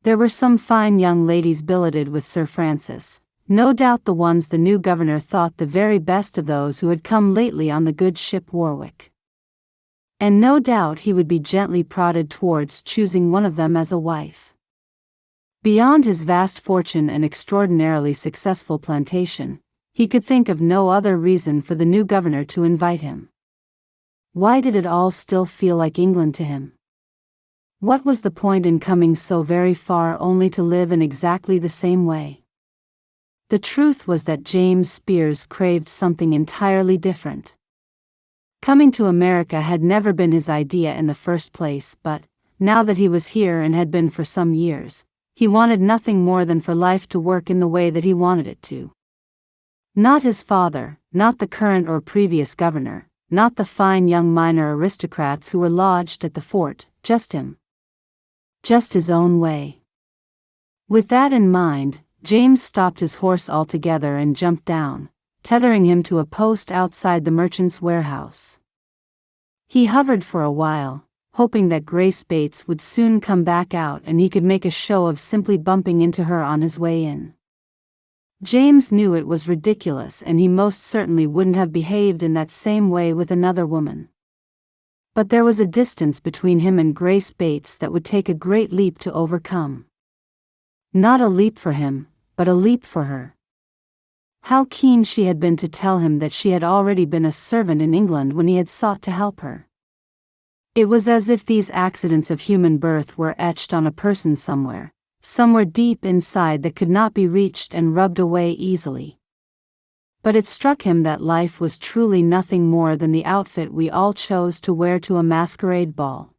There were some fine young ladies billeted with Sir Francis, no doubt the ones the new governor thought the very best of those who had come lately on the Good Ship Warwick. And no doubt he would be gently prodded towards choosing one of them as a wife. Beyond his vast fortune and extraordinarily successful plantation, he could think of no other reason for the new governor to invite him. Why did it all still feel like England to him? What was the point in coming so very far only to live in exactly the same way? The truth was that James Spears craved something entirely different. Coming to America had never been his idea in the first place, but, now that he was here and had been for some years, he wanted nothing more than for life to work in the way that he wanted it to. Not his father, not the current or previous governor, not the fine young minor aristocrats who were lodged at the fort, just him. Just his own way. With that in mind, James stopped his horse altogether and jumped down, tethering him to a post outside the merchant's warehouse. He hovered for a while, hoping that Grace Bates would soon come back out and he could make a show of simply bumping into her on his way in. James knew it was ridiculous and he most certainly wouldn't have behaved in that same way with another woman. But there was a distance between him and Grace Bates that would take a great leap to overcome. Not a leap for him, but a leap for her. How keen she had been to tell him that she had already been a servant in England when he had sought to help her. It was as if these accidents of human birth were etched on a person somewhere deep inside that could not be reached and rubbed away easily. But it struck him that life was truly nothing more than the outfit we all chose to wear to a masquerade ball.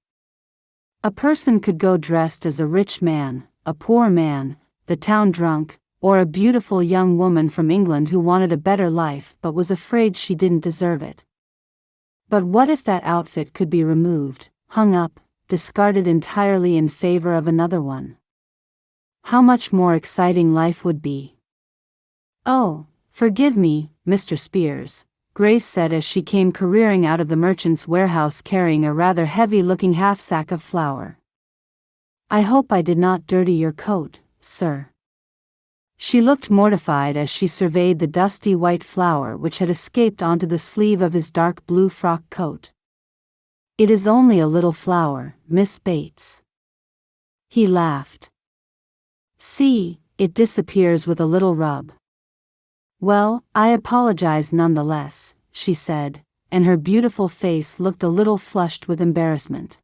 A person could go dressed as a rich man, a poor man, the town drunk, or a beautiful young woman from England who wanted a better life but was afraid she didn't deserve it. But what if that outfit could be removed, hung up, discarded entirely in favor of another one? How much more exciting life would be. "Oh, forgive me, Mr. Spears," Grace said as she came careering out of the merchant's warehouse carrying a rather heavy-looking half-sack of flour. "I hope I did not dirty your coat, sir." She looked mortified as she surveyed the dusty white flour which had escaped onto the sleeve of his dark blue frock coat. "It is only a little flour, Miss Bates." He laughed. "See, it disappears with a little rub." "Well, I apologize nonetheless," she said, and her beautiful face looked a little flushed with embarrassment.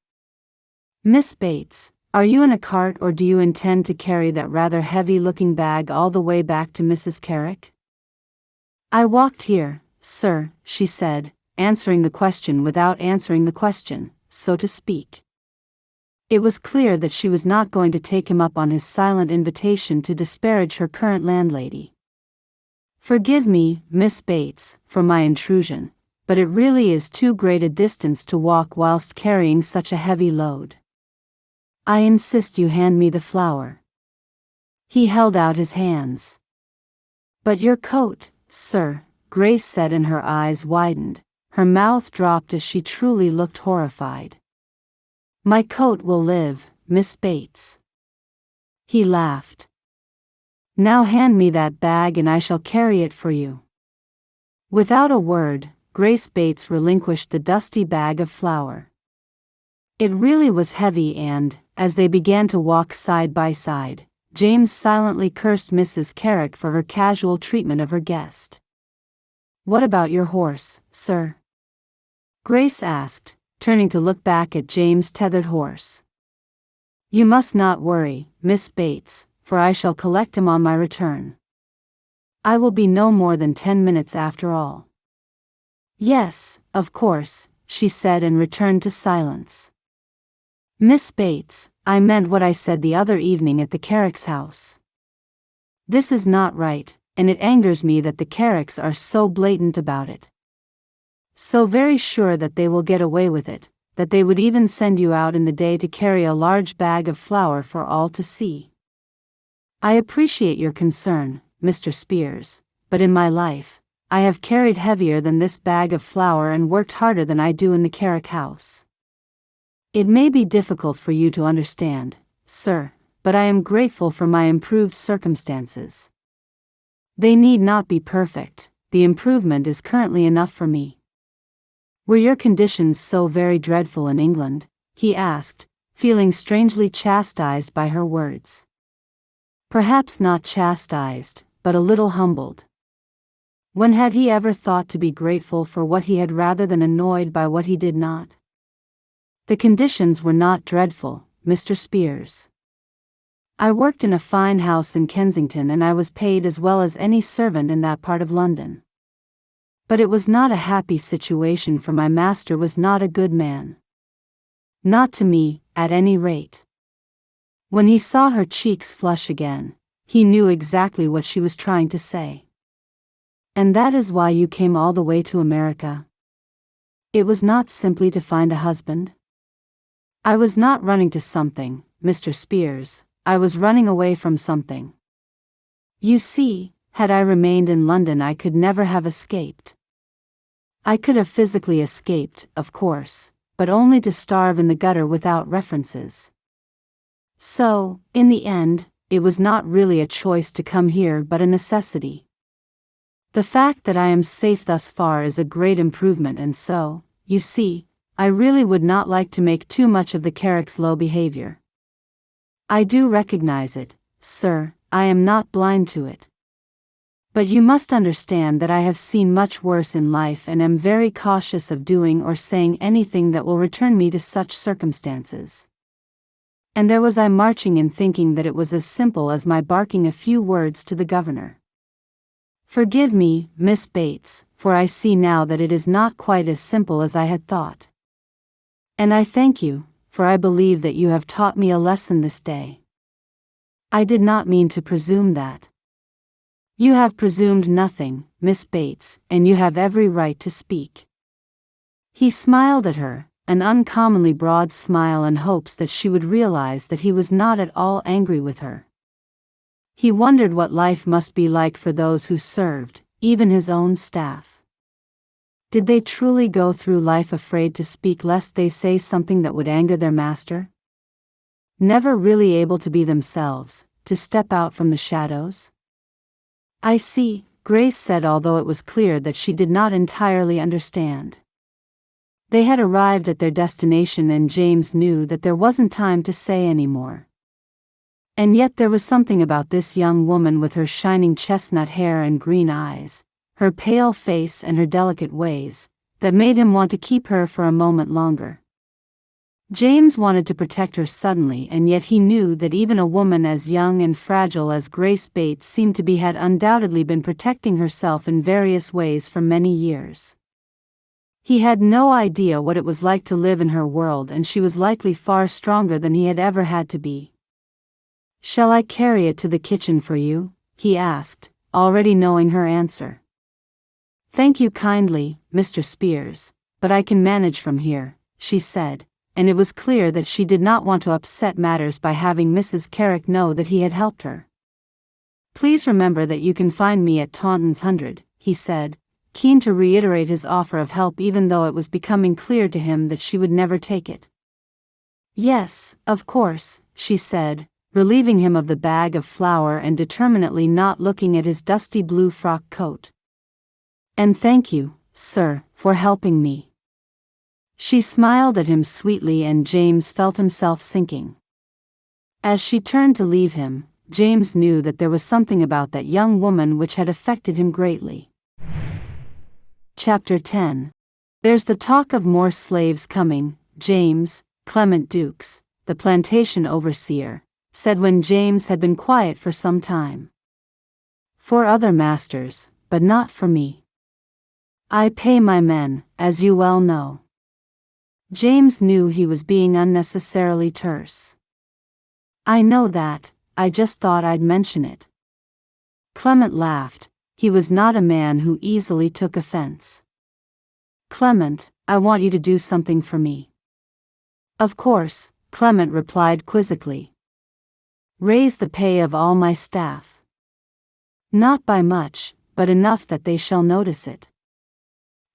"Miss Bates, are you in a cart or do you intend to carry that rather heavy-looking bag all the way back to Mrs. Carrick?" "I walked here, sir," she said, answering the question without answering the question, so to speak. It was clear that she was not going to take him up on his silent invitation to disparage her current landlady. "Forgive me, Miss Bates, for my intrusion, but it really is too great a distance to walk whilst carrying such a heavy load. I insist you hand me the flour." He held out his hands. "But your coat, sir," Grace said, and her eyes widened, her mouth dropped as she truly looked horrified. "My coat will live, Miss Bates." He laughed. "Now hand me that bag and I shall carry it for you." Without a word, Grace Bates relinquished the dusty bag of flour. It really was heavy and, as they began to walk side by side, James silently cursed Mrs. Carrick for her casual treatment of her guest. "What about your horse, sir?" Grace asked, turning to look back at James' tethered horse. "You must not worry, Miss Bates, for I shall collect him on my return. I will be no more than 10 minutes after all." "Yes, of course," she said and returned to silence. "Miss Bates, I meant what I said the other evening at the Carricks' house. This is not right, and it angers me that the Carricks are so blatant about it. So very sure that they will get away with it, that they would even send you out in the day to carry a large bag of flour for all to see. I appreciate your concern, Mr. Spears, but in my life, I have carried heavier than this bag of flour and worked harder than I do in the Carrick house. It may be difficult for you to understand, sir, but I am grateful for my improved circumstances. They need not be perfect, the improvement is currently enough for me." "Were your conditions so very dreadful in England?" he asked, feeling strangely chastised by her words. Perhaps not chastised, but a little humbled. When had he ever thought to be grateful for what he had rather than annoyed by what he did not? "The conditions were not dreadful, Mr. Spears. I worked in a fine house in Kensington and I was paid as well as any servant in that part of London. But it was not a happy situation, for my master was not a good man. Not to me, at any rate." When he saw her cheeks flush again, he knew exactly what she was trying to say. "And that is why you came all the way to America?" It was not simply to find a husband. I was not running to something, Mr. Spears, I was running away from something. You see, had I remained in London I could never have escaped. I could have physically escaped, of course, but only to starve in the gutter without references. So, in the end, it was not really a choice to come here but a necessity. The fact that I am safe thus far is a great improvement, and so, you see, I really would not like to make too much of the Carricks' low behavior. I do recognize it, sir, I am not blind to it. But you must understand that I have seen much worse in life and am very cautious of doing or saying anything that will return me to such circumstances. And there was I marching in thinking that it was as simple as my barking a few words to the governor. Forgive me, Miss Bates, for I see now that it is not quite as simple as I had thought. And I thank you, for I believe that you have taught me a lesson this day. I did not mean to presume that. You have presumed nothing, Miss Bates, and you have every right to speak. He smiled at her, an uncommonly broad smile, in hopes that she would realize that he was not at all angry with her. He wondered what life must be like for those who served, even his own staff. Did they truly go through life afraid to speak lest they say something that would anger their master? Never really able to be themselves, to step out from the shadows? I see, Grace said, although it was clear that she did not entirely understand. They had arrived at their destination and James knew that there wasn't time to say any more. And yet there was something about this young woman with her shining chestnut hair and green eyes, her pale face and her delicate ways, that made him want to keep her for a moment longer. James wanted to protect her suddenly, and yet he knew that even a woman as young and fragile as Grace Bates seemed to be had undoubtedly been protecting herself in various ways for many years. He had no idea what it was like to live in her world, and she was likely far stronger than he had ever had to be. "Shall I carry it to the kitchen for you?" he asked, already knowing her answer. "Thank you kindly, Mr. Spears, but I can manage from here," she said, and it was clear that she did not want to upset matters by having Mrs. Carrick know that he had helped her. "Please remember that you can find me at Taunton's 100, he said, keen to reiterate his offer of help even though it was becoming clear to him that she would never take it. "Yes, of course," she said, relieving him of the bag of flour and determinedly not looking at his dusty blue frock coat. "And thank you, sir, for helping me." She smiled at him sweetly and James felt himself sinking. As she turned to leave him, James knew that there was something about that young woman which had affected him greatly. Chapter 10. There's the talk of more slaves coming, James, Clement Dukes, the plantation overseer, said when James had been quiet for some time. "For other masters, but not for me. I pay my men, as you well know." James knew he was being unnecessarily terse. "I know that, I just thought I'd mention it." Clement laughed. He was not a man who easily took offense. "Clement, I want you to do something for me." "Of course," Clement replied quizzically. "Raise the pay of all my staff." "Not by much, but enough that they shall notice it."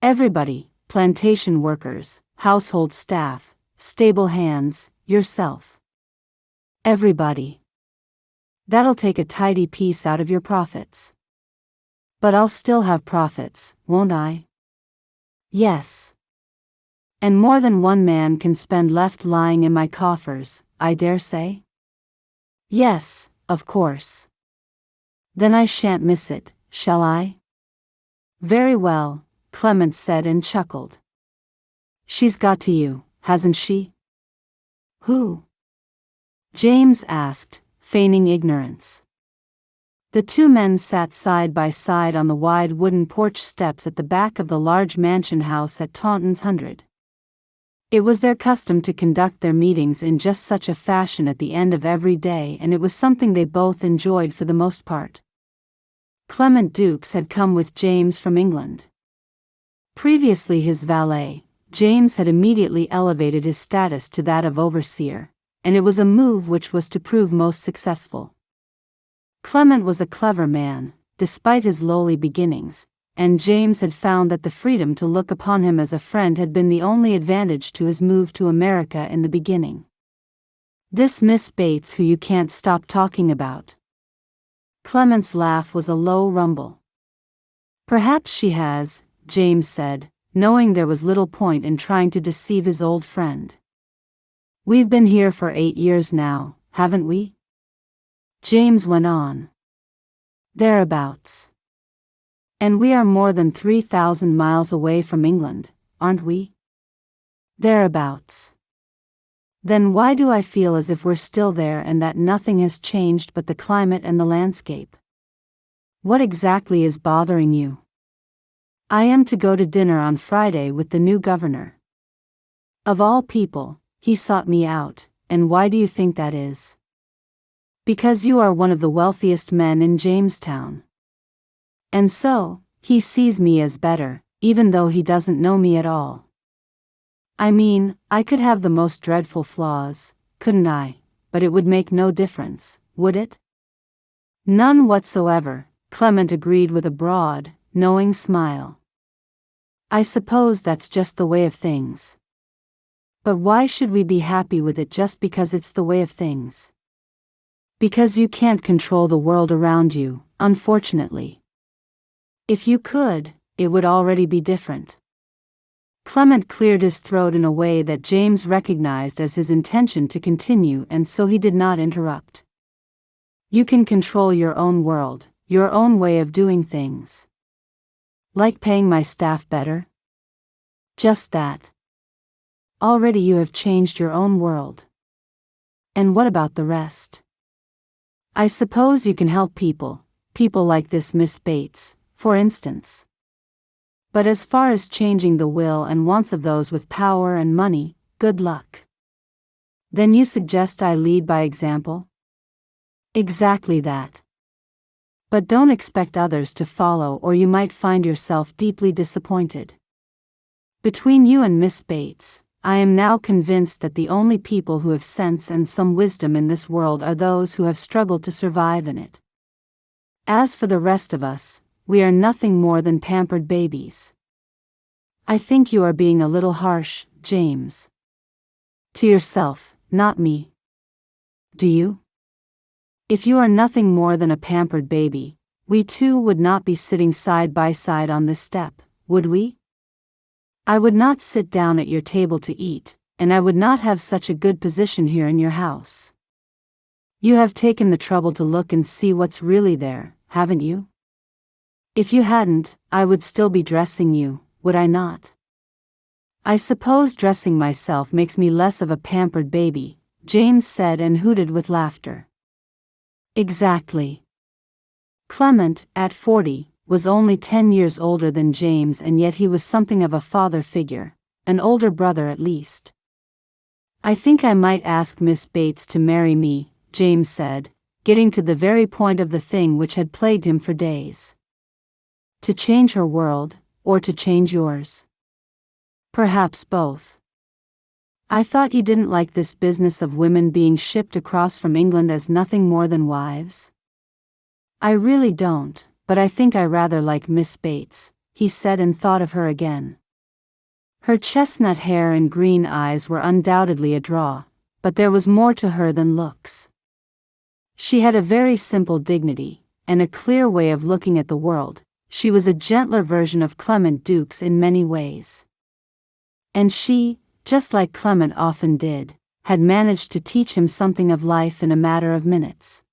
"Everybody, plantation workers, household staff, stable hands, yourself. Everybody. That'll take a tidy piece out of your profits." "But I'll still have profits, won't I?" "Yes. And more than one man can spend left lying in my coffers, I dare say?" "Yes, of course." "Then I shan't miss it, shall I?" "Very well," Clement said and chuckled. "She's got to you, hasn't she?" "Who?" James asked, feigning ignorance. The two men sat side by side on the wide wooden porch steps at the back of the large mansion house at Taunton's 100. It was their custom to conduct their meetings in just such a fashion at the end of every day, and it was something they both enjoyed for the most part. Clement Dukes had come with James from England. Previously his valet, James had immediately elevated his status to that of overseer, and it was a move which was to prove most successful. Clement was a clever man, despite his lowly beginnings, and James had found that the freedom to look upon him as a friend had been the only advantage to his move to America in the beginning. "This Miss Bates who you can't stop talking about." Clement's laugh was a low rumble. "Perhaps she has," James said, knowing there was little point in trying to deceive his old friend. "We've been here for 8 years now, haven't we?" James went on. "Thereabouts. And we are more than 3,000 miles away from England, aren't we?" "Thereabouts. Then why do I feel as if we're still there and that nothing has changed but the climate and the landscape? What exactly is bothering you?" "I am to go to dinner on Friday with the new governor. Of all people, he sought me out, and why do you think that is?" "Because you are one of the wealthiest men in Jamestown. And so, he sees me as better, even though he doesn't know me at all. I mean, I could have the most dreadful flaws, couldn't I, but it would make no difference, would it?" "None whatsoever," Clement agreed with a broad, knowing smile. "I suppose that's just the way of things. But why should we be happy with it just because it's the way of things? Because you can't control the world around you, unfortunately. If you could, it would already be different." Clement cleared his throat in a way that James recognized as his intention to continue, and so he did not interrupt. "You can control your own world, your own way of doing things. Like paying my staff better?" "Just that. Already you have changed your own world. And what about the rest? I suppose you can help people like this Miss Bates, for instance. But as far as changing the will and wants of those with power and money, good luck." "Then you suggest I lead by example?" "Exactly that. But don't expect others to follow or you might find yourself deeply disappointed. Between you and Miss Bates, I am now convinced that the only people who have sense and some wisdom in this world are those who have struggled to survive in it. As for the rest of us, we are nothing more than pampered babies." "I think you are being a little harsh, James. To yourself, not me. Do you? If you are nothing more than a pampered baby, we two would not be sitting side by side on this step, would we? I would not sit down at your table to eat, and I would not have such a good position here in your house. You have taken the trouble to look and see what's really there, haven't you? If you hadn't, I would still be dressing you, would I not? I suppose dressing myself makes me less of a pampered baby," James said and hooted with laughter. "Exactly." Clement, at 40, was only 10 years older than James, and yet he was something of a father figure, an older brother at least. "I think I might ask Miss Bates to marry me," James said, getting to the very point of the thing which had plagued him for days. "To change her world, or to change yours?" "Perhaps both." "I thought you didn't like this business of women being shipped across from England as nothing more than wives?" "I really don't, but I think I rather like Miss Bates," he said, and thought of her again. Her chestnut hair and green eyes were undoubtedly a draw, but there was more to her than looks. She had a very simple dignity, and a clear way of looking at the world. She was a gentler version of Clement Dukes in many ways. And she, just like Clement often did, had managed to teach him something of life in a matter of minutes.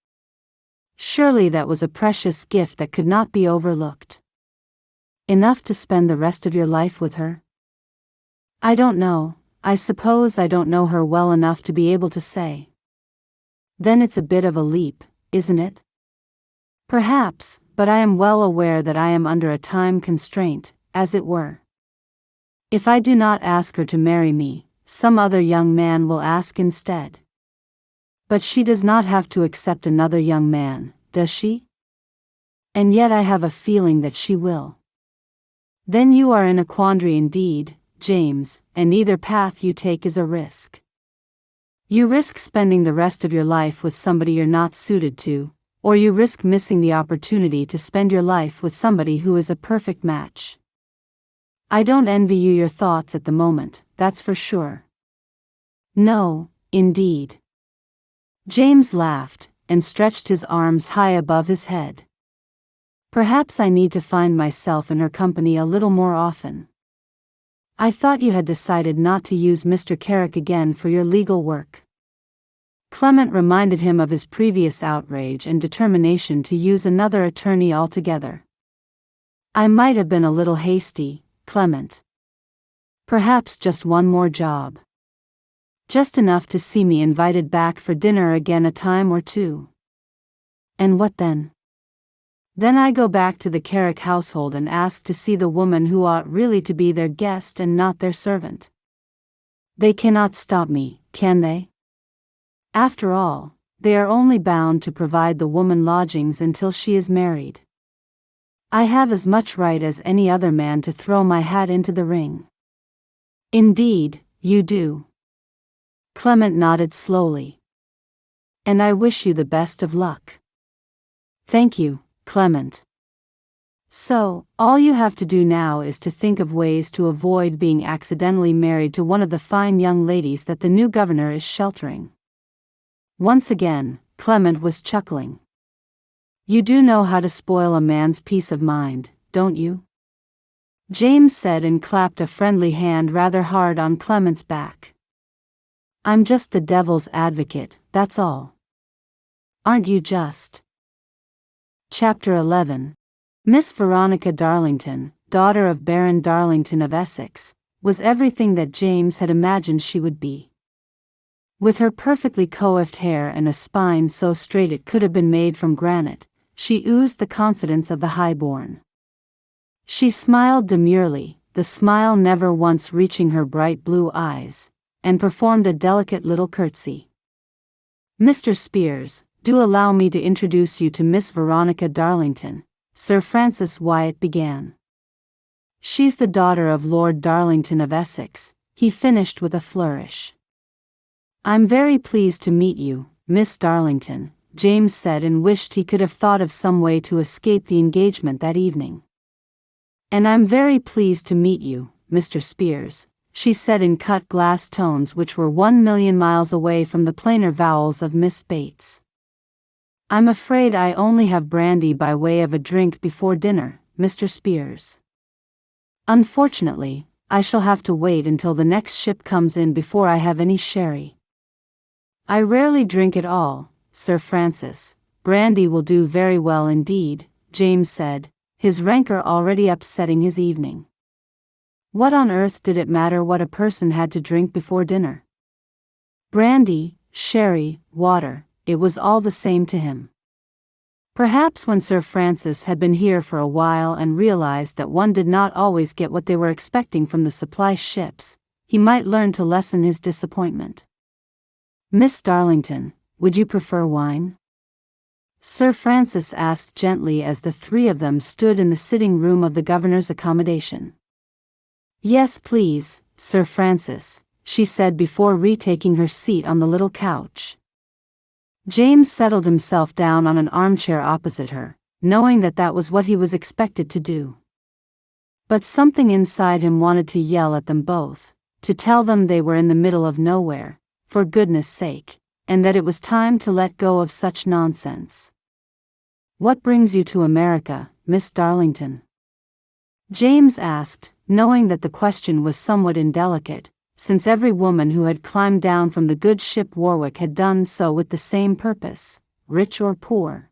Surely that was a precious gift that could not be overlooked. Enough to spend the rest of your life with her? I don't know. I suppose I don't know her well enough to be able to say. Then it's a bit of a leap, isn't it? Perhaps, but I am well aware that I am under a time constraint, as it were. If I do not ask her to marry me, some other young man will ask instead. But she does not have to accept another young man, does she? And yet I have a feeling that she will. Then you are in a quandary indeed, James, and either path you take is a risk. You risk spending the rest of your life with somebody you're not suited to, or you risk missing the opportunity to spend your life with somebody who is a perfect match. I don't envy you your thoughts at the moment, that's for sure. No, indeed. James laughed, and stretched his arms high above his head. Perhaps I need to find myself in her company a little more often. I thought you had decided not to use Mr. Carrick again for your legal work. Clement reminded him of his previous outrage and determination to use another attorney altogether. I might have been a little hasty, Clement. Perhaps just one more job. Just enough to see me invited back for dinner again a time or two. And what then? Then I go back to the Carrick household and ask to see the woman who ought really to be their guest and not their servant. They cannot stop me, can they? After all, they are only bound to provide the woman lodgings until she is married. I have as much right as any other man to throw my hat into the ring. Indeed, you do. Clement nodded slowly. And I wish you the best of luck. Thank you, Clement. So, all you have to do now is to think of ways to avoid being accidentally married to one of the fine young ladies that the new governor is sheltering. Once again, Clement was chuckling. You do know how to spoil a man's peace of mind, don't you? James said and clapped a friendly hand rather hard on Clement's back. I'm just the devil's advocate, that's all. Aren't you just? Chapter 11. Miss Veronica Darlington, daughter of Baron Darlington of Essex, was everything that James had imagined she would be. With her perfectly coiffed hair and a spine so straight it could have been made from granite, she oozed the confidence of the high-born. She smiled demurely, the smile never once reaching her bright blue eyes, and performed a delicate little curtsy. Mr. Spiers, do allow me to introduce you to Miss Veronica Darlington, Sir Francis Wyatt began. She's the daughter of Lord Darlington of Essex, he finished with a flourish. I'm very pleased to meet you, Miss Darlington, James said and wished he could have thought of some way to escape the engagement that evening. And I'm very pleased to meet you, Mr. Spiers, she said in cut glass tones which were 1,000,000 miles away from the plainer vowels of Miss Bates. I'm afraid I only have brandy by way of a drink before dinner, Mr. Spiers. Unfortunately, I shall have to wait until the next ship comes in before I have any sherry. I rarely drink at all, Sir Francis. Brandy will do very well indeed, James said, his rancor already upsetting his evening. What on earth did it matter what a person had to drink before dinner? Brandy, sherry, water, it was all the same to him. Perhaps when Sir Francis had been here for a while and realized that one did not always get what they were expecting from the supply ships, he might learn to lessen his disappointment. Miss Darlington, would you prefer wine? Sir Francis asked gently as the three of them stood in the sitting room of the governor's accommodation. Yes, please, Sir Francis, she said before retaking her seat on the little couch. James settled himself down on an armchair opposite her, knowing that that was what he was expected to do. But something inside him wanted to yell at them both, to tell them they were in the middle of nowhere, for goodness sake, and that it was time to let go of such nonsense. What brings you to America, Miss Darlington? James asked, knowing that the question was somewhat indelicate, since every woman who had climbed down from the Good Ship Warwick had done so with the same purpose, rich or poor.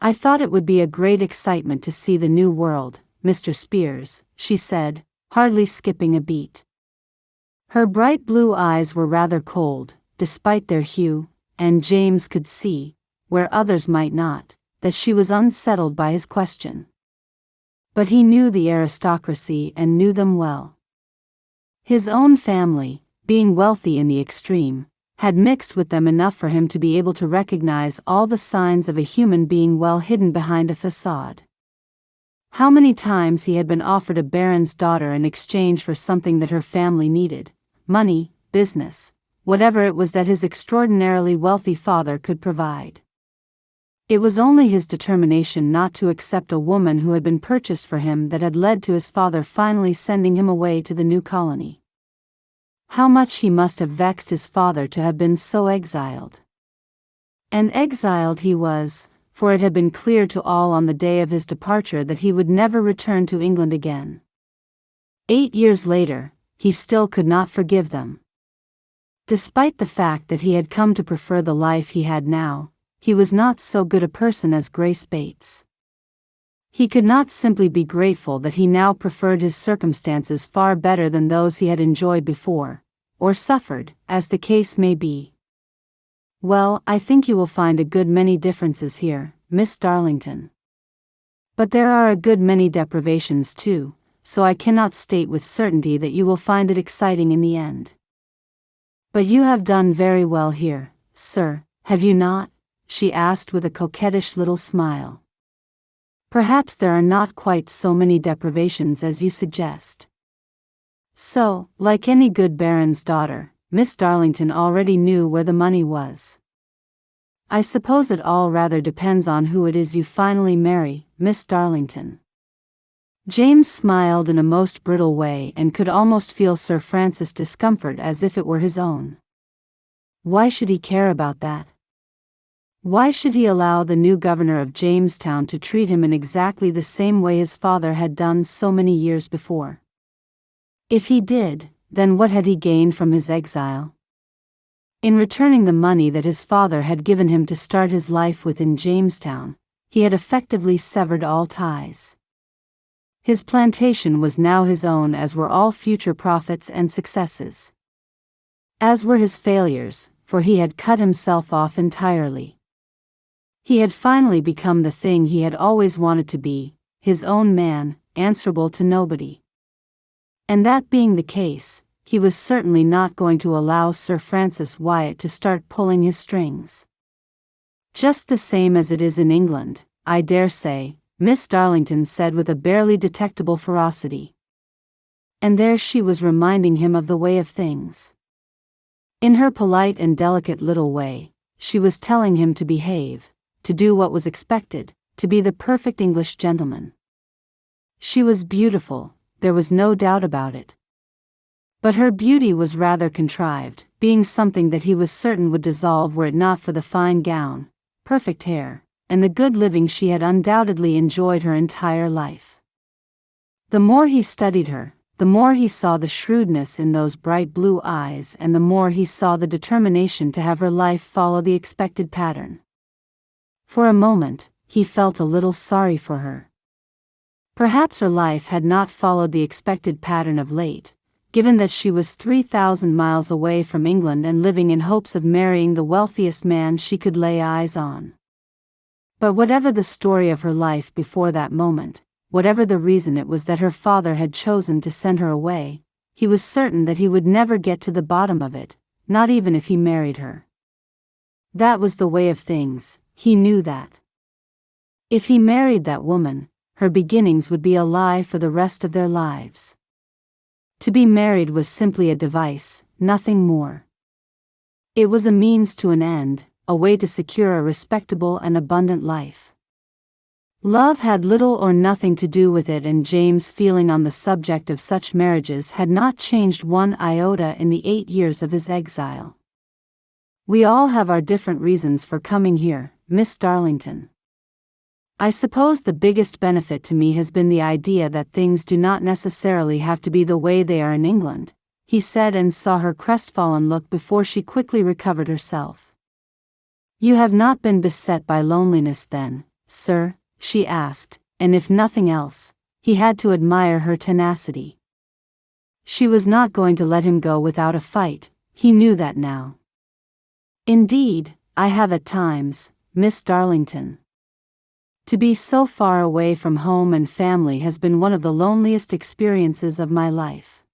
I thought it would be a great excitement to see the new world, Mr. Spiers, she said, hardly skipping a beat. Her bright blue eyes were rather cold, despite their hue, and James could see, where others might not, that she was unsettled by his question. But he knew the aristocracy and knew them well. His own family, being wealthy in the extreme, had mixed with them enough for him to be able to recognize all the signs of a human being well hidden behind a facade. How many times he had been offered a baron's daughter in exchange for something that her family needed: money, business, whatever it was that his extraordinarily wealthy father could provide. It was only his determination not to accept a woman who had been purchased for him that had led to his father finally sending him away to the new colony. How much he must have vexed his father to have been so exiled. And exiled he was, for it had been clear to all on the day of his departure that he would never return to England again. 8 years later, he still could not forgive them. Despite the fact that he had come to prefer the life he had now, he was not so good a person as Grace Bates. He could not simply be grateful that he now preferred his circumstances far better than those he had enjoyed before, or suffered, as the case may be. Well, I think you will find a good many differences here, Miss Darlington. But there are a good many deprivations too, so I cannot state with certainty that you will find it exciting in the end. But you have done very well here, sir, have you not? She asked with a coquettish little smile. Perhaps there are not quite so many deprivations as you suggest. So, like any good baron's daughter, Miss Darlington already knew where the money was. I suppose it all rather depends on who it is you finally marry, Miss Darlington. James smiled in a most brittle way and could almost feel Sir Francis' discomfort as if it were his own. Why should he care about that? Why should he allow the new governor of Jamestown to treat him in exactly the same way his father had done so many years before? If he did, then what had he gained from his exile? In returning the money that his father had given him to start his life with in Jamestown, he had effectively severed all ties. His plantation was now his own, as were all future profits and successes. As were his failures, for he had cut himself off entirely. He had finally become the thing he had always wanted to be, his own man, answerable to nobody. And that being the case, he was certainly not going to allow Sir Francis Wyatt to start pulling his strings. Just the same as it is in England, I dare say, Miss Darlington said with a barely detectable ferocity. And there she was reminding him of the way of things. In her polite and delicate little way, she was telling him to behave, to do what was expected, to be the perfect English gentleman. She was beautiful, there was no doubt about it. But her beauty was rather contrived, being something that he was certain would dissolve were it not for the fine gown, perfect hair, and the good living she had undoubtedly enjoyed her entire life. The more he studied her, the more he saw the shrewdness in those bright blue eyes, and the more he saw the determination to have her life follow the expected pattern. For a moment, he felt a little sorry for her. Perhaps her life had not followed the expected pattern of late, given that she was 3,000 miles away from England and living in hopes of marrying the wealthiest man she could lay eyes on. But whatever the story of her life before that moment, whatever the reason it was that her father had chosen to send her away, he was certain that he would never get to the bottom of it, not even if he married her. That was the way of things, he knew that. If he married that woman, her beginnings would be a lie for the rest of their lives. To be married was simply a device, nothing more. It was a means to an end, a way to secure a respectable and abundant life. Love had little or nothing to do with it, and James' feeling on the subject of such marriages had not changed one iota in the 8 years of his exile. We all have our different reasons for coming here, Miss Darlington. I suppose the biggest benefit to me has been the idea that things do not necessarily have to be the way they are in England, he said, and saw her crestfallen look before she quickly recovered herself. You have not been beset by loneliness then, sir? She asked, and if nothing else, he had to admire her tenacity. She was not going to let him go without a fight, he knew that now. Indeed, I have at times, Miss Darlington. To be so far away from home and family has been one of the loneliest experiences of my life.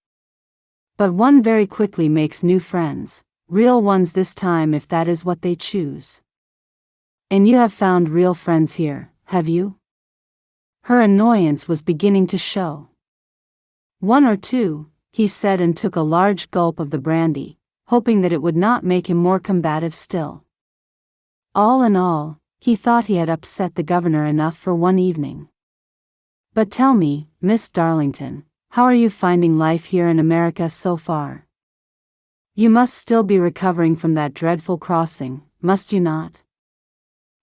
But one very quickly makes new friends, real ones this time if that is what they choose. And you have found real friends here, have you? Her annoyance was beginning to show. "1 or 2, he said, and took a large gulp of the brandy, hoping that it would not make him more combative still. All in all, he thought he had upset the governor enough for one evening. "But tell me, Miss Darlington, how are you finding life here in America so far? You must still be recovering from that dreadful crossing, must you not?"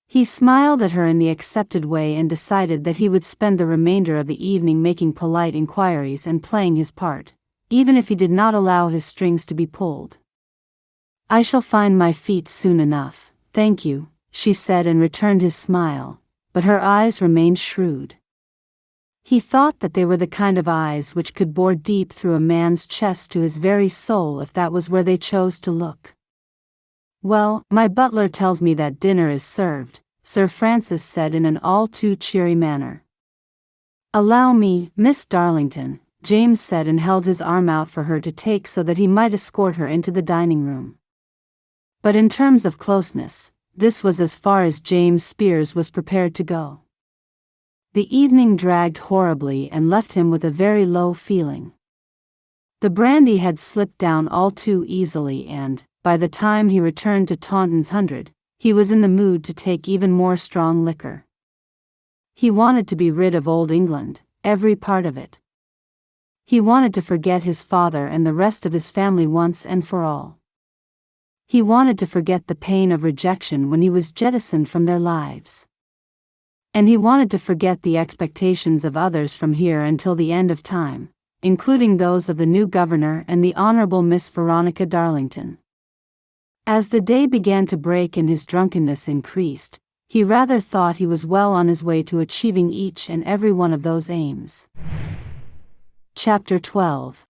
He smiled at her in the accepted way and decided that he would spend the remainder of the evening making polite inquiries and playing his part, even if he did not allow his strings to be pulled. "I shall find my feet soon enough, thank you," she said, and returned his smile, but her eyes remained shrewd. He thought that they were the kind of eyes which could bore deep through a man's chest to his very soul if that was where they chose to look. "Well, my butler tells me that dinner is served," Sir Francis said in an all too cheery manner. "Allow me, Miss Darlington," James said, and held his arm out for her to take so that he might escort her into the dining room. But in terms of closeness, this was as far as James Spears was prepared to go. The evening dragged horribly and left him with a very low feeling. The brandy had slipped down all too easily, and, by the time he returned to Taunton's 100, he was in the mood to take even more strong liquor. He wanted to be rid of old England, every part of it. He wanted to forget his father and the rest of his family once and for all. He wanted to forget the pain of rejection when he was jettisoned from their lives. And he wanted to forget the expectations of others from here until the end of time, including those of the new governor and the Honorable Miss Veronica Darlington. As the day began to break and his drunkenness increased, he rather thought he was well on his way to achieving each and every one of those aims. Chapter 12.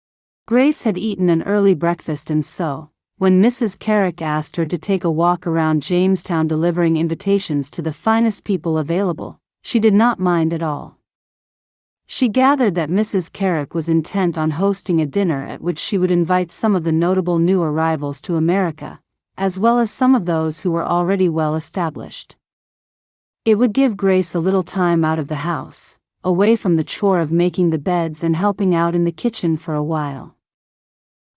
Grace had eaten an early breakfast, and so, when Mrs. Carrick asked her to take a walk around Jamestown delivering invitations to the finest people available, she did not mind at all. She gathered that Mrs. Carrick was intent on hosting a dinner at which she would invite some of the notable new arrivals to America, as well as some of those who were already well established. It would give Grace a little time out of the house, away from the chore of making the beds and helping out in the kitchen for a while.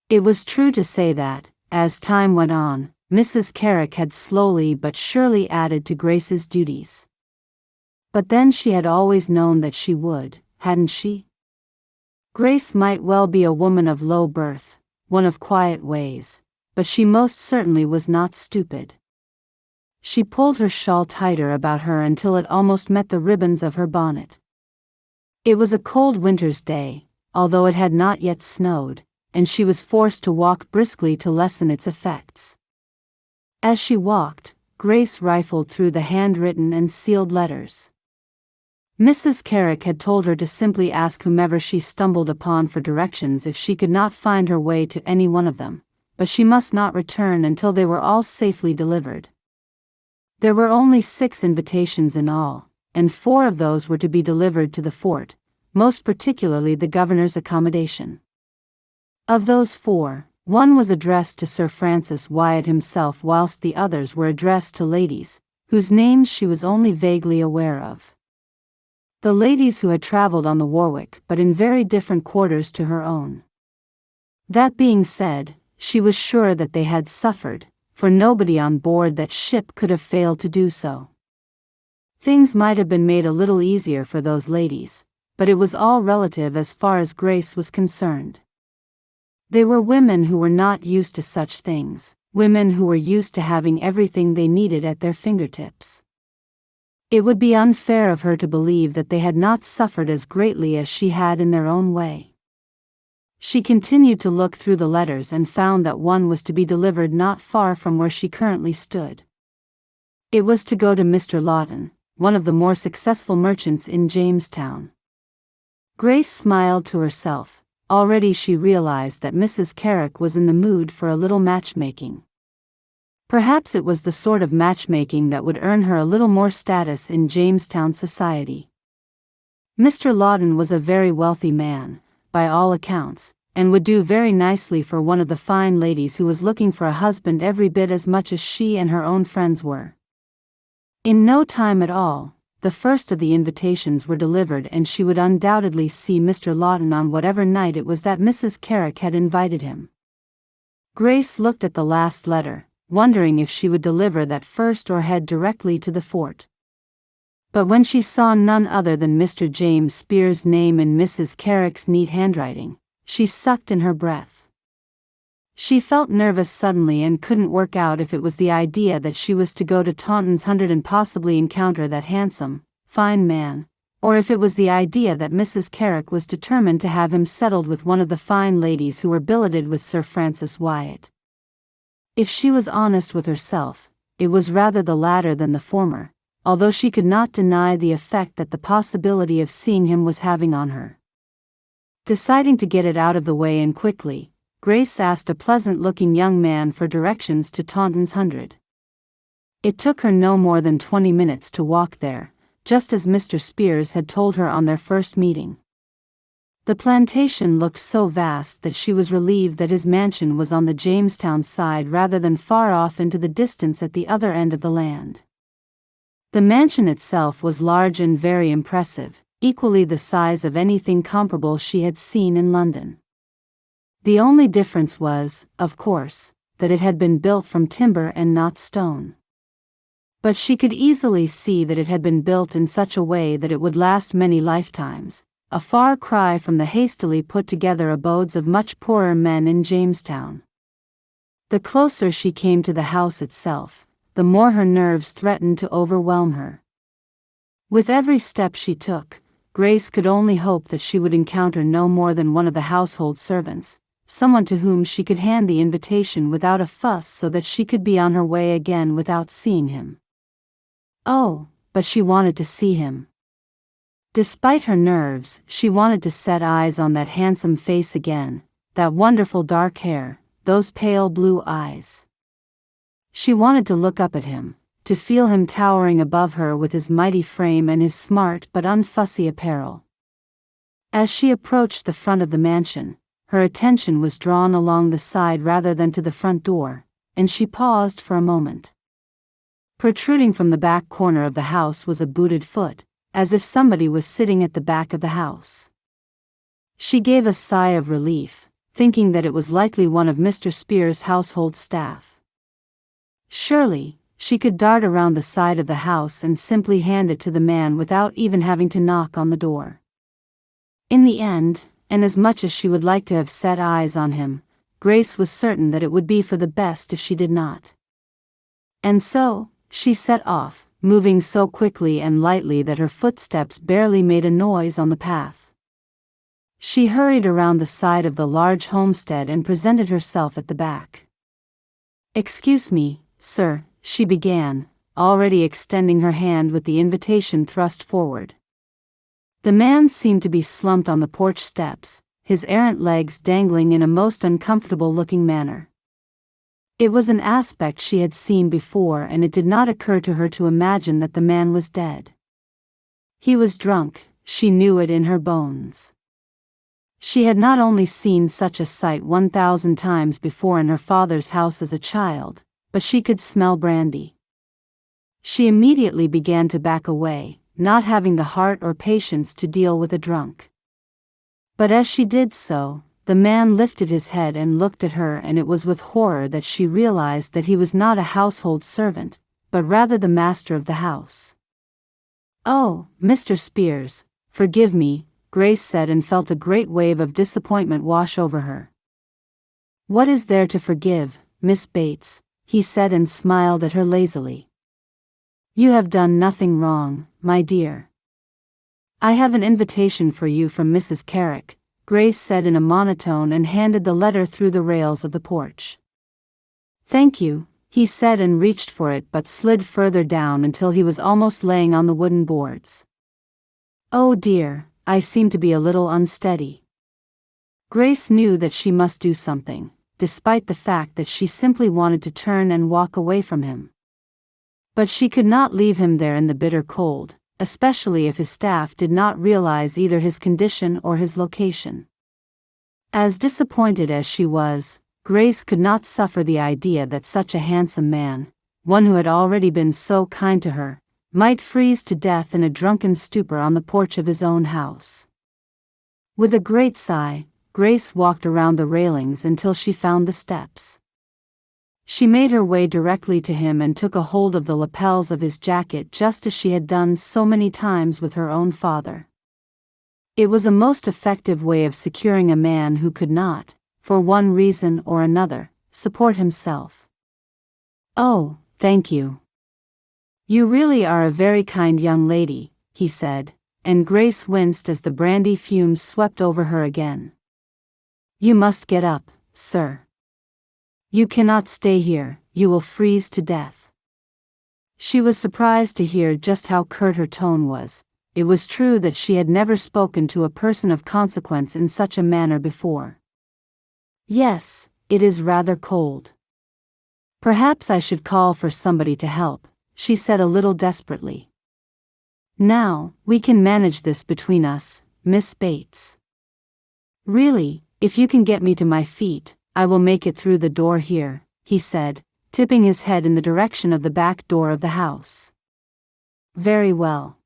It was true to say that, as time went on, Mrs. Carrick had slowly but surely added to Grace's duties. But then she had always known that she would, hadn't she? Grace might well be a woman of low birth, one of quiet ways, but she most certainly was not stupid. She pulled her shawl tighter about her until it almost met the ribbons of her bonnet. It was a cold winter's day, although it had not yet snowed, and she was forced to walk briskly to lessen its effects. As she walked, Grace rifled through the handwritten and sealed letters. Mrs. Carrick had told her to simply ask whomever she stumbled upon for directions if she could not find her way to any one of them, but she must not return until they were all safely delivered. There were only 6 invitations in all, and 4 of those were to be delivered to the fort, most particularly the governor's accommodation. Of those 4, one was addressed to Sir Francis Wyatt himself, whilst the others were addressed to ladies, whose names she was only vaguely aware of. The ladies who had travelled on the Warwick, but in very different quarters to her own. That being said, she was sure that they had suffered, for nobody on board that ship could have failed to do so. Things might have been made a little easier for those ladies, but it was all relative as far as Grace was concerned. They were women who were not used to such things, women who were used to having everything they needed at their fingertips. It would be unfair of her to believe that they had not suffered as greatly as she had in their own way. She continued to look through the letters and found that one was to be delivered not far from where she currently stood. It was to go to Mr. Lawton, one of the more successful merchants in Jamestown. Grace smiled to herself. Already she realized that Mrs. Carrick was in the mood for a little matchmaking. Perhaps it was the sort of matchmaking that would earn her a little more status in Jamestown society. Mr. Lawton was a very wealthy man, by all accounts, and would do very nicely for one of the fine ladies who was looking for a husband every bit as much as she and her own friends were. In no time at all, the first of the invitations were delivered and she would undoubtedly see Mr. Lawton on whatever night it was that Mrs. Carrick had invited him. Grace looked at the last letter, wondering if she would deliver that first or head directly to the fort. But when she saw none other than Mr. James Spears' name in Mrs. Carrick's neat handwriting, she sucked in her breath. She felt nervous suddenly and couldn't work out if it was the idea that she was to go to Taunton's 100 and possibly encounter that handsome, fine man, or if it was the idea that Mrs. Carrick was determined to have him settled with one of the fine ladies who were billeted with Sir Francis Wyatt. If she was honest with herself, it was rather the latter than the former, although she could not deny the effect that the possibility of seeing him was having on her. Deciding to get it out of the way and quickly, Grace asked a pleasant-looking young man for directions to Taunton's 100. It took her no more than 20 minutes to walk there, just as Mr. Spears had told her on their first meeting. The plantation looked so vast that she was relieved that his mansion was on the Jamestown side rather than far off into the distance at the other end of the land. The mansion itself was large and very impressive, equally the size of anything comparable she had seen in London. The only difference was, of course, that it had been built from timber and not stone. But she could easily see that it had been built in such a way that it would last many lifetimes, a far cry from the hastily put-together abodes of much poorer men in Jamestown. The closer she came to the house itself, the more her nerves threatened to overwhelm her. With every step she took, Grace could only hope that she would encounter no more than one of the household servants, someone to whom she could hand the invitation without a fuss so that she could be on her way again without seeing him. Oh, but she wanted to see him. Despite her nerves, she wanted to set eyes on that handsome face again, that wonderful dark hair, those pale blue eyes. She wanted to look up at him, to feel him towering above her with his mighty frame and his smart but unfussy apparel. As she approached the front of the mansion, her attention was drawn along the side rather than to the front door, and she paused for a moment. Protruding from the back corner of the house was a booted foot, as if somebody was sitting at the back of the house. She gave a sigh of relief, thinking that it was likely one of Mr. Spears' household staff. Surely, she could dart around the side of the house and simply hand it to the man without even having to knock on the door. In the end, and as much as she would like to have set eyes on him, Grace was certain that it would be for the best if she did not. And so, she set off, moving so quickly and lightly that her footsteps barely made a noise on the path. She hurried around the side of the large homestead and presented herself at the back. "Excuse me, sir," she began, already extending her hand with the invitation thrust forward. The man seemed to be slumped on the porch steps, his errant legs dangling in a most uncomfortable-looking manner. It was an aspect she had seen before, and it did not occur to her to imagine that the man was dead. He was drunk, she knew it in her bones. She had not only seen such a sight 1,000 times before in her father's house as a child, but she could smell brandy. She immediately began to back away, not having the heart or patience to deal with a drunk. But as she did so, the man lifted his head and looked at her, and it was with horror that she realized that he was not a household servant, but rather the master of the house. "Oh, Mr. Spears, forgive me," Grace said, and felt a great wave of disappointment wash over her. "What is there to forgive, Miss Bates?" he said, and smiled at her lazily. "You have done nothing wrong, my dear." "I have an invitation for you from Mrs. Carrick," Grace said in a monotone, and handed the letter through the rails of the porch. "Thank you," he said, and reached for it but slid further down until he was almost laying on the wooden boards. "Oh dear, I seem to be a little unsteady." Grace knew that she must do something, despite the fact that she simply wanted to turn and walk away from him. But she could not leave him there in the bitter cold, especially if his staff did not realize either his condition or his location. As disappointed as she was, Grace could not suffer the idea that such a handsome man, one who had already been so kind to her, might freeze to death in a drunken stupor on the porch of his own house. With a great sigh, Grace walked around the railings until she found the steps. She made her way directly to him and took a hold of the lapels of his jacket just as she had done so many times with her own father. It was a most effective way of securing a man who could not, for one reason or another, support himself. "Oh, thank you. You really are a very kind young lady," he said, and Grace winced as the brandy fumes swept over her again. "You must get up, sir. You cannot stay here, you will freeze to death." She was surprised to hear just how curt her tone was. It was true that she had never spoken to a person of consequence in such a manner before. "Yes, it is rather cold. Perhaps I should call for somebody to help," she said a little desperately. "Now, we can manage this between us, Miss Bates. Really, if you can get me to my feet, I will make it through the door here," he said, tipping his head in the direction of the back door of the house. "Very well."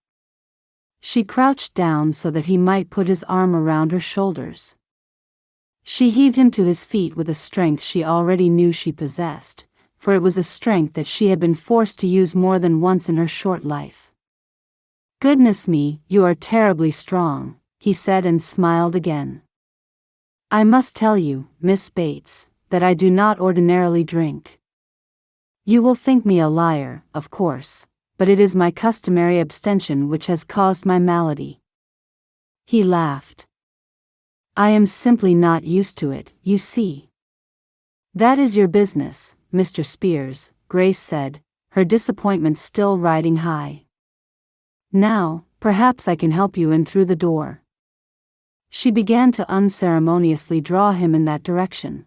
She crouched down so that he might put his arm around her shoulders. She heaved him to his feet with a strength she already knew she possessed, for it was a strength that she had been forced to use more than once in her short life. "Goodness me, you are terribly strong," he said and smiled again. "I must tell you, Miss Bates, that I do not ordinarily drink. You will think me a liar, of course, but it is my customary abstention which has caused my malady." He laughed. "I am simply not used to it, you see." "That is your business, Mr. Spears," Grace said, her disappointment still riding high. "Now, perhaps I can help you in through the door." She began to unceremoniously draw him in that direction.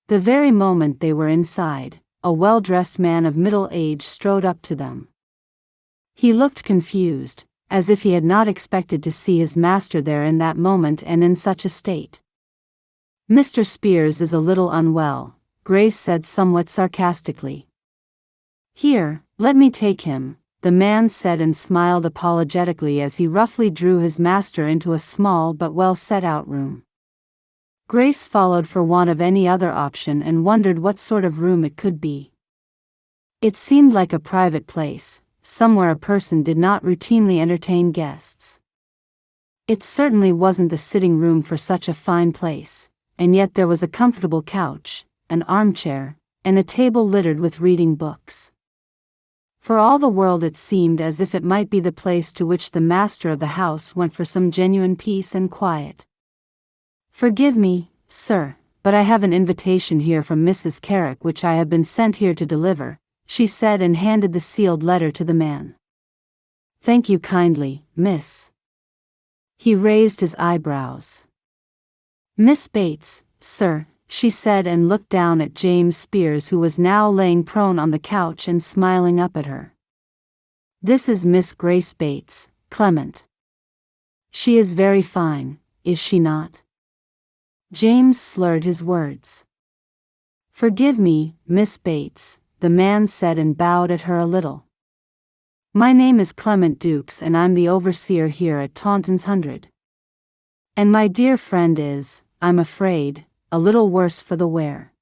The very moment they were inside, a well-dressed man of middle age strode up to them. He looked confused, as if he had not expected to see his master there in that moment and in such a state. "Mr. Spears is a little unwell," Grace said somewhat sarcastically. "Here, let me take him," the man said and smiled apologetically as he roughly drew his master into a small but well-set-out room. Grace followed for want of any other option and wondered what sort of room it could be. It seemed like a private place, somewhere a person did not routinely entertain guests. It certainly wasn't the sitting room for such a fine place, and yet there was a comfortable couch, an armchair, and a table littered with reading books. For all the world it seemed as if it might be the place to which the master of the house went for some genuine peace and quiet. "Forgive me, sir, but I have an invitation here from Mrs. Carrick which I have been sent here to deliver," she said and handed the sealed letter to the man. "Thank you kindly, miss." He raised his eyebrows. "Miss Bates, sir," she said and looked down at James Spears who was now laying prone on the couch and smiling up at her. "This is Miss Grace Bates, Clement. She is very fine, is she not?" James slurred his words. "Forgive me, Miss Bates," the man said and bowed at her a little. "My name is Clement Dukes and I'm the overseer here at Taunton's 100. And my dear friend is, I'm afraid, a little worse for the wear."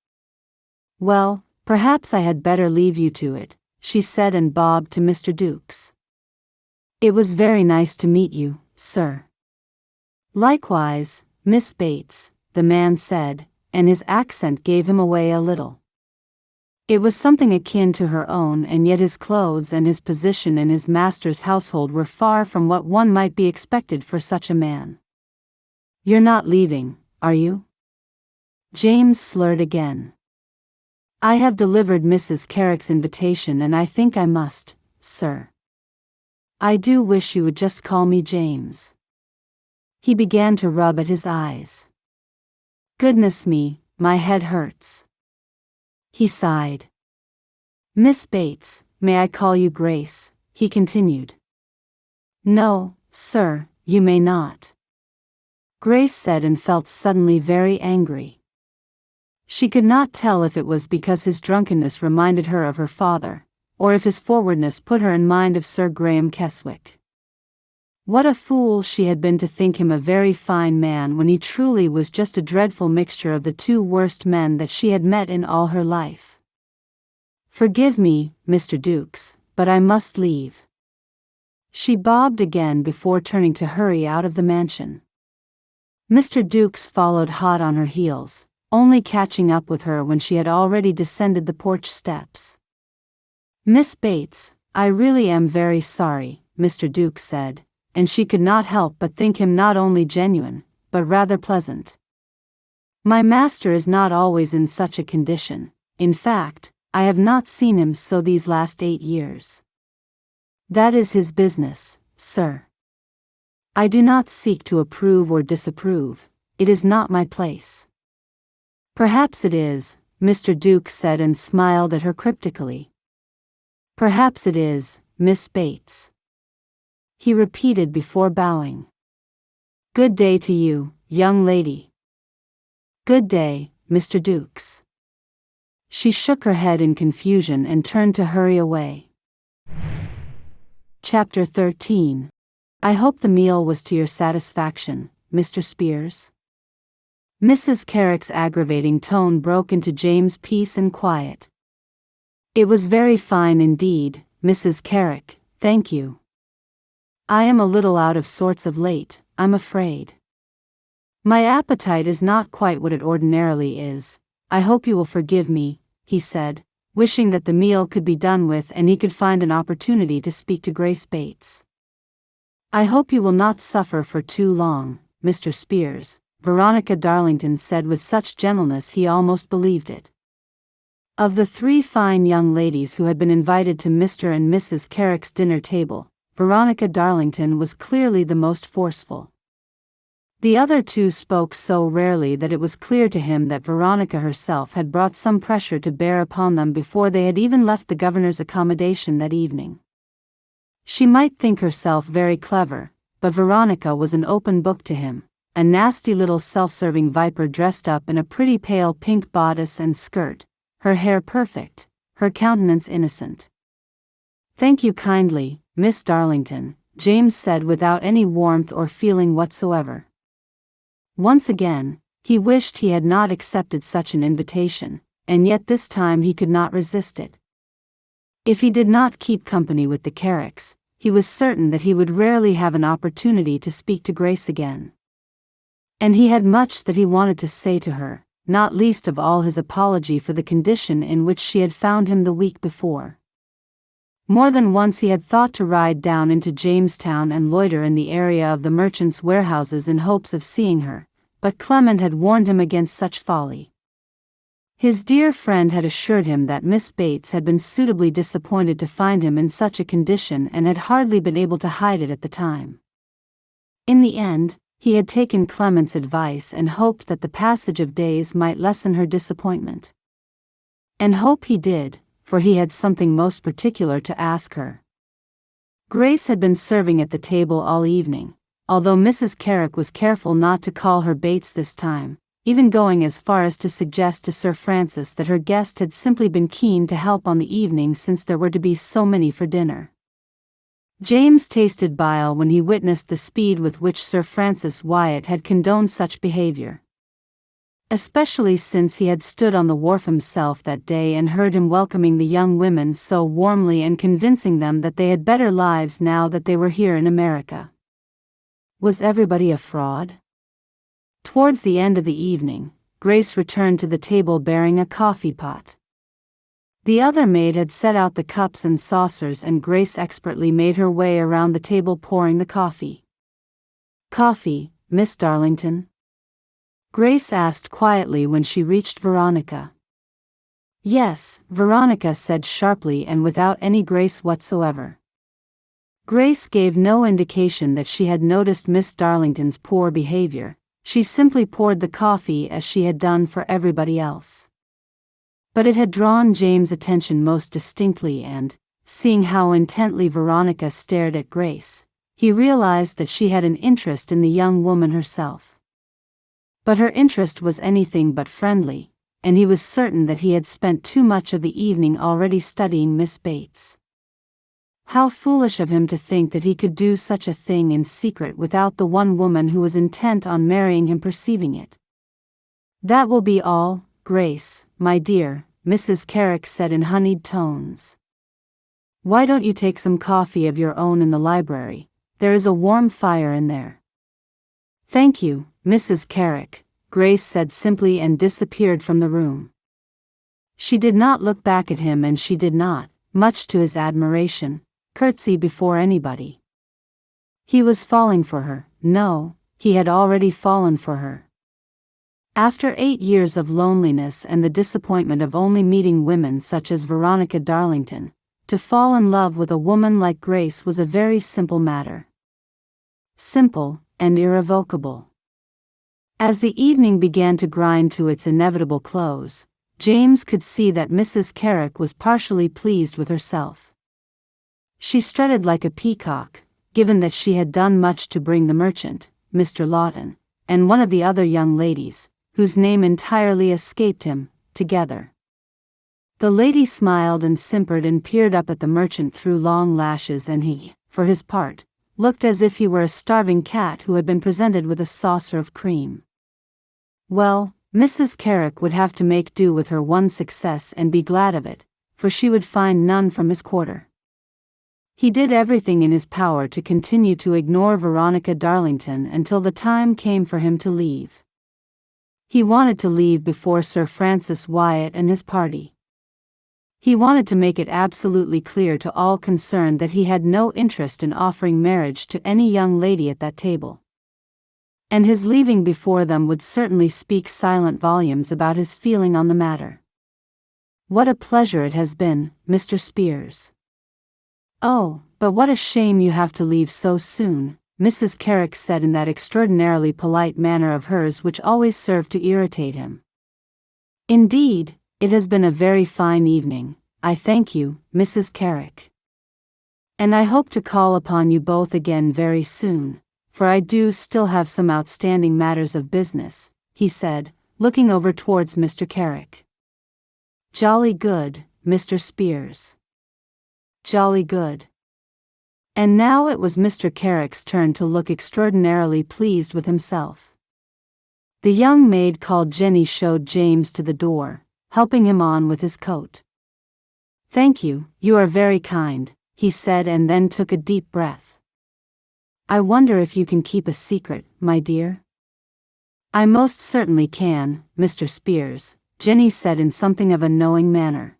"Well, perhaps I had better leave you to it," she said and bobbed to Mr. Dukes. "It was very nice to meet you, sir." "Likewise, Miss Bates," the man said, and his accent gave him away a little. It was something akin to her own, and yet his clothes and his position in his master's household were far from what one might be expected for such a man. "You're not leaving, are you?" James slurred again. "I have delivered Mrs. Carrick's invitation and I think I must, sir. I do wish you would just call me James." He began to rub at his eyes. "Goodness me, my head hurts." He sighed. "Miss Bates, may I call you Grace?" he continued. "No, sir, you may not," Grace said and felt suddenly very angry. She could not tell if it was because his drunkenness reminded her of her father, or if his forwardness put her in mind of Sir Graham Keswick. What a fool she had been to think him a very fine man when he truly was just a dreadful mixture of the two worst men that she had met in all her life. "Forgive me, Mr. Dukes, but I must leave," she bobbed again before turning to hurry out of the mansion. Mr. Dukes followed hot on her heels, only catching up with her when she had already descended the porch steps. "Miss Bates, I really am very sorry," Mr. Dukes said, and she could not help but think him not only genuine, but rather pleasant. "My master is not always in such a condition. In fact, I have not seen him so these last 8 years. That is his business, sir. I do not seek to approve or disapprove, it is not my place." "Perhaps it is," Mr. Dukes said and smiled at her cryptically. "Perhaps it is, Miss Bates," he repeated before bowing. "Good day to you, young lady." "Good day, Mr. Dukes." She shook her head in confusion and turned to hurry away. Chapter 13. "I hope the meal was to your satisfaction, Mr. Spears?" Mrs. Carrick's aggravating tone broke into James' peace and quiet. "It was very fine indeed, Mrs. Carrick, thank you. I am a little out of sorts of late, I'm afraid. My appetite is not quite what it ordinarily is. I hope you will forgive me," he said, wishing that the meal could be done with and he could find an opportunity to speak to Grace Bates. "I hope you will not suffer for too long, Mr. Spears," Veronica Darlington said with such gentleness he almost believed it. Of the 3 fine young ladies who had been invited to Mr. and Mrs. Carrick's dinner table, Veronica Darlington was clearly the most forceful. The other 2 spoke so rarely that it was clear to him that Veronica herself had brought some pressure to bear upon them before they had even left the governor's accommodation that evening. She might think herself very clever, but Veronica was an open book to him, a nasty little self-serving viper dressed up in a pretty pale pink bodice and skirt, her hair perfect, her countenance innocent. "Thank you kindly, Miss Darlington," James said without any warmth or feeling whatsoever. Once again, he wished he had not accepted such an invitation, and yet this time he could not resist it. If he did not keep company with the Carricks, he was certain that he would rarely have an opportunity to speak to Grace again. And he had much that he wanted to say to her, not least of all his apology for the condition in which she had found him the week before. More than once he had thought to ride down into Jamestown and loiter in the area of the merchants' warehouses in hopes of seeing her, but Clement had warned him against such folly. His dear friend had assured him that Miss Bates had been suitably disappointed to find him in such a condition and had hardly been able to hide it at the time. In the end, he had taken Clement's advice and hoped that the passage of days might lessen her disappointment. And hope he did, for he had something most particular to ask her. Grace had been serving at the table all evening, although Mrs. Carrick was careful not to call her Bates this time, even going as far as to suggest to Sir Francis that her guest had simply been keen to help on the evening since there were to be so many for dinner. James tasted bile when he witnessed the speed with which Sir Francis Wyatt had condoned such behavior. Especially since he had stood on the wharf himself that day and heard him welcoming the young women so warmly and convincing them that they had better lives now that they were here in America. Was everybody a fraud? Towards the end of the evening, Grace returned to the table bearing a coffee pot. The other maid had set out the cups and saucers and Grace expertly made her way around the table pouring the coffee. "Coffee, Miss Darlington?" Grace asked quietly when she reached Veronica. "Yes," Veronica said sharply and without any grace whatsoever. Grace gave no indication that she had noticed Miss Darlington's poor behavior, she simply poured the coffee as she had done for everybody else. But it had drawn James' attention most distinctly and, seeing how intently Veronica stared at Grace, he realized that she had an interest in the young woman herself. But her interest was anything but friendly, and he was certain that he had spent too much of the evening already studying Miss Bates. How foolish of him to think that he could do such a thing in secret without the one woman who was intent on marrying him perceiving it. "That will be all, Grace, my dear," Mrs. Carricks said in honeyed tones. "Why don't you take some coffee of your own in the library? There is a warm fire in there." "Thank you, Mrs. Carrick," Grace said simply and disappeared from the room. She did not look back at him, and she did not, much to his admiration, curtsy before anybody. He was falling for her. No, he had already fallen for her. After 8 years of loneliness and the disappointment of only meeting women such as Veronica Darlington, to fall in love with a woman like Grace was a very simple matter. Simple and irrevocable. As the evening began to grind to its inevitable close, James could see that Mrs. Carrick was partially pleased with herself. She strutted like a peacock, given that she had done much to bring the merchant, Mr. Lawton, and one of the other young ladies, whose name entirely escaped him, together. The lady smiled and simpered and peered up at the merchant through long lashes, and he, for his part, looked as if he were a starving cat who had been presented with a saucer of cream. Well, Mrs. Carrick would have to make do with her one success and be glad of it, for she would find none from his quarter. He did everything in his power to continue to ignore Veronica Darlington until the time came for him to leave. He wanted to leave before Sir Francis Wyatt and his party. He wanted to make it absolutely clear to all concerned that he had no interest in offering marriage to any young lady at that table. And his leaving before them would certainly speak silent volumes about his feeling on the matter. "What a pleasure it has been, Mr. Spears." "Oh, but what a shame you have to leave so soon," Mrs. Carrick said in that extraordinarily polite manner of hers which always served to irritate him. "Indeed, it has been a very fine evening, I thank you, Mrs. Carrick. And I hope to call upon you both again very soon, for I do still have some outstanding matters of business," he said, looking over towards Mr. Carrick. "Jolly good, Mr. Spears. Jolly good." And now it was Mr. Carrick's turn to look extraordinarily pleased with himself. The young maid called Jenny showed James to the door, helping him on with his coat. "Thank you, you are very kind," he said, and then took a deep breath. "I wonder if you can keep a secret, my dear?" "I most certainly can, Mr. Spears," Jenny said in something of a knowing manner.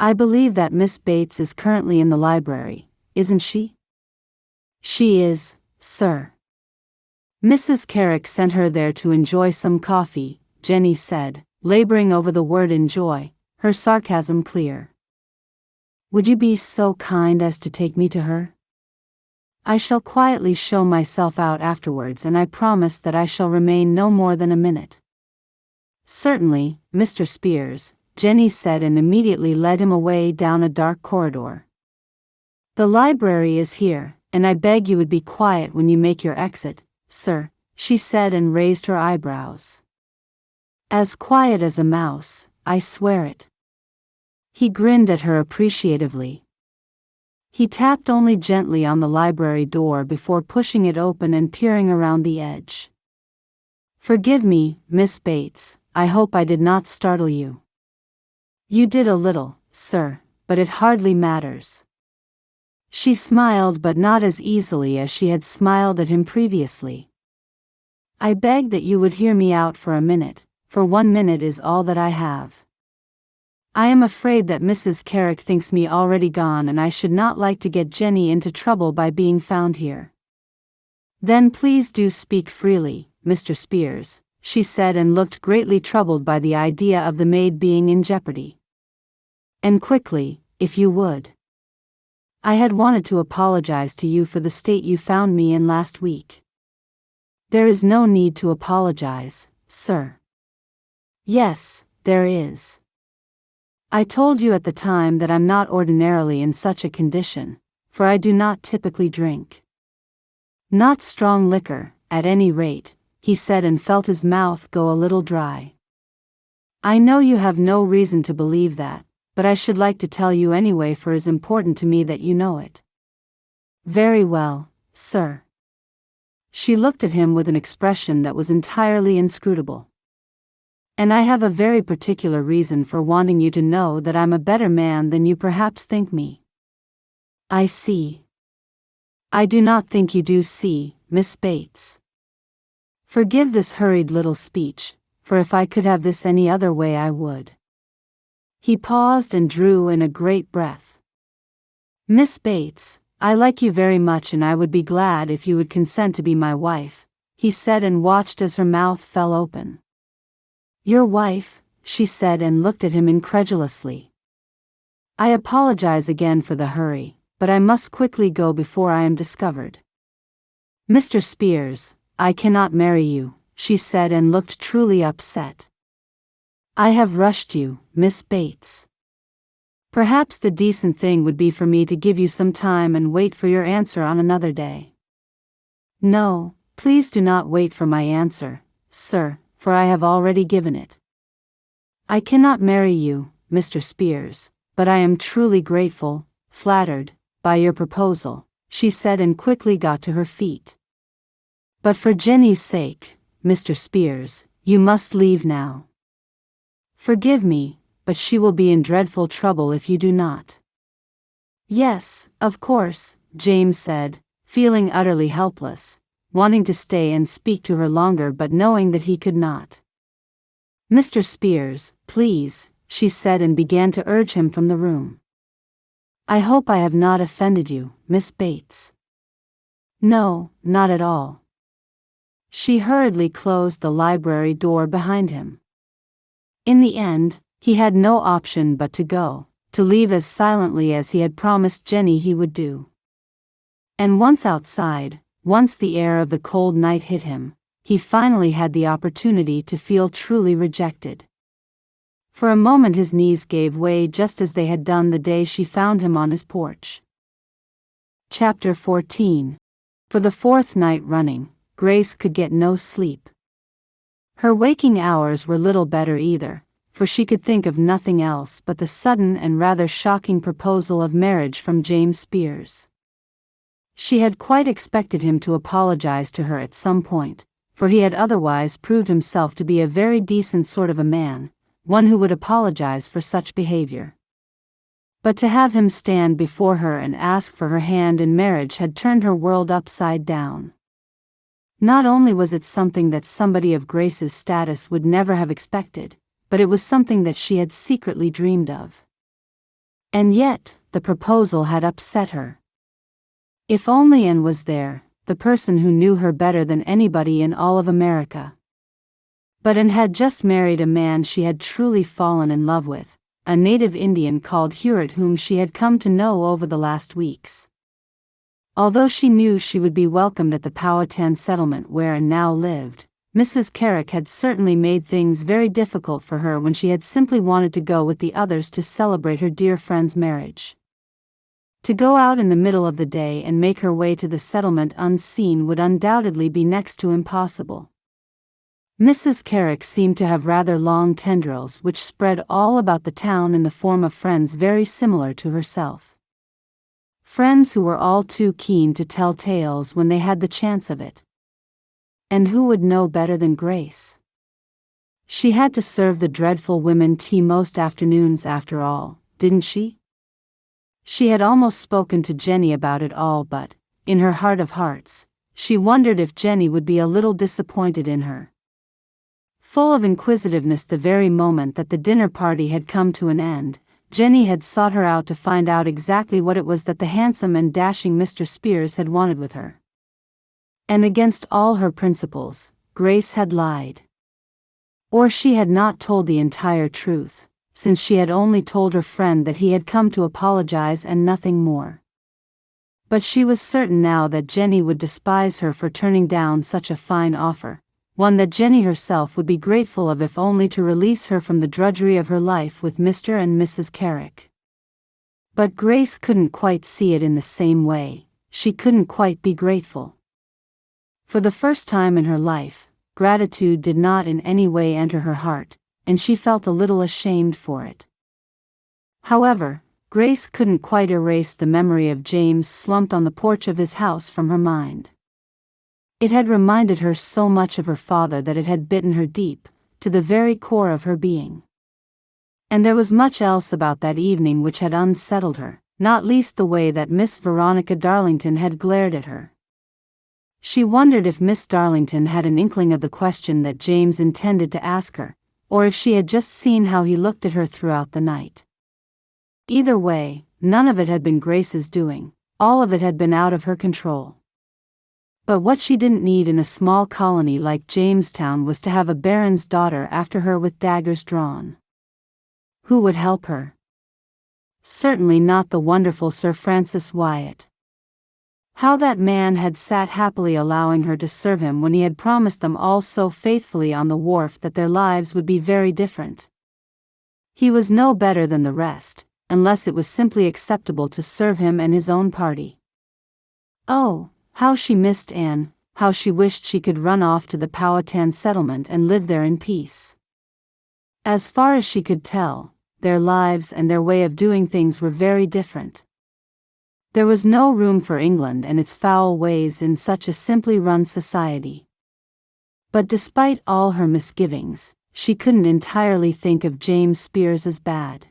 "I believe that Miss Bates is currently in the library, isn't she?" "She is, sir. Mrs. Carrick sent her there to enjoy some coffee," Jenny said, laboring over the word enjoy, her sarcasm clear. "Would you be so kind as to take me to her? I shall quietly show myself out afterwards, and I promise that I shall remain no more than a minute." "Certainly, Mr. Spears," Jenny said, and immediately led him away down a dark corridor. "The library is here, and I beg you would be quiet when you make your exit, sir," she said, and raised her eyebrows. "As quiet as a mouse, I swear it." He grinned at her appreciatively. He tapped only gently on the library door before pushing it open and peering around the edge. "Forgive me, Miss Bates, I hope I did not startle you." "You did a little, sir, but it hardly matters." She smiled, but not as easily as she had smiled at him previously. "I beg that you would hear me out for a minute, for 1 minute is all that I have. I am afraid that Mrs. Carrick thinks me already gone, and I should not like to get Jenny into trouble by being found here." "Then please do speak freely, Mr. Spears," she said, and looked greatly troubled by the idea of the maid being in jeopardy. "And quickly, if you would. I had wanted to apologize to you for the state you found me in last week." "There is no need to apologize, sir." "Yes, there is. I told you at the time that I'm not ordinarily in such a condition, for I do not typically drink. Not strong liquor, at any rate," he said, and felt his mouth go a little dry. I know you have no reason to believe that, but I should like to tell you anyway, for it is important to me that you know it. Very well, sir. She looked at him with an expression that was entirely inscrutable. And I have a very particular reason for wanting you to know that I'm a better man than you perhaps think me. I see. I do not think you do see, Miss Bates. Forgive this hurried little speech, for if I could have this any other way I would. He paused and drew in a great breath. Miss Bates, I like you very much and I would be glad if you would consent to be my wife, he said and watched as her mouth fell open. Your wife, she said and looked at him incredulously. I apologize again for the hurry, but I must quickly go before I am discovered. Mr. Spears, I cannot marry you, she said and looked truly upset. I have rushed you, Miss Bates. Perhaps the decent thing would be for me to give you some time and wait for your answer on another day. No, please do not wait for my answer, sir, for I have already given it. I cannot marry you, Mr. Spears, but I am truly grateful, flattered, by your proposal, she said and quickly got to her feet. But for Jenny's sake, Mr. Spears, you must leave now. Forgive me, but she will be in dreadful trouble if you do not. Yes, of course, James said, feeling utterly helpless, wanting to stay and speak to her longer but knowing that he could not. Mr. Spears, please, she said and began to urge him from the room. I hope I have not offended you, Miss Bates. No, not at all. She hurriedly closed the library door behind him. In the end, he had no option but to go, to leave as silently as he had promised Jenny he would do. And once outside, once the air of the cold night hit him, he finally had the opportunity to feel truly rejected. For a moment his knees gave way just as they had done the day she found him on his porch. Chapter 14. For the fourth night running, Grace could get no sleep. Her waking hours were little better either, for she could think of nothing else but the sudden and rather shocking proposal of marriage from James Spears. She had quite expected him to apologize to her at some point, for he had otherwise proved himself to be a very decent sort of a man, one who would apologize for such behavior. But to have him stand before her and ask for her hand in marriage had turned her world upside down. Not only was it something that somebody of Grace's status would never have expected, but it was something that she had secretly dreamed of. And yet, the proposal had upset her. If only Anne was there, the person who knew her better than anybody in all of America. But Anne had just married a man she had truly fallen in love with, a native Indian called Hewitt whom she had come to know over the last weeks. Although she knew she would be welcomed at the Powhatan settlement where Anne now lived, Mrs. Carrick had certainly made things very difficult for her when she had simply wanted to go with the others to celebrate her dear friend's marriage. To go out in the middle of the day and make her way to the settlement unseen would undoubtedly be next to impossible. Mrs. Carrick seemed to have rather long tendrils which spread all about the town in the form of friends very similar to herself. Friends who were all too keen to tell tales when they had the chance of it. And who would know better than Grace? She had to serve the dreadful women tea most afternoons after all, didn't she? She had almost spoken to Jenny about it all but, in her heart of hearts, she wondered if Jenny would be a little disappointed in her. Full of inquisitiveness the very moment that the dinner party had come to an end, Jenny had sought her out to find out exactly what it was that the handsome and dashing Mr. Spears had wanted with her. And against all her principles, Grace had lied. Or she had not told the entire truth, since she had only told her friend that he had come to apologize and nothing more. But she was certain now that Jenny would despise her for turning down such a fine offer, one that Jenny herself would be grateful of if only to release her from the drudgery of her life with Mr. and Mrs. Carrick. But Grace couldn't quite see it in the same way, she couldn't quite be grateful. For the first time in her life, gratitude did not in any way enter her heart, and she felt a little ashamed for it. However, Grace couldn't quite erase the memory of James slumped on the porch of his house from her mind. It had reminded her so much of her father that it had bitten her deep, to the very core of her being. And there was much else about that evening which had unsettled her, not least the way that Miss Veronica Darlington had glared at her. She wondered if Miss Darlington had an inkling of the question that James intended to ask her, or if she had just seen how he looked at her throughout the night. Either way, none of it had been Grace's doing, all of it had been out of her control. But what she didn't need in a small colony like Jamestown was to have a baron's daughter after her with daggers drawn. Who would help her? Certainly not the wonderful Sir Francis Wyatt. How that man had sat happily allowing her to serve him when he had promised them all so faithfully on the wharf that their lives would be very different. He was no better than the rest, unless it was simply acceptable to serve him and his own party. Oh, how she missed Anne, how she wished she could run off to the Powhatan settlement and live there in peace. As far as she could tell, their lives and their way of doing things were very different. There was no room for England and its foul ways in such a simply run society. But despite all her misgivings, she couldn't entirely think of James Spears as bad.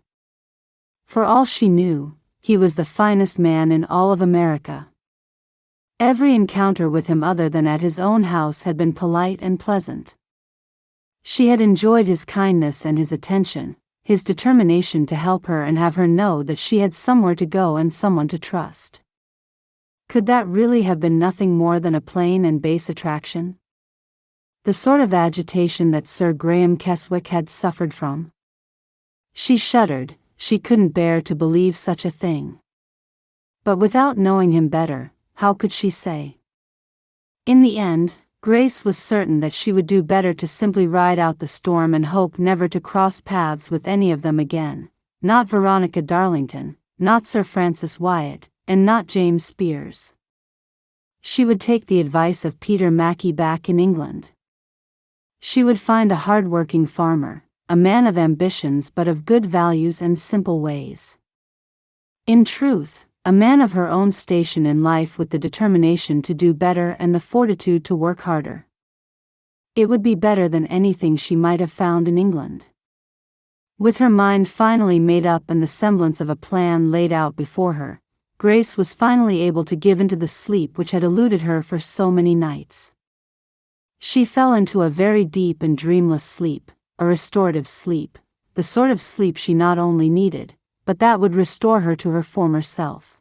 For all she knew, he was the finest man in all of America. Every encounter with him other than at his own house had been polite and pleasant. She had enjoyed his kindness and his attention, his determination to help her and have her know that she had somewhere to go and someone to trust. Could that really have been nothing more than a plain and base attraction? The sort of agitation that Sir Graham Keswick had suffered from? She shuddered. She couldn't bear to believe such a thing. But without knowing him better, how could she say? In the end, Grace was certain that she would do better to simply ride out the storm and hope never to cross paths with any of them again, not Veronica Darlington, not Sir Francis Wyatt, and not James Spears. She would take the advice of Peter Mackie back in England. She would find a hard-working farmer, a man of ambitions but of good values and simple ways. In truth, a man of her own station in life with the determination to do better and the fortitude to work harder. It would be better than anything she might have found in England. With her mind finally made up and the semblance of a plan laid out before her, Grace was finally able to give into the sleep which had eluded her for so many nights. She fell into a very deep and dreamless sleep, a restorative sleep, the sort of sleep she not only needed, but that would restore her to her former self.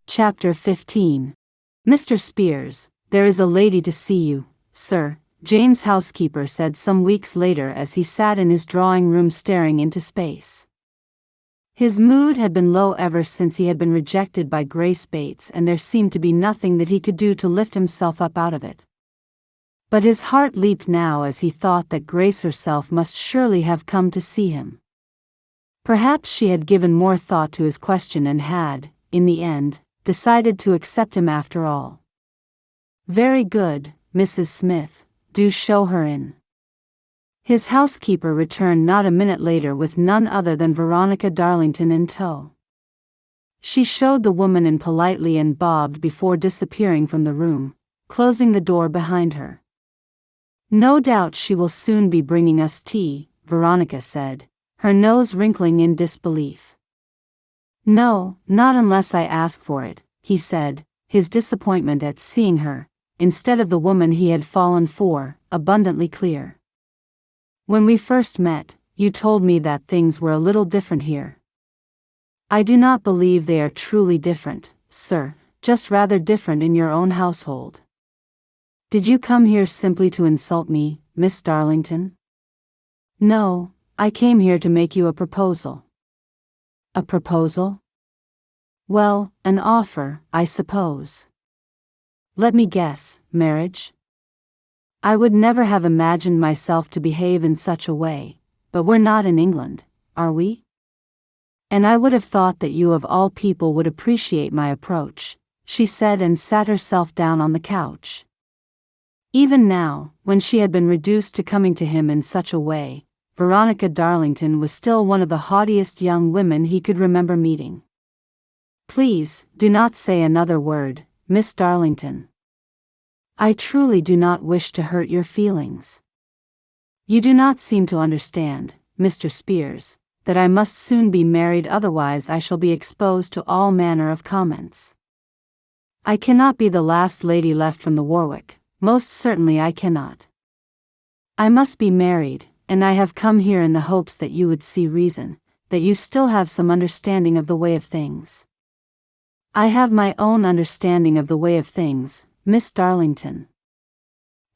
Chapter 15. Mr. Spears, there is a lady to see you, sir, James' housekeeper said some weeks later as he sat in his drawing room staring into space. His mood had been low ever since he had been rejected by Grace Bates, and there seemed to be nothing that he could do to lift himself up out of it. But his heart leaped now as he thought that Grace herself must surely have come to see him. Perhaps she had given more thought to his question and had, in the end, decided to accept him after all. Very good, Mrs. Smith, do show her in. His housekeeper returned not a minute later with none other than Veronica Darlington in tow. She showed the woman in politely and bobbed before disappearing from the room, closing the door behind her. No doubt she will soon be bringing us tea, Veronica said, her nose wrinkling in disbelief. No, not unless I ask for it, he said, his disappointment at seeing her, instead of the woman he had fallen for, abundantly clear. When we first met, you told me that things were a little different here. I do not believe they are truly different, sir, just rather different in your own household. Did you come here simply to insult me, Miss Darlington? No, I came here to make you a proposal. A proposal? Well, an offer, I suppose. Let me guess, marriage? I would never have imagined myself to behave in such a way, but we're not in England, are we? And I would have thought that you of all people would appreciate my approach, she said and sat herself down on the couch. Even now, when she had been reduced to coming to him in such a way, Veronica Darlington was still one of the haughtiest young women he could remember meeting. "Please, do not say another word, Miss Darlington. I truly do not wish to hurt your feelings. You do not seem to understand, Mr. Spears, that I must soon be married, otherwise I shall be exposed to all manner of comments. I cannot be the last lady left from the Warwick, most certainly I cannot. I must be married, and I have come here in the hopes that you would see reason, that you still have some understanding of the way of things." "I have my own understanding of the way of things, Miss Darlington.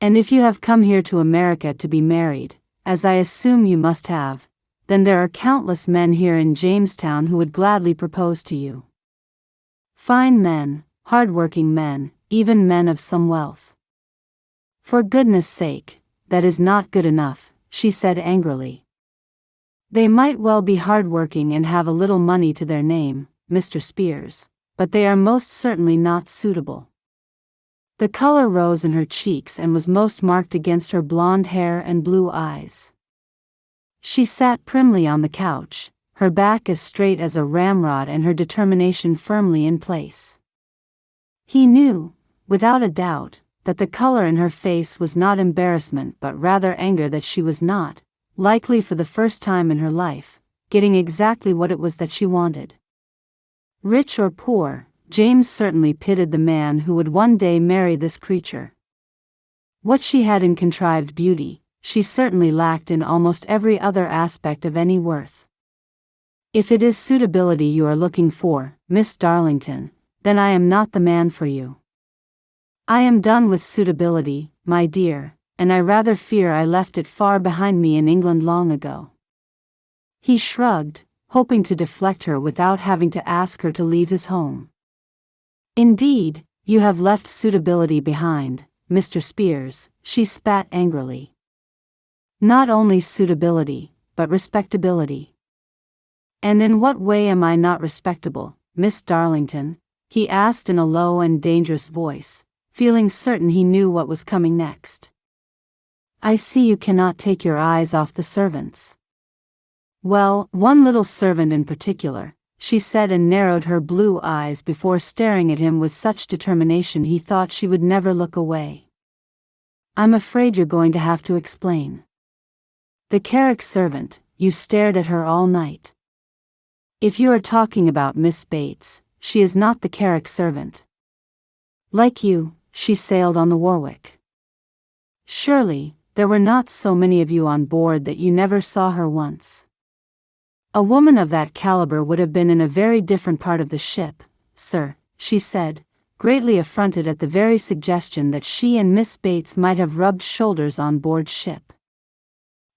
And if you have come here to America to be married, as I assume you must have, then there are countless men here in Jamestown who would gladly propose to you. Fine men, hard-working men, even men of some wealth." "For goodness' sake, that is not good enough," she said angrily. "They might well be hard-working and have a little money to their name, Mr. Spears, but they are most certainly not suitable." The color rose in her cheeks and was most marked against her blonde hair and blue eyes. She sat primly on the couch, her back as straight as a ramrod and her determination firmly in place. He knew, without a doubt, that the color in her face was not embarrassment but rather anger that she was not, likely for the first time in her life, getting exactly what it was that she wanted. Rich or poor, James certainly pitied the man who would one day marry this creature. What she had in contrived beauty, she certainly lacked in almost every other aspect of any worth. "If it is suitability you are looking for, Miss Darlington, then I am not the man for you. I am done with suitability, my dear, and I rather fear I left it far behind me in England long ago." He shrugged, hoping to deflect her without having to ask her to leave his home. "Indeed, you have left suitability behind, Mr. Spears," she spat angrily. "Not only suitability, but respectability." "And in what way am I not respectable, Miss Darlington?" he asked in a low and dangerous voice, feeling certain he knew what was coming next. "I see you cannot take your eyes off the servants." "Well, one little servant in particular," she said, and narrowed her blue eyes before staring at him with such determination he thought she would never look away. "I'm afraid you're going to have to explain." "The Carricks servant, you stared at her all night." "If you are talking about Miss Bates, she is not the Carricks servant. Like you, she sailed on the Warwick. Surely, there were not so many of you on board that you never saw her once. A woman of that caliber would have been in a very different part of the ship, sir," she said, greatly affronted at the very suggestion that she and Miss Bates might have rubbed shoulders on board ship.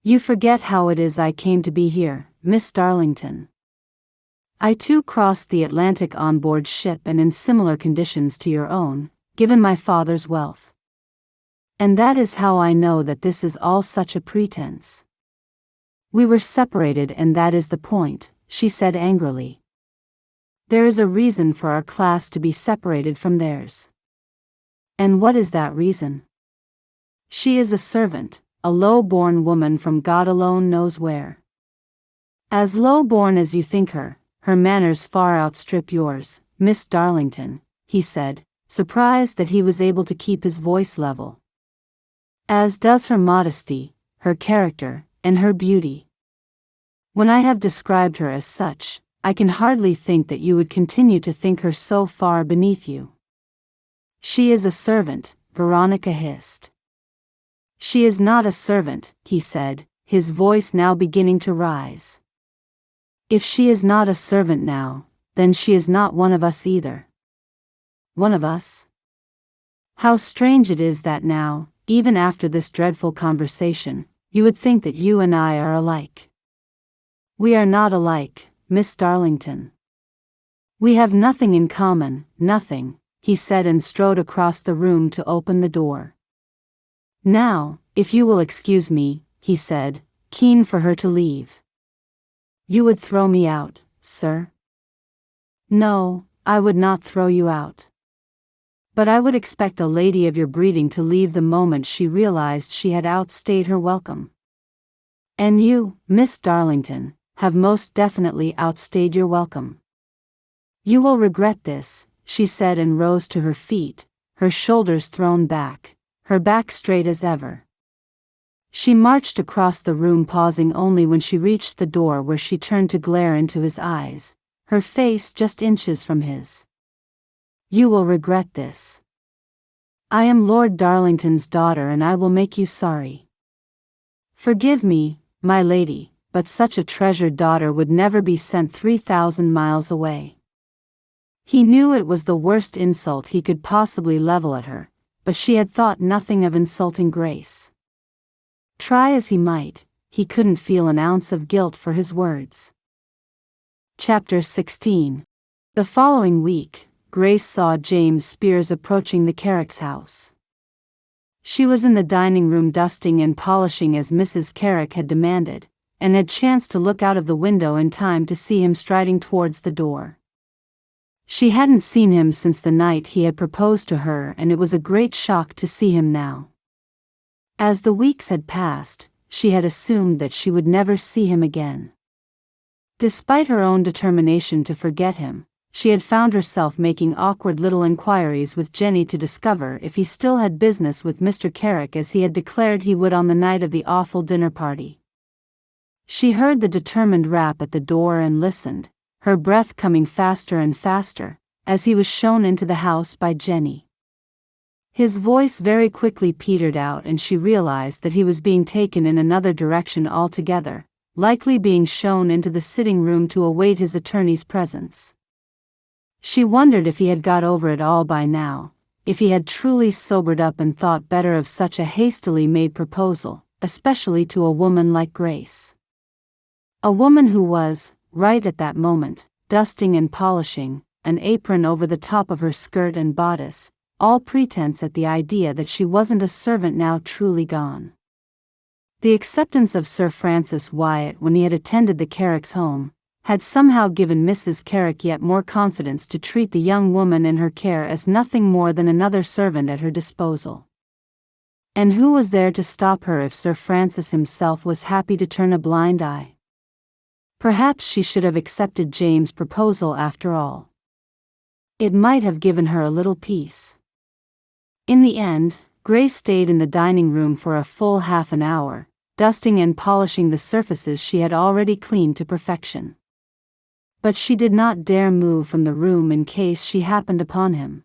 "You forget how it is I came to be here, Miss Darlington. I too crossed the Atlantic on board ship and in similar conditions to your own, given my father's wealth. And that is how I know that this is all such a pretense. We were separated and that is the point," she said angrily. "There is a reason for our class to be separated from theirs." "And what is that reason?" "She is a servant, a low-born woman from God alone knows where. As low-born as you think her, her manners far outstrip yours, Miss Darlington," he said, surprised that he was able to keep his voice level. "As does her modesty, her character, and her beauty. When I have described her as such, I can hardly think that you would continue to think her so far beneath you." "She is a servant," Veronica hissed. "She is not a servant," he said, his voice now beginning to rise. "If she is not a servant now, then she is not one of us either." "One of us?" How strange it is that now, even after this dreadful conversation, you would think that you and I are alike. We are not alike, Miss Darlington. We have nothing in common, nothing, he said and strode across the room to open the door. "Now, if you will excuse me," he said, keen for her to leave. "You would throw me out, sir?" "No, I would not throw you out. But I would expect a lady of your breeding to leave the moment she realized she had outstayed her welcome." And you, Miss Darlington, have most definitely outstayed your welcome. You will regret this, she said and rose to her feet, her shoulders thrown back, her back straight as ever. She marched across the room, pausing only when she reached the door, where she turned to glare into his eyes, her face just inches from his. You will regret this. I am Lord Darlington's daughter, and I will make you sorry. Forgive me, my lady, but such a treasured daughter would never be sent 3,000 miles away. He knew it was the worst insult he could possibly level at her, but she had thought nothing of insulting Grace. Try as he might, he couldn't feel an ounce of guilt for his words. Chapter 16. The following week, Grace saw James Spears approaching the Carricks house. She was in the dining room dusting and polishing as Mrs. Carrick had demanded, and had chanced to look out of the window in time to see him striding towards the door. She hadn't seen him since the night he had proposed to her, and it was a great shock to see him now. As the weeks had passed, she had assumed that she would never see him again. Despite her own determination to forget him, she had found herself making awkward little inquiries with Jenny to discover if he still had business with Mr. Carrick, as he had declared he would on the night of the awful dinner party. She heard the determined rap at the door and listened, her breath coming faster and faster, as he was shown into the house by Jenny. His voice very quickly petered out, and she realized that he was being taken in another direction altogether, likely being shown into the sitting room to await his attorney's presence. She wondered if he had got over it all by now, if he had truly sobered up and thought better of such a hastily made proposal, especially to a woman like Grace. A woman who was, right at that moment, dusting and polishing, an apron over the top of her skirt and bodice, all pretense at the idea that she wasn't a servant now truly gone. The acceptance of Sir Francis Wyatt when he had attended the Carricks home, had somehow given Mrs. Carrick yet more confidence to treat the young woman in her care as nothing more than another servant at her disposal. And who was there to stop her if Sir Francis himself was happy to turn a blind eye? Perhaps she should have accepted James' proposal after all. It might have given her a little peace. In the end, Grace stayed in the dining room for a full half an hour, dusting and polishing the surfaces she had already cleaned to perfection. But she did not dare move from the room in case she happened upon him.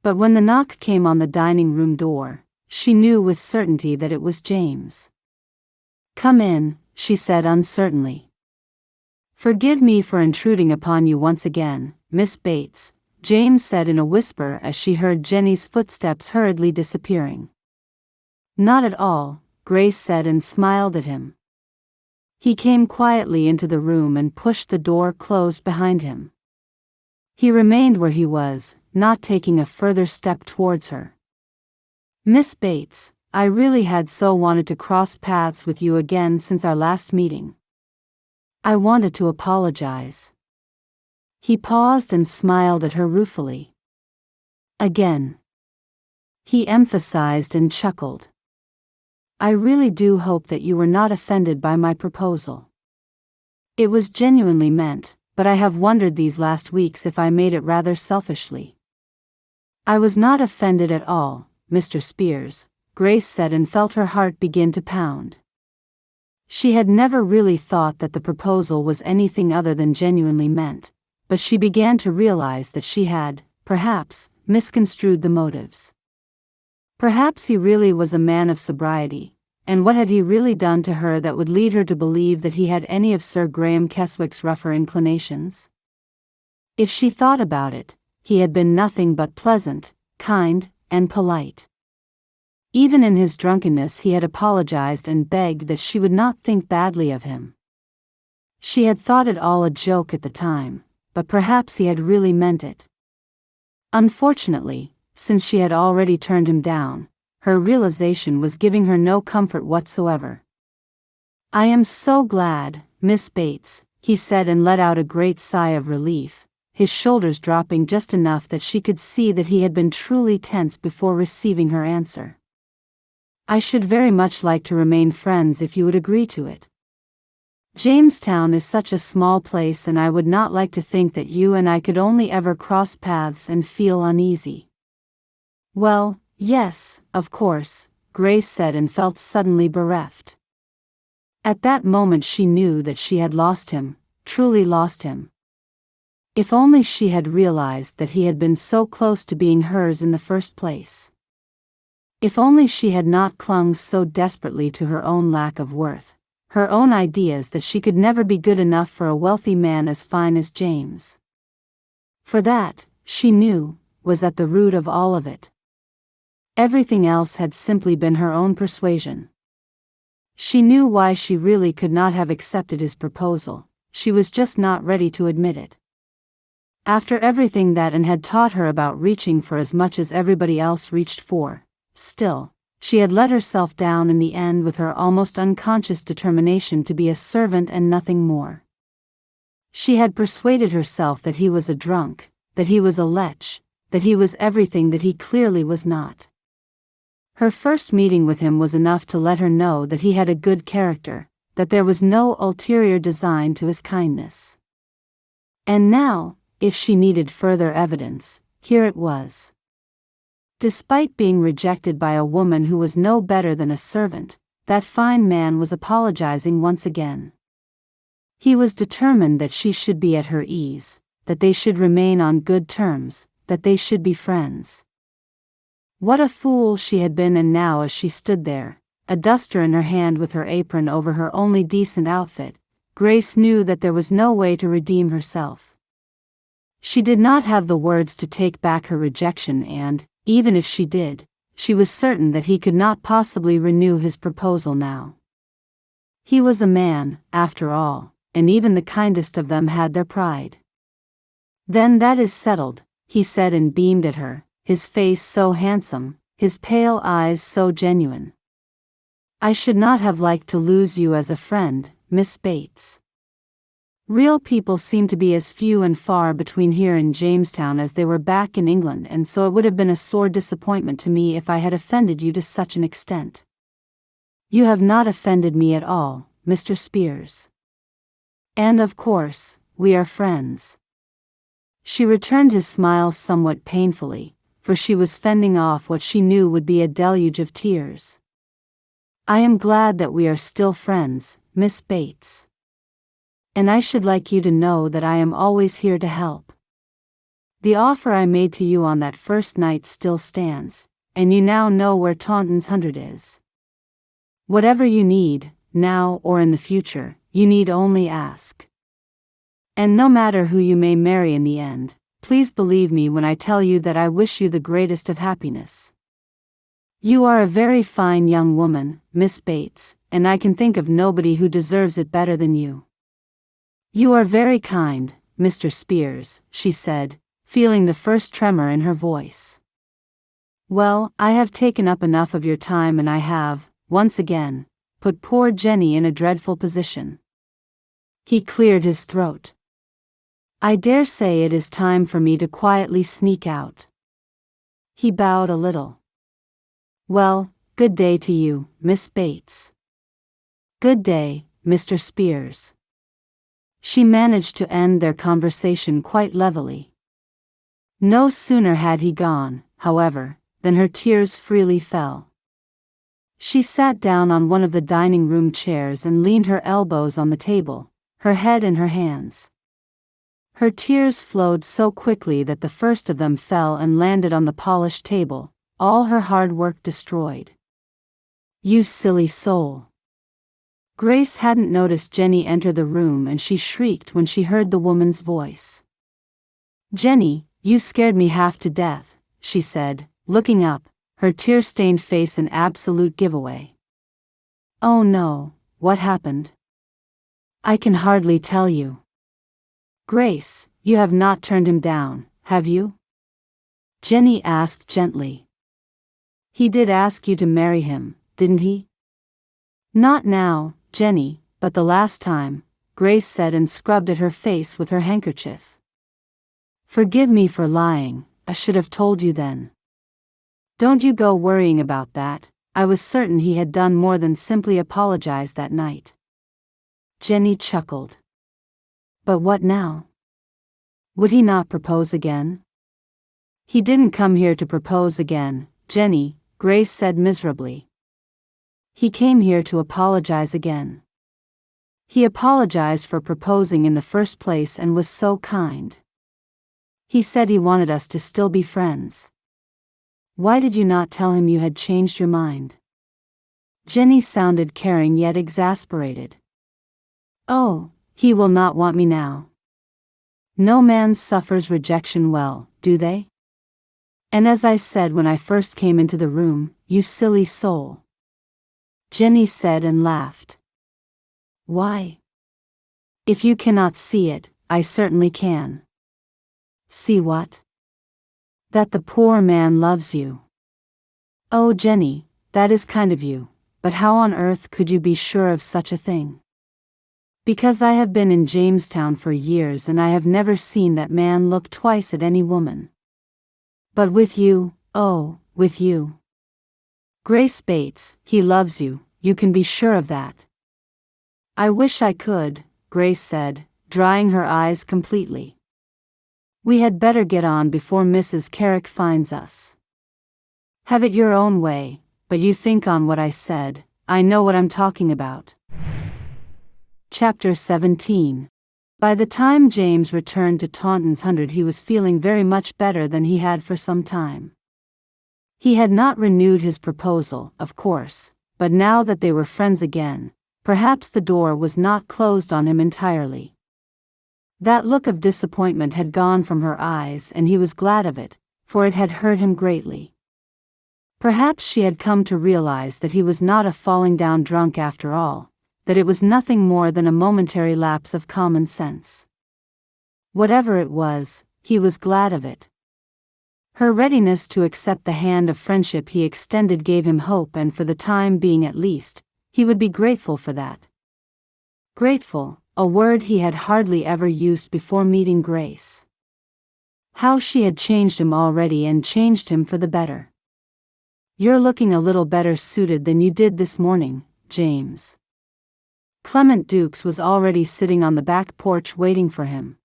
But when the knock came on the dining room door, she knew with certainty that it was James. "Come in," she said uncertainly. "Forgive me for intruding upon you once again, Miss Bates," James said in a whisper as she heard Jenny's footsteps hurriedly disappearing. "Not at all," Grace said and smiled at him. He came quietly into the room and pushed the door closed behind him. He remained where he was, not taking a further step towards her. "Miss Bates, I really had so wanted to cross paths with you again since our last meeting. I wanted to apologize." He paused and smiled at her ruefully. "Again?" He emphasized and chuckled. "I really do hope that you were not offended by my proposal. It was genuinely meant, but I have wondered these last weeks if I made it rather selfishly." "I was not offended at all, Mr. Spears," Grace said, and felt her heart begin to pound. She had never really thought that the proposal was anything other than genuinely meant, but she began to realize that she had, perhaps, misconstrued the motives. Perhaps he really was a man of sobriety, and what had he really done to her that would lead her to believe that he had any of Sir Graham Keswick's rougher inclinations? If she thought about it, he had been nothing but pleasant, kind, and polite. Even in his drunkenness he had apologized and begged that she would not think badly of him. She had thought it all a joke at the time, but perhaps he had really meant it. Unfortunately, since she had already turned him down, her realization was giving her no comfort whatsoever. "I am so glad, Miss Bates," he said, and let out a great sigh of relief, his shoulders dropping just enough that she could see that he had been truly tense before receiving her answer. I should very much like to remain friends if you would agree to it. Jamestown is such a small place, and I would not like to think that you and I could only ever cross paths and feel uneasy." "Well, yes, of course," Grace said, and felt suddenly bereft. At that moment she knew that she had lost him, truly lost him. If only she had realized that he had been so close to being hers in the first place. If only she had not clung so desperately to her own lack of worth, her own ideas that she could never be good enough for a wealthy man as fine as James. For that, she knew, was at the root of all of it. Everything else had simply been her own persuasion. She knew why she really could not have accepted his proposal, she was just not ready to admit it. After everything that Anne had taught her about reaching for as much as everybody else reached for, still, she had let herself down in the end with her almost unconscious determination to be a servant and nothing more. She had persuaded herself that he was a drunk, that he was a lech, that he was everything that he clearly was not. Her first meeting with him was enough to let her know that he had a good character, that there was no ulterior design to his kindness. And now, if she needed further evidence, here it was. Despite being rejected by a woman who was no better than a servant, that fine man was apologizing once again. He was determined that she should be at her ease, that they should remain on good terms, that they should be friends. What a fool she had been, and now as she stood there, a duster in her hand with her apron over her only decent outfit, Grace knew that there was no way to redeem herself. She did not have the words to take back her rejection, and, even if she did, she was certain that he could not possibly renew his proposal now. He was a man, after all, and even the kindest of them had their pride. "Then that is settled," he said, and beamed at her, his face so handsome, his pale eyes so genuine. "I should not have liked to lose you as a friend, Miss Bates. Real people seem to be as few and far between here in Jamestown as they were back in England, and so it would have been a sore disappointment to me if I had offended you to such an extent." "You have not offended me at all, Mr. Spears. And of course, we are friends." She returned his smile somewhat painfully, for she was fending off what she knew would be a deluge of tears. "I am glad that we are still friends, Miss Bates. And I should like you to know that I am always here to help. The offer I made to you on that first night still stands, and you now know where Taunton's 100 is. Whatever you need, now or in the future, you need only ask. And no matter who you may marry in the end, please believe me when I tell you that I wish you the greatest of happiness. You are a very fine young woman, Miss Bates, and I can think of nobody who deserves it better than you." "You are very kind, Mr. Spears," she said, feeling the first tremor in her voice. "Well, I have taken up enough of your time, and I have, once again, put poor Jenny in a dreadful position." He cleared his throat. "I dare say it is time for me to quietly sneak out." He bowed a little. "Well, good day to you, Miss Bates." "Good day, Mr. Spears." She managed to end their conversation quite levelly. No sooner had he gone, however, than her tears freely fell. She sat down on one of the dining room chairs and leaned her elbows on the table, her head in her hands. Her tears flowed so quickly that the first of them fell and landed on the polished table, all her hard work destroyed. "You silly soul." Grace hadn't noticed Jenny enter the room, and she shrieked when she heard the woman's voice. "Jenny, you scared me half to death," she said, looking up, her tear-stained face an absolute giveaway. "Oh no, what happened?" "I can hardly tell you." "Grace, you have not turned him down, have you?" Jenny asked gently. "He did ask you to marry him, didn't he?" "Not now, Jenny, but the last time," Grace said, and scrubbed at her face with her handkerchief. "Forgive me for lying, I should have told you then." "Don't you go worrying about that, I was certain he had done more than simply apologize that night. Jenny chuckled. But what now? Would he not propose again? He didn't come here to propose again, Jenny, Grace said miserably. He came here to apologize again. He apologized for proposing in the first place and was so kind. He said he wanted us to still be friends. Why did you not tell him you had changed your mind? Jenny sounded caring yet exasperated. Oh, he will not want me now. No man suffers rejection well, do they? And as I said when I first came into the room, you silly soul. Jenny said and laughed. Why? If you cannot see it, I certainly can. See what? That the poor man loves you. Oh, Jenny, that is kind of you, but how on earth could you be sure of such a thing? Because I have been in Jamestown for years and I have never seen that man look twice at any woman. But with you, oh, with you. Grace Bates, he loves you, you can be sure of that. I wish I could, Grace said, drying her eyes completely. We had better get on before Mrs. Carrick finds us. Have it your own way, but you think on what I said, I know what I'm talking about. Chapter 17. By the time James returned to Taunton's Hundred he was feeling very much better than he had for some time. He had not renewed his proposal, of course, but now that they were friends again, perhaps the door was not closed on him entirely. That look of disappointment had gone from her eyes and he was glad of it, for it had hurt him greatly. Perhaps she had come to realize that he was not a falling down drunk after all, that it was nothing more than a momentary lapse of common sense. Whatever it was, he was glad of it. Her readiness to accept the hand of friendship he extended gave him hope, and for the time being at least, he would be grateful for that. Grateful, a word he had hardly ever used before meeting Grace. How she had changed him already, and changed him for the better. You're looking a little better suited than you did this morning, James. Clement Dukes was already sitting on the back porch waiting for him.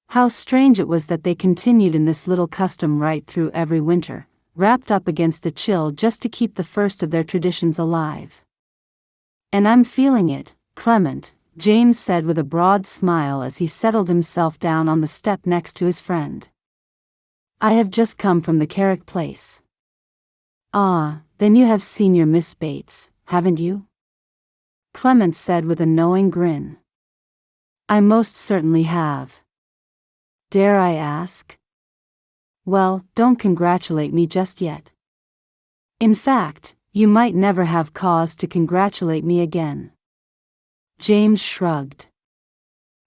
How strange it was that they continued in this little custom right through every winter, wrapped up against the chill just to keep the first of their traditions alive. And I'm feeling it, Clement, James said with a broad smile as he settled himself down on the step next to his friend. I have just come from the Carrick place. Ah, then you have seen your Miss Bates, haven't you? Clement said with a knowing grin. I most certainly have. Dare I ask? Well, don't congratulate me just yet. In fact, you might never have cause to congratulate me again. James shrugged.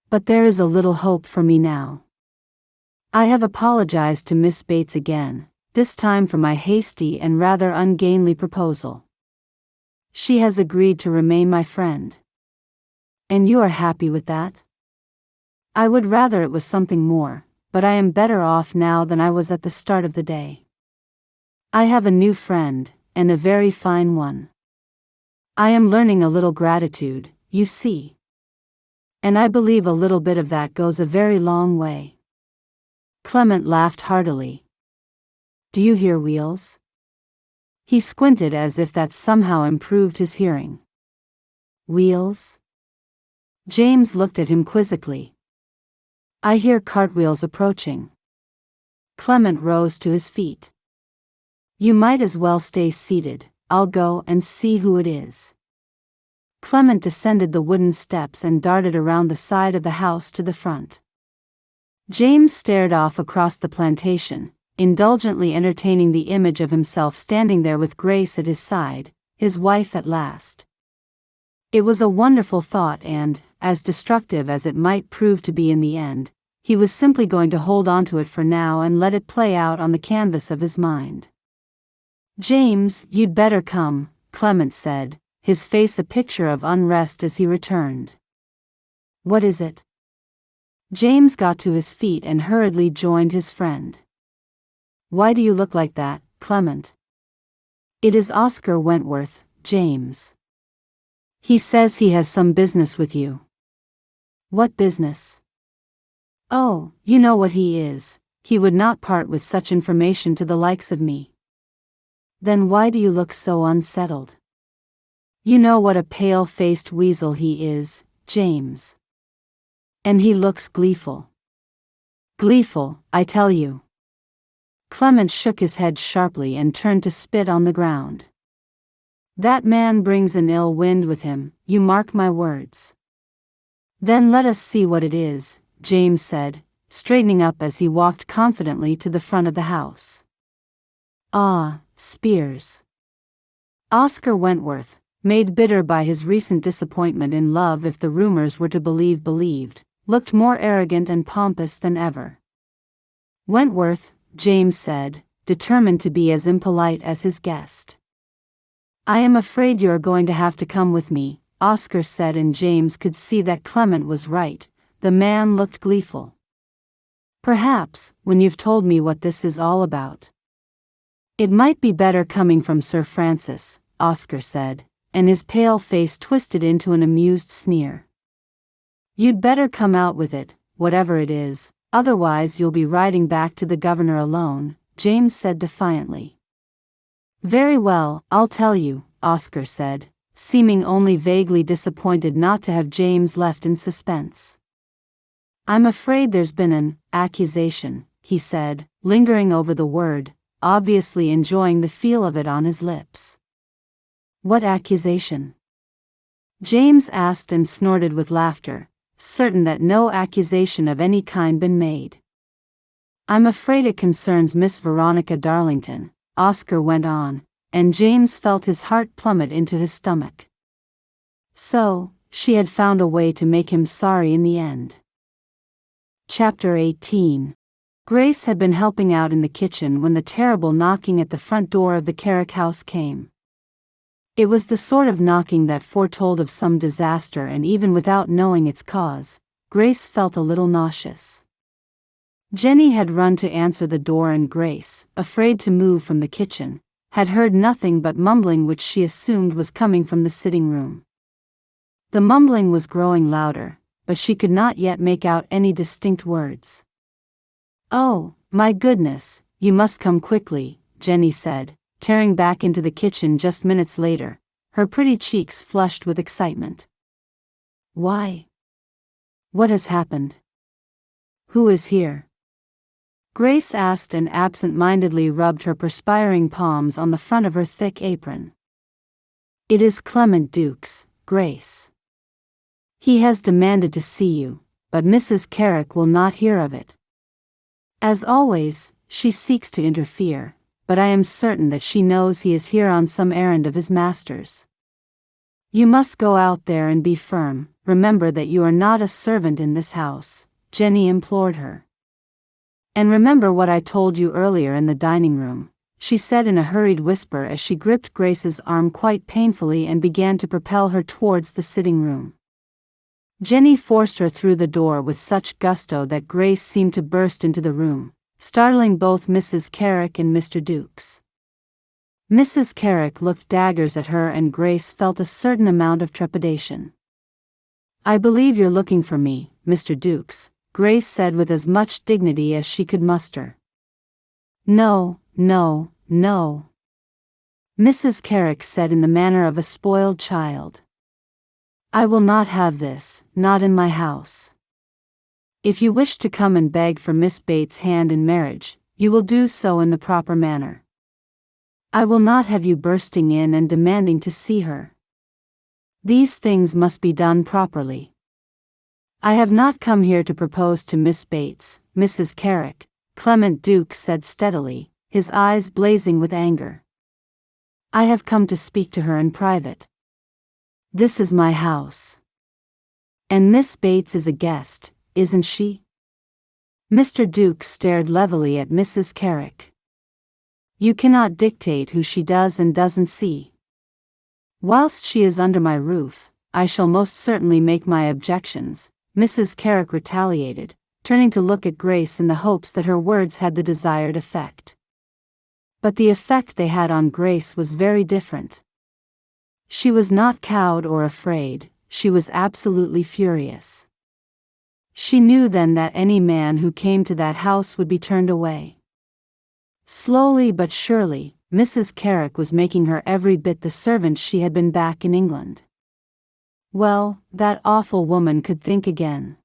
But there is a little hope for me now. I have apologized to Miss Bates again, this time for my hasty and rather ungainly proposal. She has agreed to remain my friend. And you are happy with that? I would rather it was something more, but I am better off now than I was at the start of the day. I have a new friend, and a very fine one. I am learning a little gratitude, you see. And I believe a little bit of that goes a very long way. Clement laughed heartily. Do you hear wheels? He squinted as if that somehow improved his hearing. Wheels? James looked at him quizzically. I hear cartwheels approaching. Clement rose to his feet. You might as well stay seated, I'll go and see who it is. Clement descended the wooden steps and darted around the side of the house to the front. James stared off across the plantation, indulgently entertaining the image of himself standing there with Grace at his side, his wife at last. It was a wonderful thought and, as destructive as it might prove to be in the end, he was simply going to hold on to it for now and let it play out on the canvas of his mind. James, you'd better come, Clement said, his face a picture of unrest as he returned. What is it? James got to his feet and hurriedly joined his friend. Why do you look like that, Clement? It is Oscar Wentworth, James. He says he has some business with you. What business? Oh, you know what he is. He would not part with such information to the likes of me. Then why do you look so unsettled? You know what a pale-faced weasel he is, James. And he looks gleeful. Gleeful, I tell you. Clement shook his head sharply and turned to spit on the ground. That man brings an ill wind with him, you mark my words. Then let us see what it is, James said, straightening up as he walked confidently to the front of the house. Ah, Spears. Oscar Wentworth, made bitter by his recent disappointment in love if the rumors were to believed, looked more arrogant and pompous than ever. Wentworth, James said, determined to be as impolite as his guest. I am afraid you are going to have to come with me, Oscar said, and James could see that Clement was right. The man looked gleeful. Perhaps, when you've told me what this is all about. It might be better coming from Sir Francis, Oscar said, and his pale face twisted into an amused sneer. You'd better come out with it, whatever it is, otherwise you'll be riding back to the governor alone, James said defiantly. Very well, I'll tell you, Oscar said, seeming only vaguely disappointed not to have James left in suspense. I'm afraid there's been an accusation, he said, lingering over the word, obviously enjoying the feel of it on his lips. What accusation? James asked and snorted with laughter, certain that no accusation of any kind been made. I'm afraid it concerns Miss Veronica Darlington, Oscar went on, and James felt his heart plummet into his stomach. So, she had found a way to make him sorry in the end. Chapter 18. Grace had been helping out in the kitchen when the terrible knocking at the front door of the Carrick house came. It was the sort of knocking that foretold of some disaster, and even without knowing its cause, Grace felt a little nauseous. Jenny had run to answer the door, and Grace, afraid to move from the kitchen, had heard nothing but mumbling which she assumed was coming from the sitting room. The mumbling was growing louder, but she could not yet make out any distinct words. Oh, my goodness, you must come quickly, Jenny said, tearing back into the kitchen just minutes later, her pretty cheeks flushed with excitement. Why? What has happened? Who is here? Grace asked, and absent-mindedly rubbed her perspiring palms on the front of her thick apron. It is Clement Dukes, Grace. He has demanded to see you, but Mrs. Carrick will not hear of it. As always, she seeks to interfere, but I am certain that she knows he is here on some errand of his master's. You must go out there and be firm. Remember that you are not a servant in this house, Jenny implored her. And remember what I told you earlier in the dining room, she said in a hurried whisper as she gripped Grace's arm quite painfully and began to propel her towards the sitting room. Jenny forced her through the door with such gusto that Grace seemed to burst into the room, startling both Mrs. Carrick and Mr. Dukes. Mrs. Carrick looked daggers at her, and Grace felt a certain amount of trepidation. I believe you're looking for me, Mr. Dukes, Grace said with as much dignity as she could muster. No, no, no. Mrs. Carrick said in the manner of a spoiled child. I will not have this, not in my house. If you wish to come and beg for Miss Bates' hand in marriage, you will do so in the proper manner. I will not have you bursting in and demanding to see her. These things must be done properly. I have not come here to propose to Miss Bates, Mrs. Carrick, Clement Dukes said steadily, his eyes blazing with anger. I have come to speak to her in private. This is my house. And Miss Bates is a guest, isn't she? Mr. Dukes stared levelly at Mrs. Carrick. You cannot dictate who she does and doesn't see. Whilst she is under my roof, I shall most certainly make my objections, Mrs. Carrick retaliated, turning to look at Grace in the hopes that her words had the desired effect. But the effect they had on Grace was very different. She was not cowed or afraid, she was absolutely furious. She knew then that any man who came to that house would be turned away. Slowly but surely, Mrs. Carrick was making her every bit the servant she had been back in England. Well, that awful woman could think again.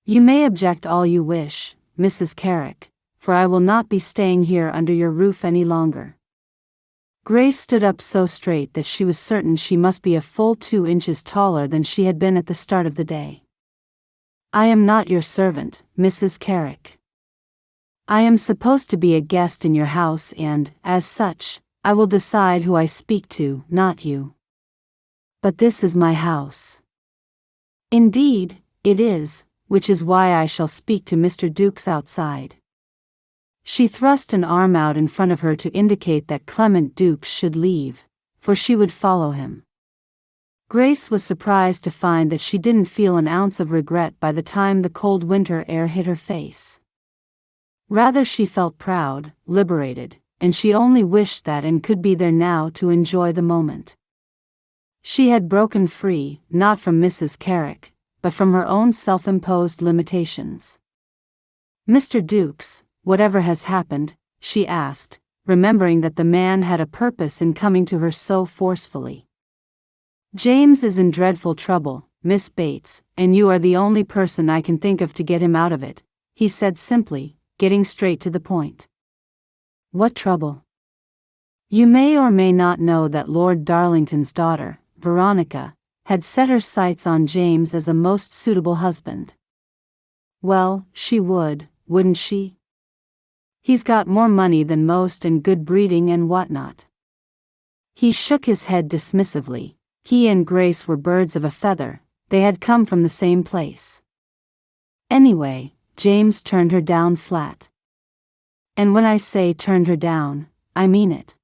You may object all you wish, Mrs. Carrick, for I will not be staying here under your roof any longer. Grace stood up so straight that she was certain she must be a full 2 inches taller than she had been at the start of the day. I am not your servant, Mrs. Carrick. I am supposed to be a guest in your house and, as such, I will decide who I speak to, not you. But this is my house. Indeed, it is, which is why I shall speak to Mr. Dukes outside. She thrust an arm out in front of her to indicate that Clement Dukes should leave, for she would follow him. Grace was surprised to find that she didn't feel an ounce of regret by the time the cold winter air hit her face. Rather, she felt proud, liberated, and she only wished that and could be there now to enjoy the moment. She had broken free, not from Mrs. Carrick, but from her own self-imposed limitations. Mr. Dukes, whatever has happened? She asked, remembering that the man had a purpose in coming to her so forcefully. James is in dreadful trouble, Miss Bates, and you are the only person I can think of to get him out of it, he said simply, getting straight to the point. What trouble? You may or may not know that Lord Darlington's daughter, Veronica, had set her sights on James as a most suitable husband. Well, she would, wouldn't she? He's got more money than most and good breeding and whatnot. He shook his head dismissively. He and Grace were birds of a feather, they had come from the same place. Anyway, James turned her down flat. And when I say turned her down, I mean it.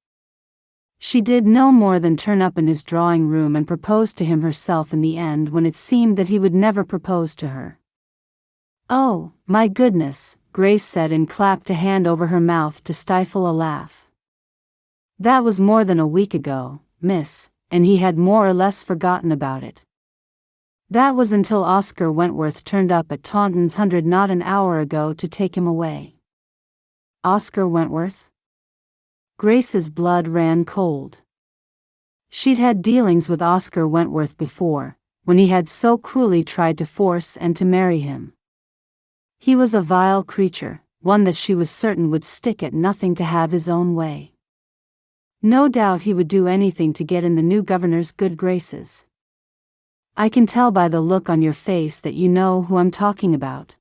She did no more than turn up in his drawing room and propose to him herself in the end when it seemed that he would never propose to her. Oh, my goodness, Grace said and clapped a hand over her mouth to stifle a laugh. That was more than a week ago, miss, and he had more or less forgotten about it. That was until Oscar Wentworth turned up at Taunton's 100 not an hour ago to take him away. Oscar Wentworth? Grace's blood ran cold. She'd had dealings with Oscar Wentworth before, when he had so cruelly tried to force and to marry him. He was a vile creature, one that she was certain would stick at nothing to have his own way. No doubt he would do anything to get in the new governor's good graces. I can tell by the look on your face that you know who I'm talking about.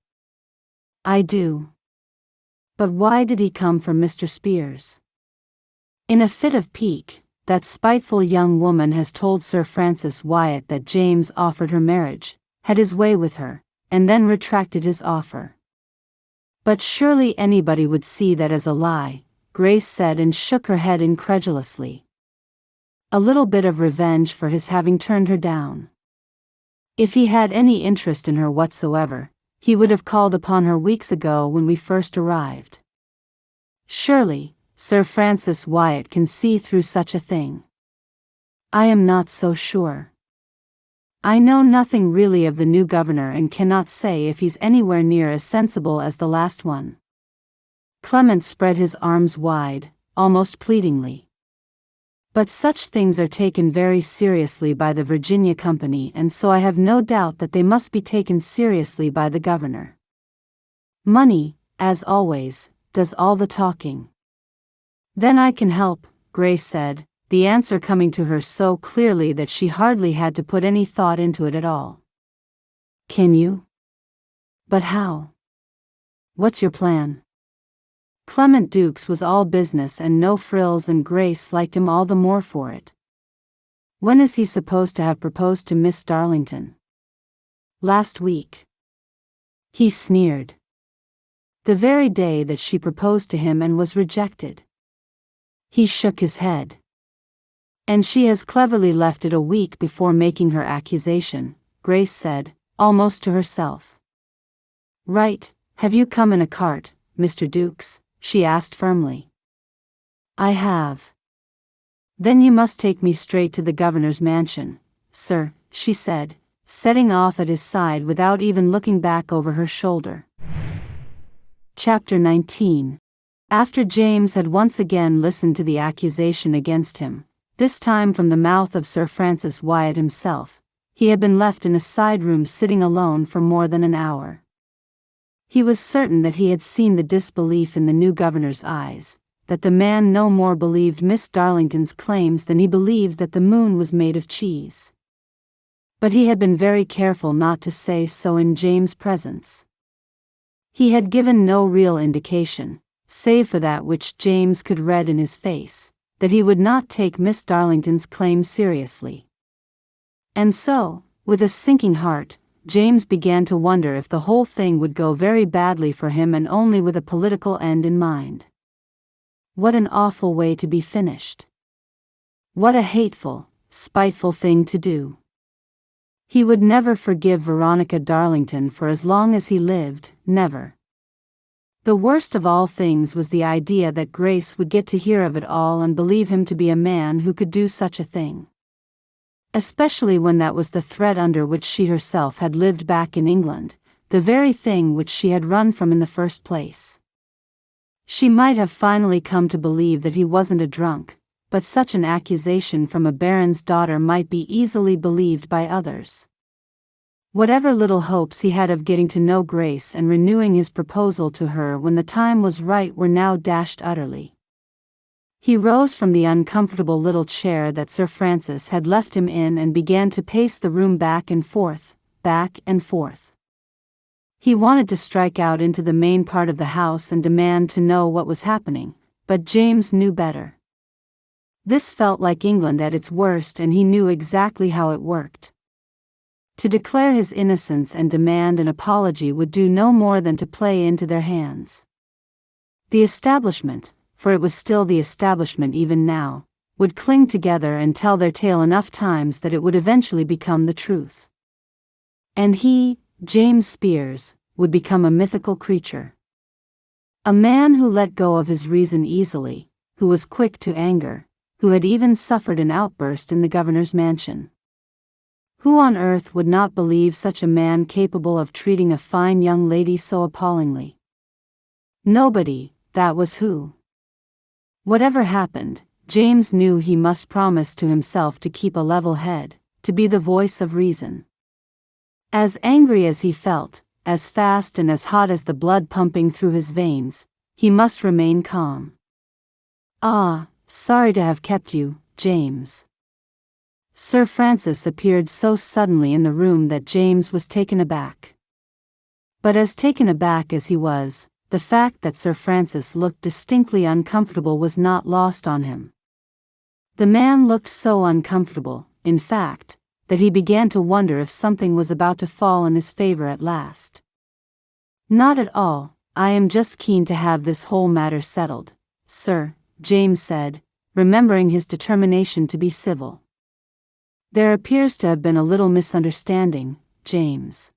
I do. But why did he come for Mr. Spears? In a fit of pique, that spiteful young woman has told Sir Francis Wyatt that James offered her marriage, had his way with her, and then retracted his offer. But surely anybody would see that as a lie, Grace said and shook her head incredulously. A little bit of revenge for his having turned her down. If he had any interest in her whatsoever, he would have called upon her weeks ago when we first arrived. Surely, Sir Francis Wyatt can see through such a thing. I am not so sure. I know nothing really of the new governor and cannot say if he's anywhere near as sensible as the last one. Clement spread his arms wide, almost pleadingly. But such things are taken very seriously by the Virginia Company, and so I have no doubt that they must be taken seriously by the governor. Money, as always, does all the talking. Then I can help, Grace said, the answer coming to her so clearly that she hardly had to put any thought into it at all. Can you? But how? What's your plan? Clement Dukes was all business and no frills, and Grace liked him all the more for it. When is he supposed to have proposed to Miss Darlington? Last week. He sneered. The very day that she proposed to him and was rejected. He shook his head. And she has cleverly left it a week before making her accusation, Grace said, almost to herself. Right, have you come in a cart, Mr. Dukes? She asked firmly. I have. Then you must take me straight to the governor's mansion, sir, she said, setting off at his side without even looking back over her shoulder. Chapter 19. After James had once again listened to the accusation against him, this time from the mouth of Sir Francis Wyatt himself, he had been left in a side room sitting alone for more than an hour. He was certain that he had seen the disbelief in the new governor's eyes, that the man no more believed Miss Darlington's claims than he believed that the moon was made of cheese. But he had been very careful not to say so in James' presence. He had given no real indication, save for that which James could read in his face, that he would not take Miss Darlington's claim seriously. And so, with a sinking heart, James began to wonder if the whole thing would go very badly for him and only with a political end in mind. What an awful way to be finished. What a hateful, spiteful thing to do. He would never forgive Veronica Darlington for as long as he lived, never. The worst of all things was the idea that Grace would get to hear of it all and believe him to be a man who could do such a thing. Especially when that was the threat under which she herself had lived back in England, the very thing which she had run from in the first place. She might have finally come to believe that he wasn't a drunk, but such an accusation from a baron's daughter might be easily believed by others. Whatever little hopes he had of getting to know Grace and renewing his proposal to her when the time was right were now dashed utterly. He rose from the uncomfortable little chair that Sir Francis had left him in and began to pace the room back and forth, back and forth. He wanted to strike out into the main part of the house and demand to know what was happening, but James knew better. This felt like England at its worst, and he knew exactly how it worked. To declare his innocence and demand an apology would do no more than to play into their hands. The establishment, for it was still the establishment even now, would cling together and tell their tale enough times that it would eventually become the truth. And he, James Spears, would become a mythical creature. A man who let go of his reason easily, who was quick to anger, who had even suffered an outburst in the governor's mansion. Who on earth would not believe such a man capable of treating a fine young lady so appallingly? Nobody, that was who. Whatever happened, James knew he must promise to himself to keep a level head, to be the voice of reason. As angry as he felt, as fast and as hot as the blood pumping through his veins, he must remain calm. "Ah, sorry to have kept you, James." Sir Francis appeared so suddenly in the room that James was taken aback. But as taken aback as he was, the fact that Sir Francis looked distinctly uncomfortable was not lost on him. The man looked so uncomfortable, in fact, that he began to wonder if something was about to fall in his favor at last. "Not at all, I am just keen to have this whole matter settled, sir," James said, remembering his determination to be civil. "There appears to have been a little misunderstanding, James.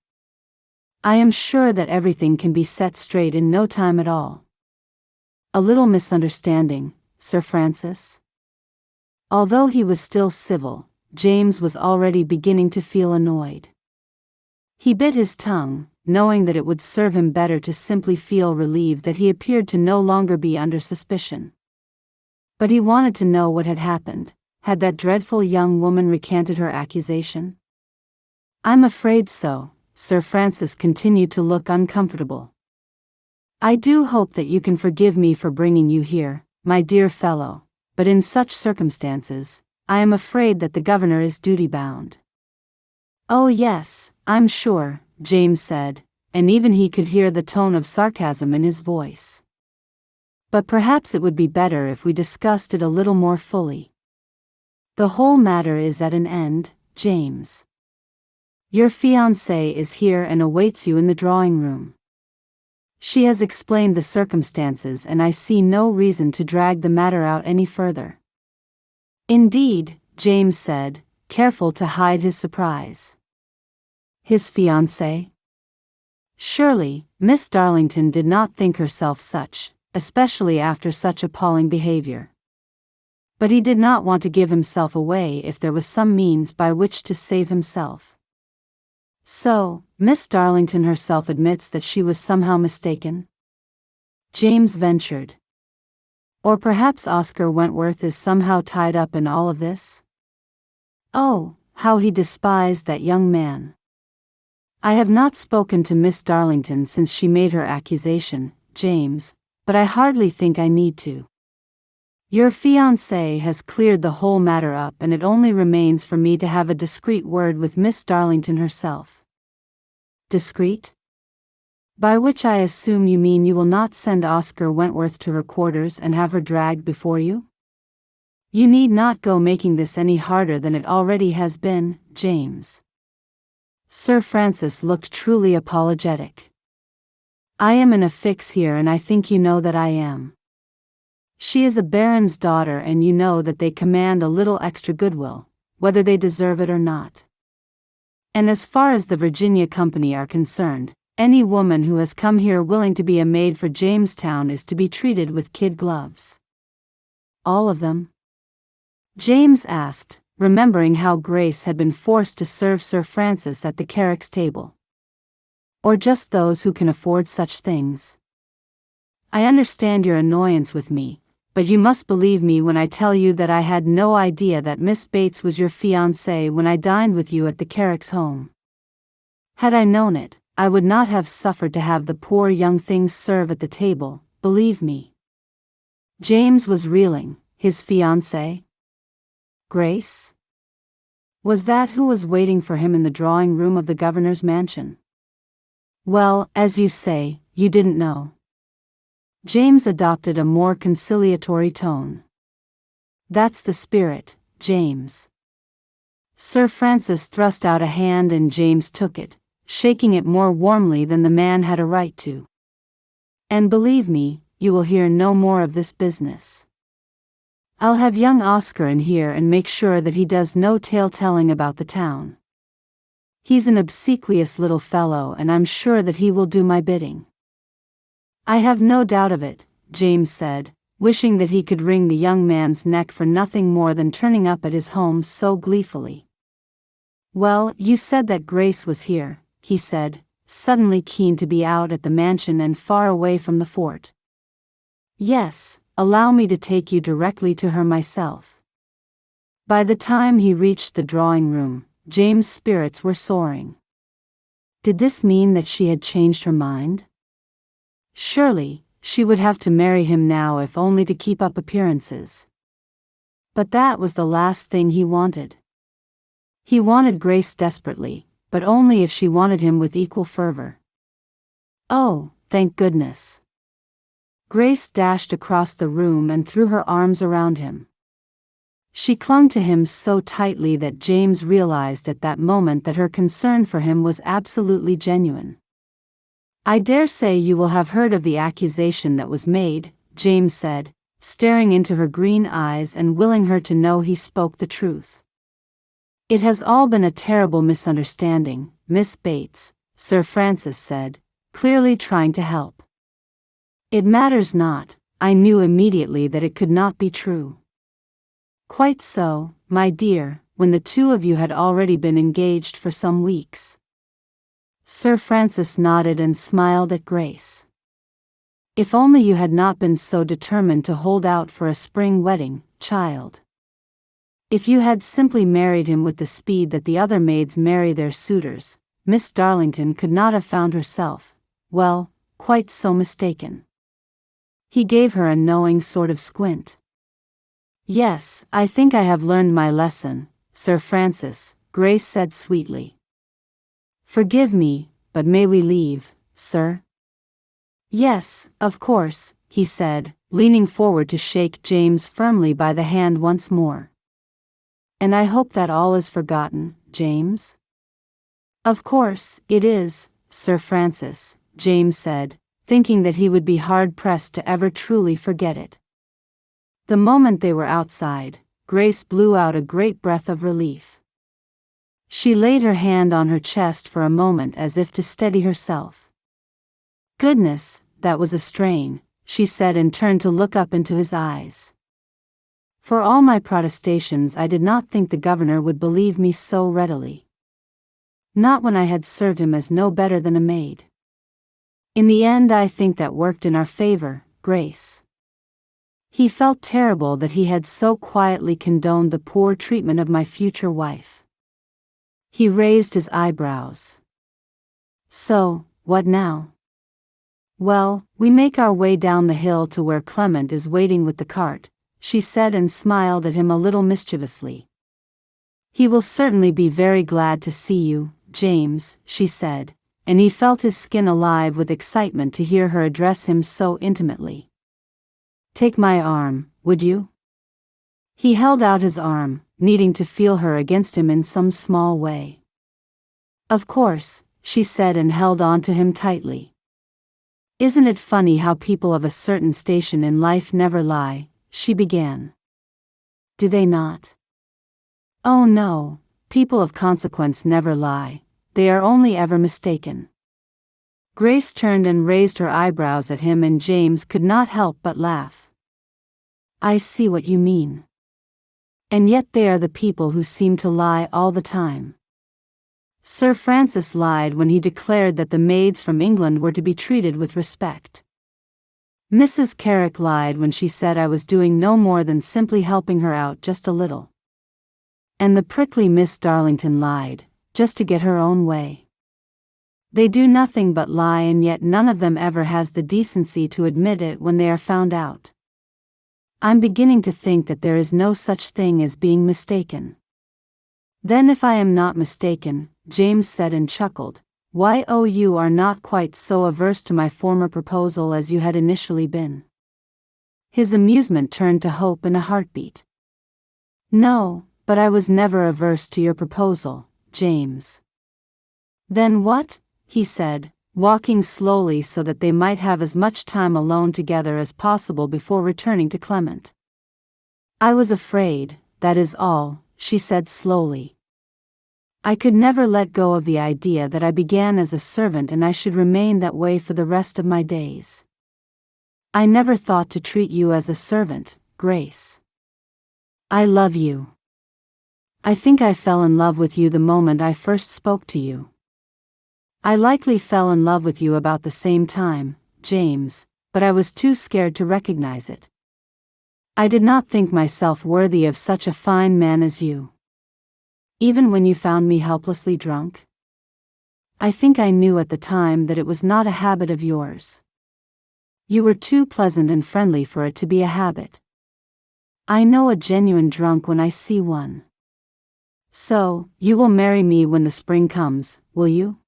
I am sure that everything can be set straight in no time at all." "A little misunderstanding, Sir Francis?" Although he was still civil, James was already beginning to feel annoyed. He bit his tongue, knowing that it would serve him better to simply feel relieved that he appeared to no longer be under suspicion. But he wanted to know what had happened. Had that dreadful young woman recanted her accusation? "I'm afraid so." Sir Francis continued to look uncomfortable. "I do hope that you can forgive me for bringing you here, my dear fellow, but in such circumstances, I am afraid that the governor is duty-bound." "Oh yes, I'm sure," James said, and even he could hear the tone of sarcasm in his voice. "But perhaps it would be better if we discussed it a little more fully. The whole matter is at an end, James. Your fiancée is here and awaits you in the drawing room. She has explained the circumstances and I see no reason to drag the matter out any further." "Indeed," James said, careful to hide his surprise. His fiancée? Surely, Miss Darlington did not think herself such, especially after such appalling behavior. But he did not want to give himself away if there was some means by which to save himself. So, Miss Darlington herself admits that she was somehow mistaken? James ventured. Or perhaps Oscar Wentworth is somehow tied up in all of this? Oh, how he despised that young man. I have not spoken to Miss Darlington since she made her accusation, James, but I hardly think I need to. Your fiancé has cleared the whole matter up, and it only remains for me to have a discreet word with Miss Darlington herself. Discreet? By which I assume you mean you will not send Oscar Wentworth to her quarters and have her dragged before you? You need not go making this any harder than it already has been, James. Sir Francis looked truly apologetic. I am in a fix here, and I think you know that I am. She is a baron's daughter, and you know that they command a little extra goodwill, whether they deserve it or not. And as far as the Virginia Company are concerned, any woman who has come here willing to be a maid for Jamestown is to be treated with kid gloves. All of them? James asked, remembering how Grace had been forced to serve Sir Francis at the Carricks table. Or just those who can afford such things? I understand your annoyance with me, but you must believe me when I tell you that I had no idea that Miss Bates was your fiancée when I dined with you at the Carricks home. Had I known it, I would not have suffered to have the poor young things serve at the table, believe me. James was reeling. His fiancée? Grace? Was that who was waiting for him in the drawing room of the governor's mansion? Well, as you say, you didn't know. James adopted a more conciliatory tone. That's the spirit, James. Sir Francis thrust out a hand and James took it, shaking it more warmly than the man had a right to. And believe me, you will hear no more of this business. I'll have young Oscar in here and make sure that he does no tale-telling about the town. He's an obsequious little fellow, and I'm sure that he will do my bidding. I have no doubt of it, James said, wishing that he could wring the young man's neck for nothing more than turning up at his home so gleefully. Well, you said that Grace was here, he said, suddenly keen to be out at the mansion and far away from the fort. Yes, allow me to take you directly to her myself. By the time he reached the drawing room, James' spirits were soaring. Did this mean that she had changed her mind? Surely, she would have to marry him now if only to keep up appearances. But that was the last thing he wanted. He wanted Grace desperately, but only if she wanted him with equal fervor. Oh, thank goodness. Grace dashed across the room and threw her arms around him. She clung to him so tightly that James realized at that moment that her concern for him was absolutely genuine. I dare say you will have heard of the accusation that was made, James said, staring into her green eyes and willing her to know he spoke the truth. It has all been a terrible misunderstanding, Miss Bates, Sir Francis said, clearly trying to help. It matters not, I knew immediately that it could not be true. Quite so, my dear, when the two of you had already been engaged for some weeks. Sir Francis nodded and smiled at Grace. If only you had not been so determined to hold out for a spring wedding, child. If you had simply married him with the speed that the other maids marry their suitors, Miss Darlington could not have found herself, well, quite so mistaken. He gave her a knowing sort of squint. Yes, I think I have learned my lesson, Sir Francis, Grace said sweetly. Forgive me, but may we leave, sir? Yes, of course, he said, leaning forward to shake James firmly by the hand once more. And I hope that all is forgotten, James? Of course, it is, Sir Francis, James said, thinking that he would be hard-pressed to ever truly forget it. The moment they were outside, Grace blew out a great breath of relief. She laid her hand on her chest for a moment as if to steady herself. Goodness, that was a strain, she said and turned to look up into his eyes. For all my protestations, I did not think the governor would believe me so readily. Not when I had served him as no better than a maid. In the end, I think that worked in our favor, Grace. He felt terrible that he had so quietly condoned the poor treatment of my future wife. He raised his eyebrows. So, what now? Well, we make our way down the hill to where Clement is waiting with the cart, she said, and smiled at him a little mischievously. He will certainly be very glad to see you, James, she said, and he felt his skin alive with excitement to hear her address him so intimately. Take my arm, would you? He held out his arm, needing to feel her against him in some small way. Of course, she said, and held on to him tightly. Isn't it funny how people of a certain station in life never lie, she began. Do they not? Oh no, people of consequence never lie, they are only ever mistaken. Grace turned and raised her eyebrows at him, and James could not help but laugh. I see what you mean. And yet they are the people who seem to lie all the time. Sir Francis lied when he declared that the maids from England were to be treated with respect. Mrs. Carrick lied when she said I was doing no more than simply helping her out just a little. And the prickly Miss Darlington lied, just to get her own way. They do nothing but lie, and yet none of them ever has the decency to admit it when they are found out. I'm beginning to think that there is no such thing as being mistaken. Then, if I am not mistaken, James said and chuckled, why, oh, you are not quite so averse to my former proposal as you had initially been. His amusement turned to hope in a heartbeat. No, but I was never averse to your proposal, James. Then what? He said, walking slowly so that they might have as much time alone together as possible before returning to Clement. I was afraid, that is all, she said slowly. I could never let go of the idea that I began as a servant and I should remain that way for the rest of my days. I never thought to treat you as a servant, Grace. I love you. I think I fell in love with you the moment I first spoke to you. I likely fell in love with you about the same time, James, but I was too scared to recognize it. I did not think myself worthy of such a fine man as you. Even when you found me helplessly drunk? I think I knew at the time that it was not a habit of yours. You were too pleasant and friendly for it to be a habit. I know a genuine drunk when I see one. So, you will marry me when the spring comes, will you?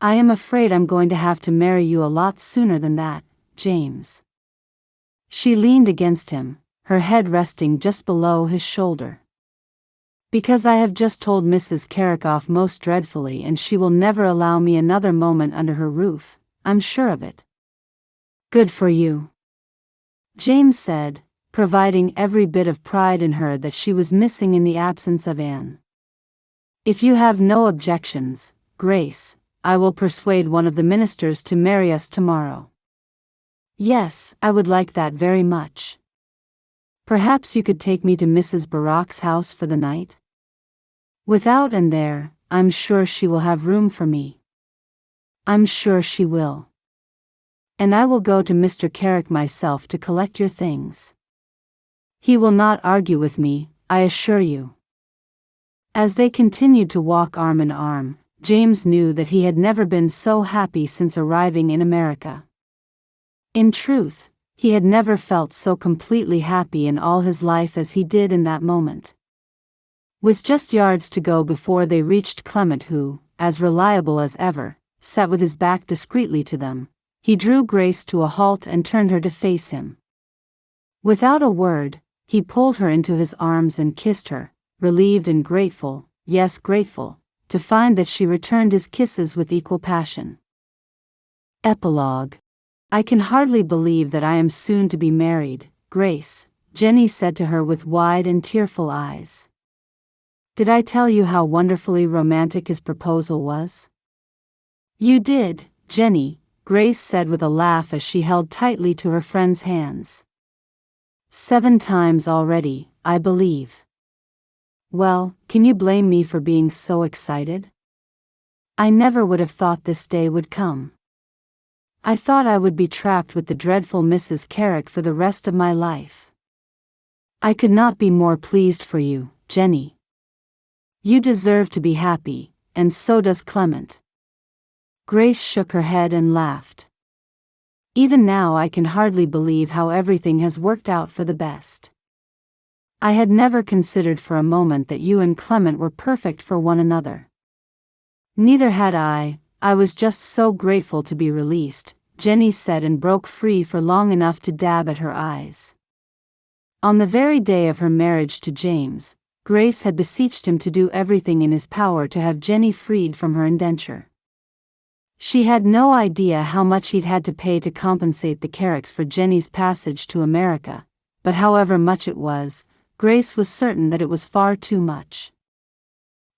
I am afraid I'm going to have to marry you a lot sooner than that, James. She leaned against him, her head resting just below his shoulder. Because I have just told Mrs. Carrick off most dreadfully, and she will never allow me another moment under her roof, I'm sure of it. Good for you, James said, providing every bit of pride in her that she was missing in the absence of Anne. If you have no objections, Grace, I will persuade one of the ministers to marry us tomorrow. Yes, I would like that very much. Perhaps you could take me to Mrs. Barak's house for the night? Without and there, I'm sure she will have room for me. I'm sure she will. And I will go to Mr. Carrick myself to collect your things. He will not argue with me, I assure you. As they continued to walk arm in arm, James knew that he had never been so happy since arriving in America. In truth, he had never felt so completely happy in all his life as he did in that moment. With just yards to go before they reached Clement, who, as reliable as ever, sat with his back discreetly to them, he drew Grace to a halt and turned her to face him. Without a word, he pulled her into his arms and kissed her, relieved and grateful, yes, grateful, to find that she returned his kisses with equal passion. Epilogue. I can hardly believe that I am soon to be married, Grace, Jenny said to her with wide and tearful eyes. Did I tell you how wonderfully romantic his proposal was? You did, Jenny, Grace said with a laugh as she held tightly to her friend's hands. 7 times already, I believe. Well, can you blame me for being so excited? I never would have thought this day would come. I thought I would be trapped with the dreadful Mrs. Carrick for the rest of my life. I could not be more pleased for you, Jenny. You deserve to be happy, and so does Clement. Grace shook her head and laughed. Even now I can hardly believe how everything has worked out for the best. I had never considered for a moment that you and Clement were perfect for one another. Neither had I was just so grateful to be released, Jenny said, and broke free for long enough to dab at her eyes. On the very day of her marriage to James, Grace had beseeched him to do everything in his power to have Jenny freed from her indenture. She had no idea how much he'd had to pay to compensate the Carricks for Jenny's passage to America, but however much it was, Grace was certain that it was far too much.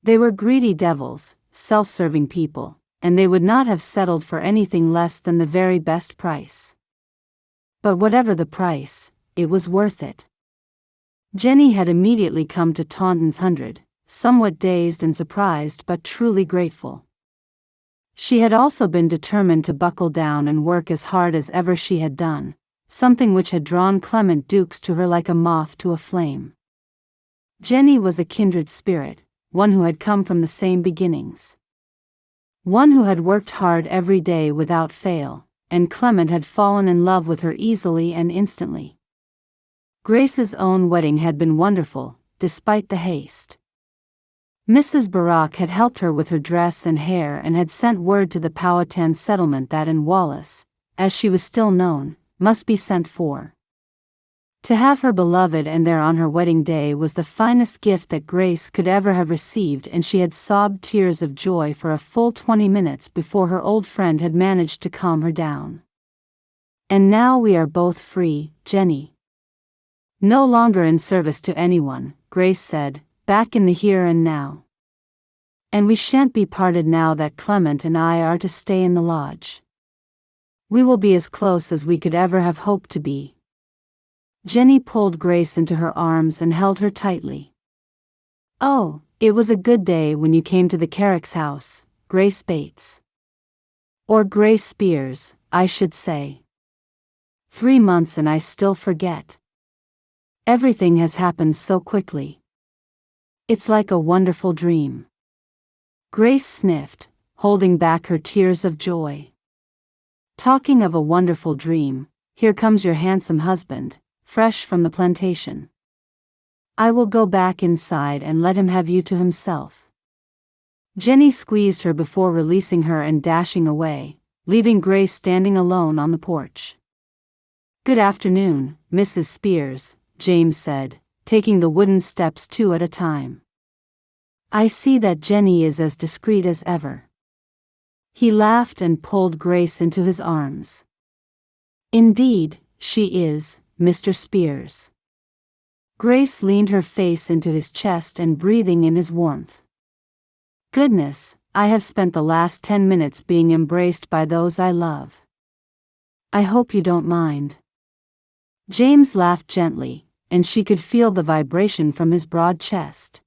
They were greedy devils, self-serving people, and they would not have settled for anything less than the very best price. But whatever the price, it was worth it. Jenny had immediately come to Taunton's 100, somewhat dazed and surprised but truly grateful. She had also been determined to buckle down and work as hard as ever she had done, something which had drawn Clement Dukes to her like a moth to a flame. Jenny was a kindred spirit, one who had come from the same beginnings. One who had worked hard every day without fail, and Clement had fallen in love with her easily and instantly. Grace's own wedding had been wonderful, despite the haste. Mrs. Barak had helped her with her dress and hair and had sent word to the Powhatan settlement that in Wallace, as she was still known, must be sent for. To have her beloved and there on her wedding day was the finest gift that Grace could ever have received, and she had sobbed tears of joy for a full 20 minutes before her old friend had managed to calm her down. And now we are both free, Jenny. No longer in service to anyone, Grace said, back in the here and now. And we shan't be parted now that Clement and I are to stay in the lodge. We will be as close as we could ever have hoped to be. Jenny pulled Grace into her arms and held her tightly. Oh, it was a good day when you came to the Carricks' house, Grace Bates. Or Grace Spears, I should say. 3 months and I still forget. Everything has happened so quickly. It's like a wonderful dream. Grace sniffed, holding back her tears of joy. Talking of a wonderful dream, here comes your handsome husband, fresh from the plantation. I will go back inside and let him have you to himself. Jenny squeezed her before releasing her and dashing away, leaving Grace standing alone on the porch. Good afternoon, Mrs. Spears, James said, taking the wooden steps 2 at a time. I see that Jenny is as discreet as ever. He laughed and pulled Grace into his arms. Indeed, she is, Mr. Spears. Grace leaned her face into his chest and breathing in his warmth. Goodness, I have spent the last 10 minutes being embraced by those I love. I hope you don't mind. James laughed gently, and she could feel the vibration from his broad chest.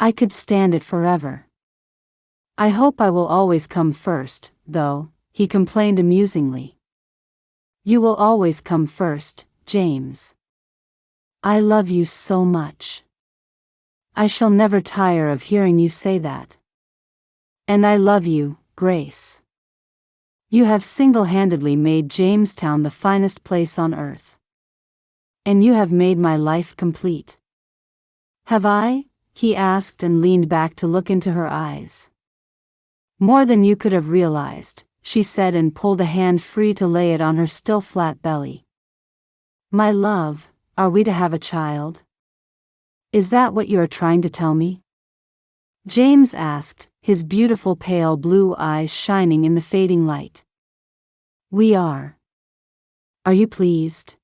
I could stand it forever. I hope I will always come first, though, he complained amusingly. You will always come first, James. I love you so much. I shall never tire of hearing you say that. And I love you, Grace. You have single-handedly made Jamestown the finest place on earth. And you have made my life complete. Have I? He asked and leaned back to look into her eyes. More than you could have realized, she said, and pulled a hand free to lay it on her still flat belly. My love, are we to have a child? Is that what you are trying to tell me? James asked, his beautiful pale blue eyes shining in the fading light. We are. Are you pleased?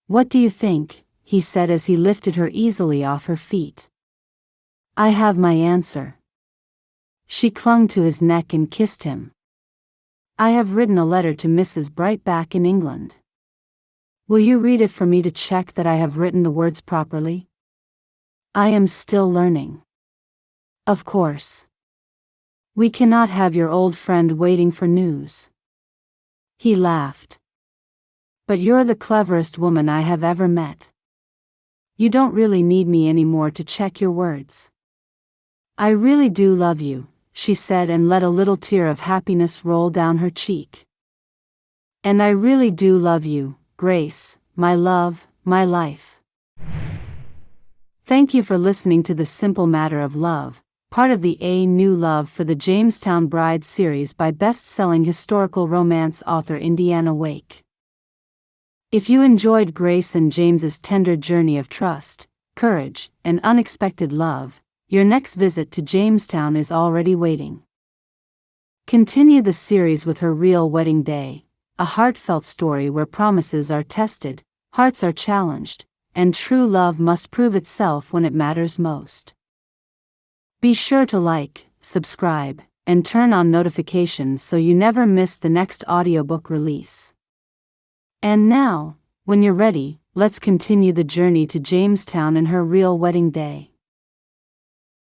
What do you think? He said as he lifted her easily off her feet. I have my answer. She clung to his neck and kissed him. I have written a letter to Mrs. Brightback in England. Will you read it for me to check that I have written the words properly? I am still learning. Of course. We cannot have your old friend waiting for news. He laughed. But you're the cleverest woman I have ever met. You don't really need me anymore to check your words. I really do love you, she said, and let a little tear of happiness roll down her cheek. And I really do love you, Grace, my love, my life. Thank you for listening to The Simple Matter of Love, part of the A New Love for the Jamestown Bride series by best-selling historical romance author Indiana Wake. If you enjoyed Grace and James's tender journey of trust, courage, and unexpected love, your next visit to Jamestown is already waiting. Continue the series with Her Real Wedding Day, a heartfelt story where promises are tested, hearts are challenged, and true love must prove itself when it matters most. Be sure to like, subscribe, and turn on notifications so you never miss the next audiobook release. And now, when you're ready, let's continue the journey to Jamestown and Her Real Wedding Day.